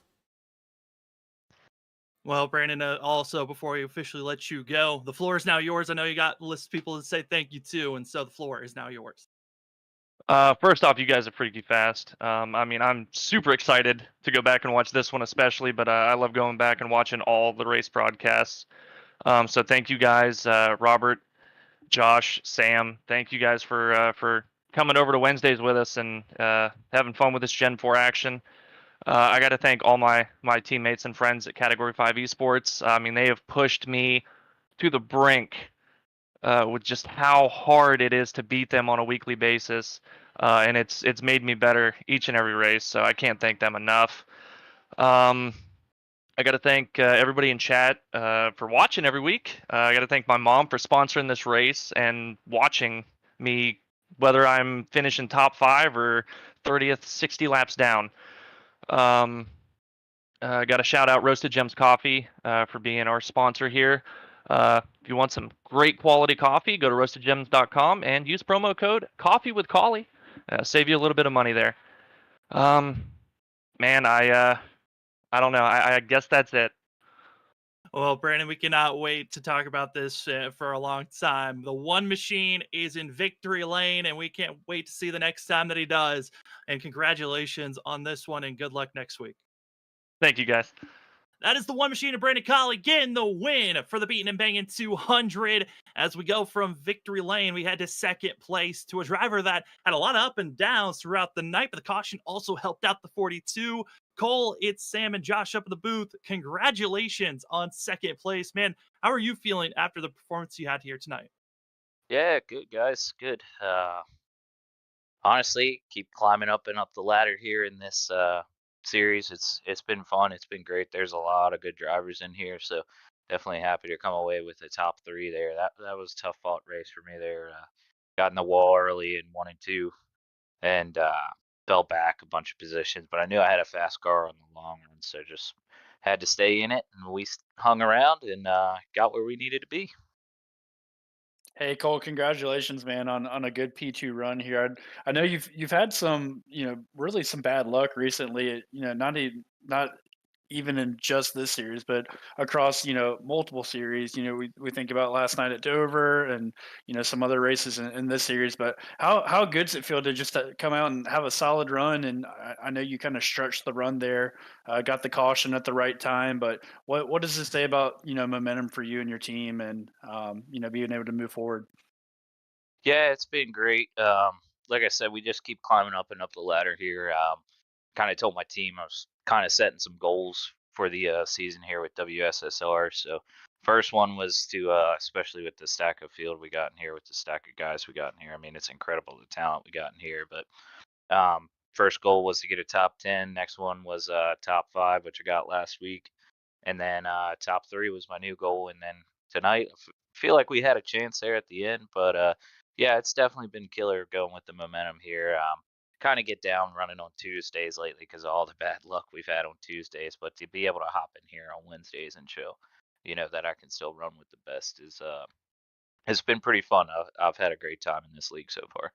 Well, Brandon, also, before we officially let you go, the floor is now yours. I know you got a list of people to say thank you to, and so the floor is now yours. First off, you guys are freaky fast. I mean, I'm super excited to go back and watch this one especially, but I love going back and watching all the race broadcasts. So thank you guys, Robert, Josh, Sam. Thank you guys for coming over to Wednesdays with us and having fun with this Gen 4 action. I got to thank all my teammates and friends at Category 5 Esports. I mean, they have pushed me to the brink with just how hard it is to beat them on a weekly basis, and it's made me better each and every race. So I can't thank them enough. Um, I got to thank everybody in chat for watching every week. I got to thank my mom for sponsoring this race and watching me, whether I'm finishing top 5 or 30th, 60 laps down. Got to shout out Roasted Gems Coffee for being our sponsor here. If you want some great quality coffee, go to roastedgems.com and use promo code Coffee with Collie. Save you a little bit of money there. Man, I don't know. I guess that's it. Well, Brandon, we cannot wait to talk about this for a long time. The one machine is in victory lane, and we can't wait to see the next time that he does. And congratulations on this one, and good luck next week. Thank you, guys. That is the one machine of Brandon Colley getting the win for the Beatin and Bangin 200. As we go from victory lane, we head to second place to a driver that had a lot of up and downs throughout the night, but the caution also helped out the 42. Cole, it's Sam and Josh up in the booth. Congratulations on second place. Man, how are you feeling after the performance you had here tonight? Yeah, good guys, good. Honestly, keep climbing up and up the ladder here in this series. It's been fun. It's been great. There's a lot of good drivers in here, so definitely happy to come away with the top 3 there. That was a tough fought race for me there. Got in the wall early in 1 and 2, and fell back a bunch of positions, but I knew I had a fast car on the long run, so just had to stay in it, and we hung around and got where we needed to be. Hey Cole, congratulations, man, on a good P2 run here. I know you've had some, really some bad luck recently. Not even in just this series, but across multiple series. We think about last night at Dover and some other races in this series. But how good does it feel to just come out and have a solid run? And I know you kind of stretched the run there, got the caution at the right time. But what does this say about momentum for you and your team, and being able to move forward? Yeah, it's been great. Like I said, we just keep climbing up and up the ladder here. Kind of told my team I was kind of setting some goals for the season here with WSSR. So first one was to, especially with the stack of field we got in here, with the stack of guys we got in here. I mean, it's incredible the talent we got in here. But first goal was to get a top 10. Next one was top 5, which I got last week, and then top 3 was my new goal. And then tonight, feel like we had a chance there at the end, but yeah, it's definitely been killer going with the momentum here. Kind of get down running on Tuesdays lately because of all the bad luck we've had on Tuesdays, but to be able to hop in here on Wednesdays and show, that I can still run with the best is it's been pretty fun. I've had a great time in this league so far.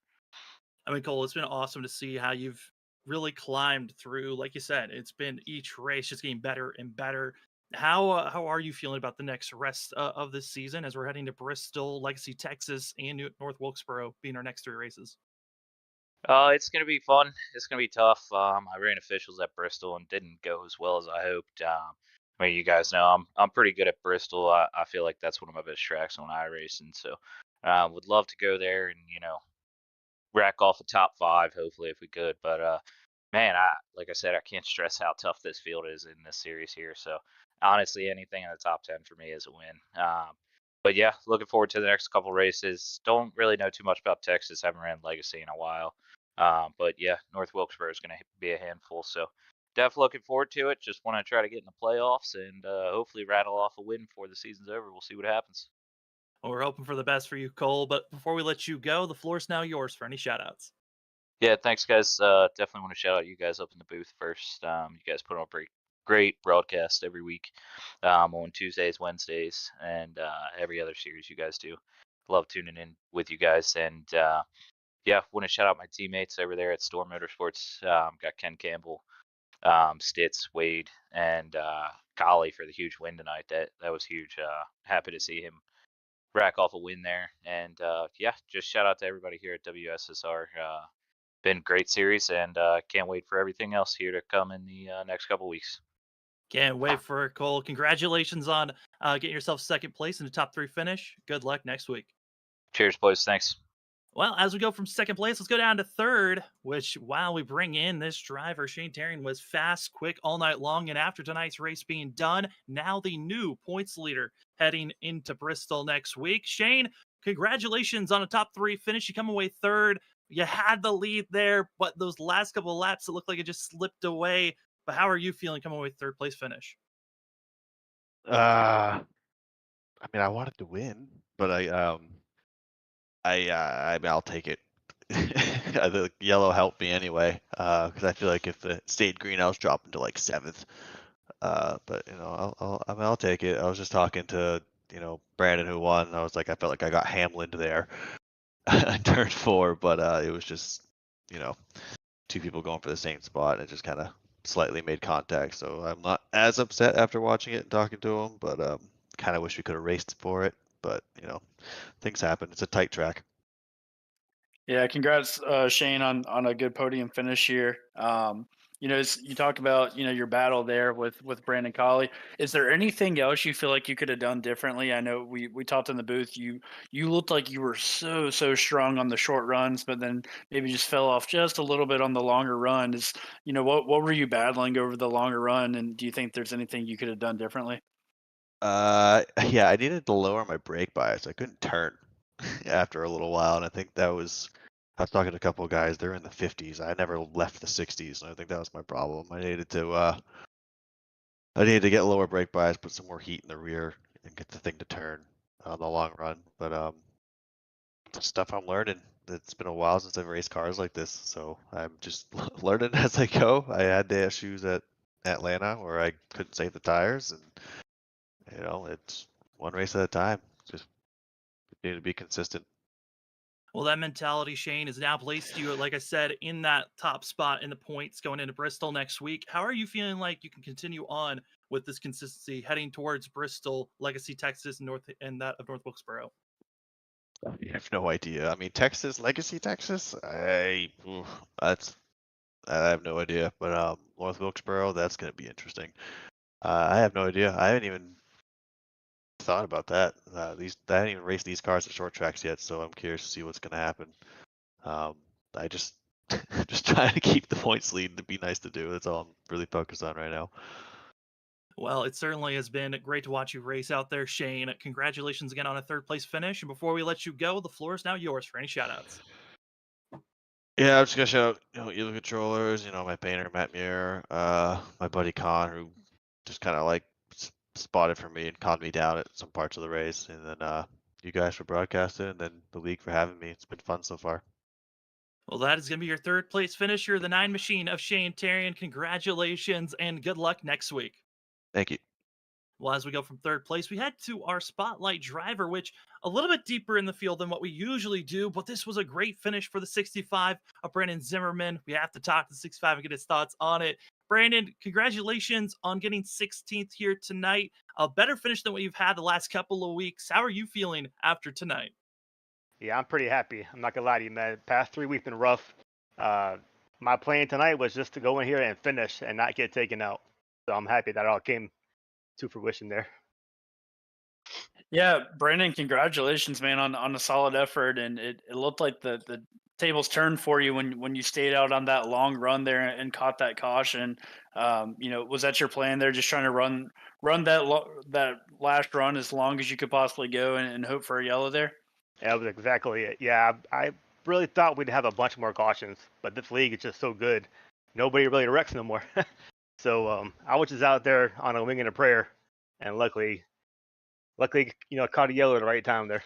I mean, Cole, it's been awesome to see how you've really climbed through. Like you said, it's been each race just getting better and better. How are you feeling about the next rest of this season as we're heading to Bristol, Legacy, Texas, and North Wilkesboro being our next 3 races? It's gonna be fun. It's gonna be tough. I ran officials at Bristol and didn't go as well as I hoped. I mean, you guys know I'm pretty good at Bristol. I feel like that's one of my best tracks on iRacing. So, would love to go there and rack off a top 5, hopefully if we could. But man, like I said, I can't stress how tough this field is in this series here. So honestly, anything in the top 10 for me is a win. But yeah, looking forward to the next couple races. Don't really know too much about Texas. Haven't ran Legacy in a while. But yeah, North Wilkesboro is going to be a handful. So definitely looking forward to it. Just want to try to get in the playoffs and hopefully rattle off a win before the season's over. We'll see what happens. Well, we're hoping for the best for you, Cole. But before we let you go, the floor is now yours for any shout outs. Yeah, thanks, guys. Definitely want to shout out you guys up in the booth first. You guys put on a great broadcast every week, on Tuesdays, Wednesdays, and every other series you guys do. Love tuning in with you guys. And yeah, want to shout out my teammates over there at Storm Motorsports. Got Ken Campbell, Stitz, Wade, and Collie for the huge win tonight. That was huge. Happy to see him rack off a win there. And yeah, just shout out to everybody here at WSSR. Been a great series, and can't wait for everything else here to come in the next couple weeks. Can't wait for it, Cole. Congratulations on getting yourself second place in the top 3 finish. Good luck next week. Cheers, boys. Thanks. Well, as we go from second place, let's go down to third, which while we bring in this driver, Shane Tarian was fast, quick all night long. And after tonight's race being done, now the new points leader heading into Bristol next week. Shane, congratulations on a top 3 finish. You come away third. You had the lead there, but those last couple of laps, it looked like it just slipped away. But how are you feeling coming away third place finish? I mean, I wanted to win, but I mean, I'll take it. The yellow helped me anyway, because I feel like if it stayed green, I was dropping to like 7th. But you know, I mean, I'll take it. I was just talking to Brandon who won. And I was like, I felt like I got Hamlined there on turn 4, but it was just two people going for the same spot, and it just kind of slightly made contact. So I'm not as upset after watching it and talking to him, but kind of wish we could have raced for it. But things happen. It's a tight track. Yeah, congrats, Shane, on a good podium finish here. You talked about your battle there with Brandon Colley. Is there anything else you feel like you could have done differently? I know we talked in the booth. You looked like you were so strong on the short runs, but then maybe just fell off just a little bit on the longer run. What were you battling over the longer run, and do you think there's anything you could have done differently? Yeah, I needed to lower my brake bias. I couldn't turn after a little while, and I think that was. I was talking to a couple of guys. They're in the 50s. I never left the 60s, and I think that was my problem. I needed to get lower brake bias, put some more heat in the rear, and get the thing to turn on the long run. But stuff I'm learning. It's been a while since I've raced cars like this, so I'm just learning as I go. I had the issues at Atlanta where I couldn't save the tires, and it's one race at a time. Just need to be consistent. Well, that mentality, Shane, has now placed you, like I said, in that top spot in the points going into Bristol next week. How are you feeling like you can continue on with this consistency heading towards Bristol, Legacy, Texas, and that of North Wilkesboro? I have no idea. I mean, Texas, Legacy, Texas. I have no idea. But North Wilkesboro, that's going to be interesting. I have no idea. I haven't even thought about that. I haven't even raced these cars at short tracks yet, so I'm curious to see what's going to happen. I just trying to keep the points lead to be nice to do. That's all I'm really focused on right now. Well, it certainly has been great to watch you race out there, Shane. Congratulations again on a third place finish. And before we let you go, the floor is now yours for any shout outs. Yeah, I'm just gonna shout out, Elo Controllers, my painter Matt Muir, my buddy Con, who just kind of like spotted for me and calmed me down at some parts of the race, and then you guys for broadcasting, and then the league for having me. It's been fun so far. Well, that is going to be your third place finisher, the 9 machine of Shane Tarian. Congratulations and good luck next week. Thank you. Well, as we go from third place, we head to our spotlight driver, which a little bit deeper in the field than what we usually do, but this was a great finish for the 65 of Brandon Zimmerman. We have to talk to the 65 and get his thoughts on it. Brandon, congratulations on getting 16th here tonight. A better finish than what you've had the last couple of weeks. How are you feeling after tonight? Yeah, I'm pretty happy. I'm not gonna lie to you, man. Past 3 weeks been rough. My plan tonight was just to go in here and finish and not get taken out. So I'm happy that all came to fruition there. Yeah, Brandon, congratulations, man, on a solid effort. And it looked like the tables turned for you when you stayed out on that long run there and caught that caution. Was that your plan there, just trying to run that last run as long as you could possibly go and hope for a yellow there? That was exactly it. Yeah, I really thought we'd have a bunch more cautions, but this league is just so good. Nobody really wrecks no more. So I was just out there on a wing and a prayer, and luckily, caught a yellow at the right time there.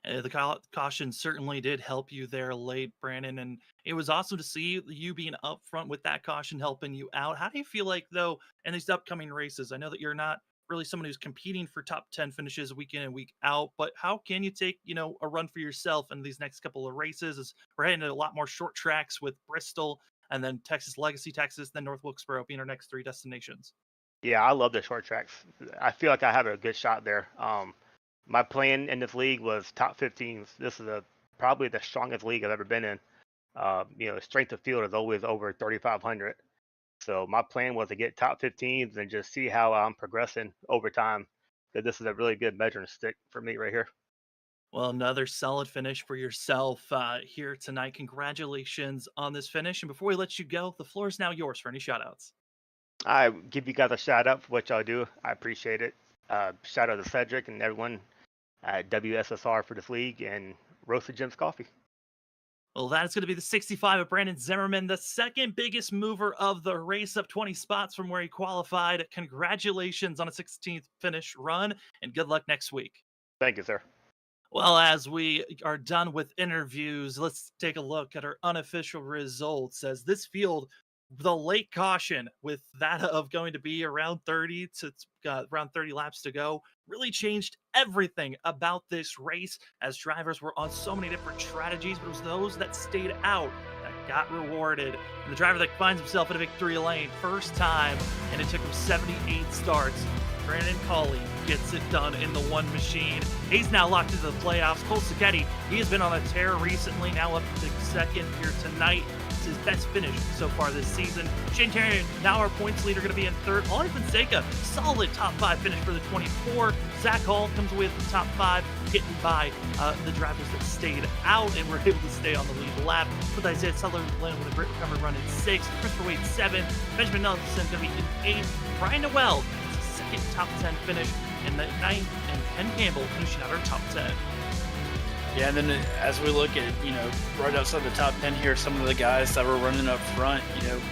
The caution certainly did help you there late, Brandon, and it was awesome to see you being up front with that caution helping you out. How do you feel like, though, in these upcoming races? I know that you're not really someone who's competing for top 10 finishes week in and week out, but how can you take, a run for yourself in these next couple of races as we're heading to a lot more short tracks with Bristol and then Texas Legacy, Texas, then North Wilkesboro being our next 3 destinations? Yeah, I love the short tracks. I feel like I have a good shot there. My plan in this league was top 15s. This is probably the strongest league I've ever been in. Strength of field is always over 3,500. So my plan was to get top 15s and just see how I'm progressing over time. That this is a really good measuring stick for me right here. Well, another solid finish for yourself here tonight. Congratulations on this finish. And before we let you go, the floor is now yours for any shout outs. I give you guys a shout out for what y'all do. I appreciate it. Shout out to Cedric and everyone at WSSR for this league and Roasted Gems Coffee. Well, that's going to be the 65 of Brandon Zimmerman, the second biggest mover of the race, up 20 spots from where he qualified. Congratulations on a 16th finish run, and good luck next week. Thank you, sir. Well, as we are done with interviews, let's take a look at our unofficial results. As this field, the late caution with that of going to be around 30 to around 30 laps to go really changed everything about this race, as drivers were on so many different strategies, but it was those that stayed out that got rewarded. And the driver that finds himself in a victory lane first time, and it took him 78 starts, Brandon Colley gets it done in the one machine. He's now locked into the playoffs. Cole Sacchetti, he has been on a tear recently, now up to second here tonight. It's his best finish so far this season. Shane Tarrant, now our points leader, going to be in third. Ollie Fonseca, solid top 5 finish for the 24. Zach Hall comes away with the top 5, getting by the drivers that stayed out and were able to stay on the lead lap. With Isaiah Sutherland with a great recovery run in 6th. Christopher Wade 7th. Benjamin Nelson going to be in 8th. Brian Noel, second top 10 finish, and the 9th, and Ken Campbell finishing out our top 10. Yeah, and then as we look at, right outside the top 10 here, some of the guys that were running up front,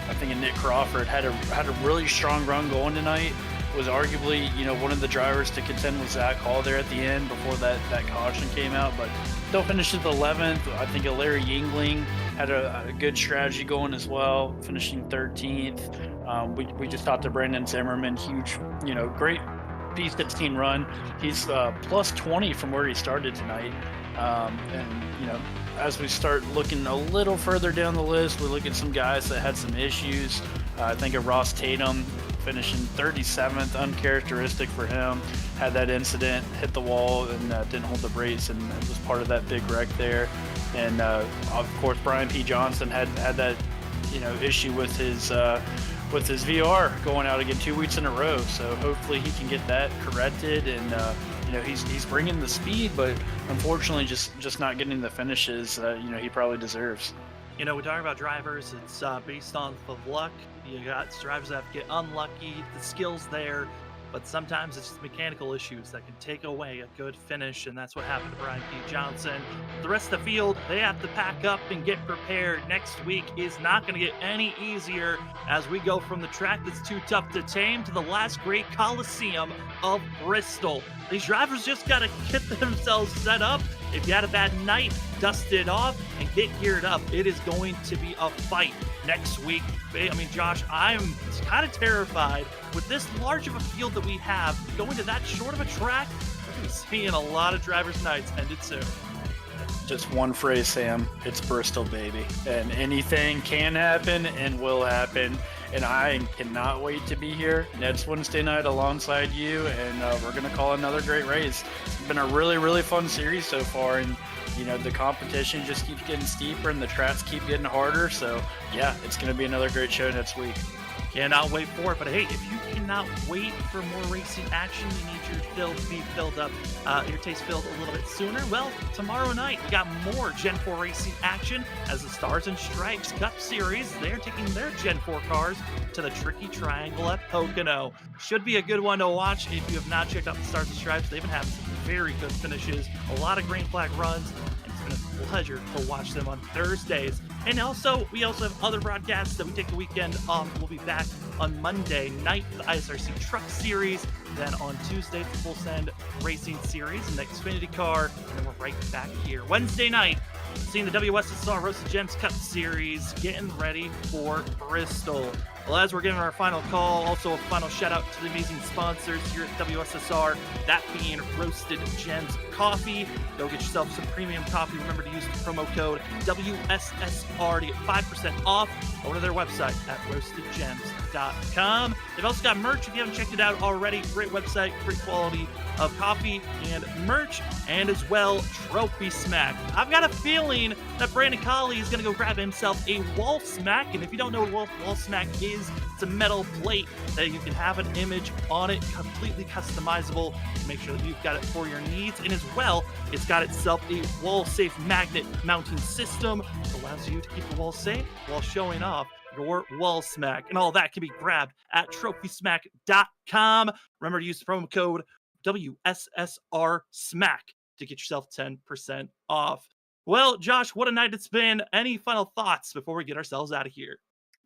I think Nick Crawford had a really strong run going tonight. Was arguably, one of the drivers to contend with Zach Hall there at the end before that caution came out, but still finished at the 11th. I think Larry Yingling had a good strategy going as well, finishing 13th. We just talked to Brandon Zimmerman, huge, great P16 run. He's plus 20 from where he started tonight. As we start looking a little further down the list, we look at some guys that had some issues. I think of Ross Tatum finishing 37th, uncharacteristic for him. Had that incident, hit the wall, and didn't hold the brakes, and was part of that big wreck there. And of course, Brian P. Johnson had that issue with his VR going out again 2 weeks in a row. So hopefully he can get that corrected, and he's bringing the speed, but unfortunately just not getting the finishes he probably deserves. We talk about drivers, it's based on the luck. You got drivers that get unlucky, the skill's there, but sometimes it's just mechanical issues that can take away a good finish, and that's what happened to Brian P. Johnson. The rest of the field, they have to pack up and get prepared. Next week is not going to get any easier as we go from the track that's too tough to tame to the last great Coliseum of Bristol. These drivers just got to get themselves set up. If you had a bad night, dust it off and get geared up. It is going to be a fight next week. I mean, Josh, I'm kind of terrified with this large of a field that we have going to that short of a track. We're going to be seeing a lot of drivers' nights ended soon. Just one phrase, Sam. It's Bristol, baby. And anything can happen and will happen. And I cannot wait to be here next Wednesday night alongside you. And we're going to call another great race. It's been a really, really fun series so far. And, the competition just keeps getting steeper and the tracks keep getting harder. So, yeah, it's going to be another great show next week. Cannot wait for it. But hey, if you cannot wait for more racing action, you need your field to be filled up, your taste filled a little bit sooner. Well, tomorrow night we got more Gen 4 racing action as the Stars and Stripes Cup Series. They're taking their Gen 4 cars to the Tricky Triangle at Pocono. Should be a good one to watch if you have not checked out the Stars and Stripes. They've been having some very good finishes, a lot of green flag runs. It's been a pleasure to watch them on Thursdays. And we also have other broadcasts that we take the weekend off. We'll be back on Monday night for the ISRC Truck Series. Then on Tuesday, the Full Send Racing Series and the Xfinity car. And then we're right back here. Wednesday night, seeing the WSSR Roasted Gems Cup Series, getting ready for Bristol. Well, as we're giving our final call, also a final shout out to the amazing sponsors here at WSSR, that being Roasted Gems Coffee. Go get yourself some premium coffee. Remember to use the promo code WSSR to get 5% off over to their website at roastedgems.com. They've also got merch if you haven't checked it out already. Great website, great quality of coffee and merch, and as well, Trophy Smack. I've got a feeling that Brandon Colley is going to go grab himself a wall smack, and if you don't know what wall smack is, it's a metal plate that you can have an image on it, completely customizable to make sure that you've got it for your needs, and as well, it's got itself a wall-safe magnet mounting system that allows you to keep the wall safe while showing off your wall smack, and all that can be grabbed at trophysmack.com. Remember to use the promo code WSSR Smack to get yourself 10% off. Well, Josh, what a night it's been. Any final thoughts before we get ourselves out of here?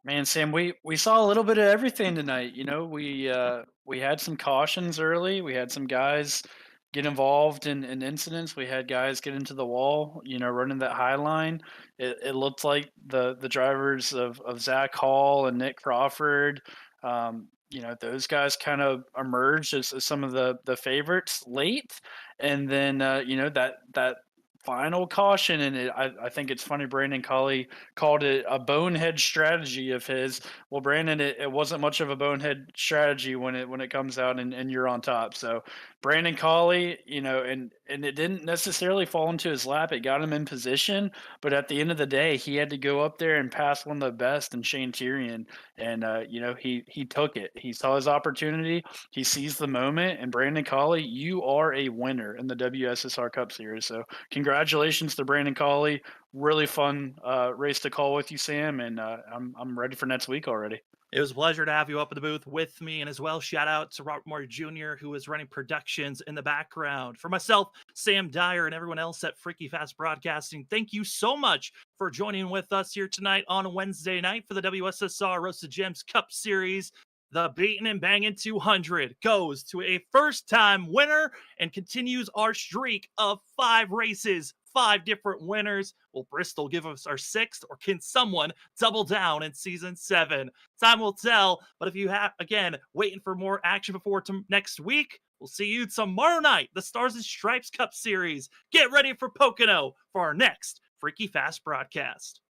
Man, Sam, we saw a little bit of everything tonight. You know, we had some cautions early. We had some guys get involved in incidents. We had guys get into the wall. You know, running that high line. It looked like the drivers of Zach Hall and Nick Crawford. You know, those guys kind of emerged as some of the favorites late, and then you know that final caution, and I think it's funny. Brandon Colley called it a bonehead strategy of his. Well, Brandon, it wasn't much of a bonehead strategy when it comes out and you're on top. So Brandon Colley, you know, and it didn't necessarily fall into his lap. It got him in position, but at the end of the day, he had to go up there and pass one of the best in Shane Tyrion, and you know, he took it. He saw his opportunity. He seized the moment, and Brandon Colley, you are a winner in the WSSR Cup Series. So congratulations to Brandon Colley. Really fun race to call with you, Sam, and I'm ready for next week already. It was a pleasure to have you up in the booth with me, and as well, shout out to Robert Moore Jr., who is running productions in the background. For myself, Sam Dyer, and everyone else at Freaky Fast Broadcasting, thank you so much for joining with us here tonight on a Wednesday night for the WSSR Roasted Gems Cup Series. The Beatin and Bangin 200 goes to a first-time winner and continues our streak of 5 races, 5 different winners. Will Bristol give us our 6th, or can someone double down in season 7? Time will tell. But if you have, again, waiting for more action before next week, we'll see you tomorrow night, the Stars and Stripes Cup Series. Get ready for Pocono for our next Freaky Fast broadcast.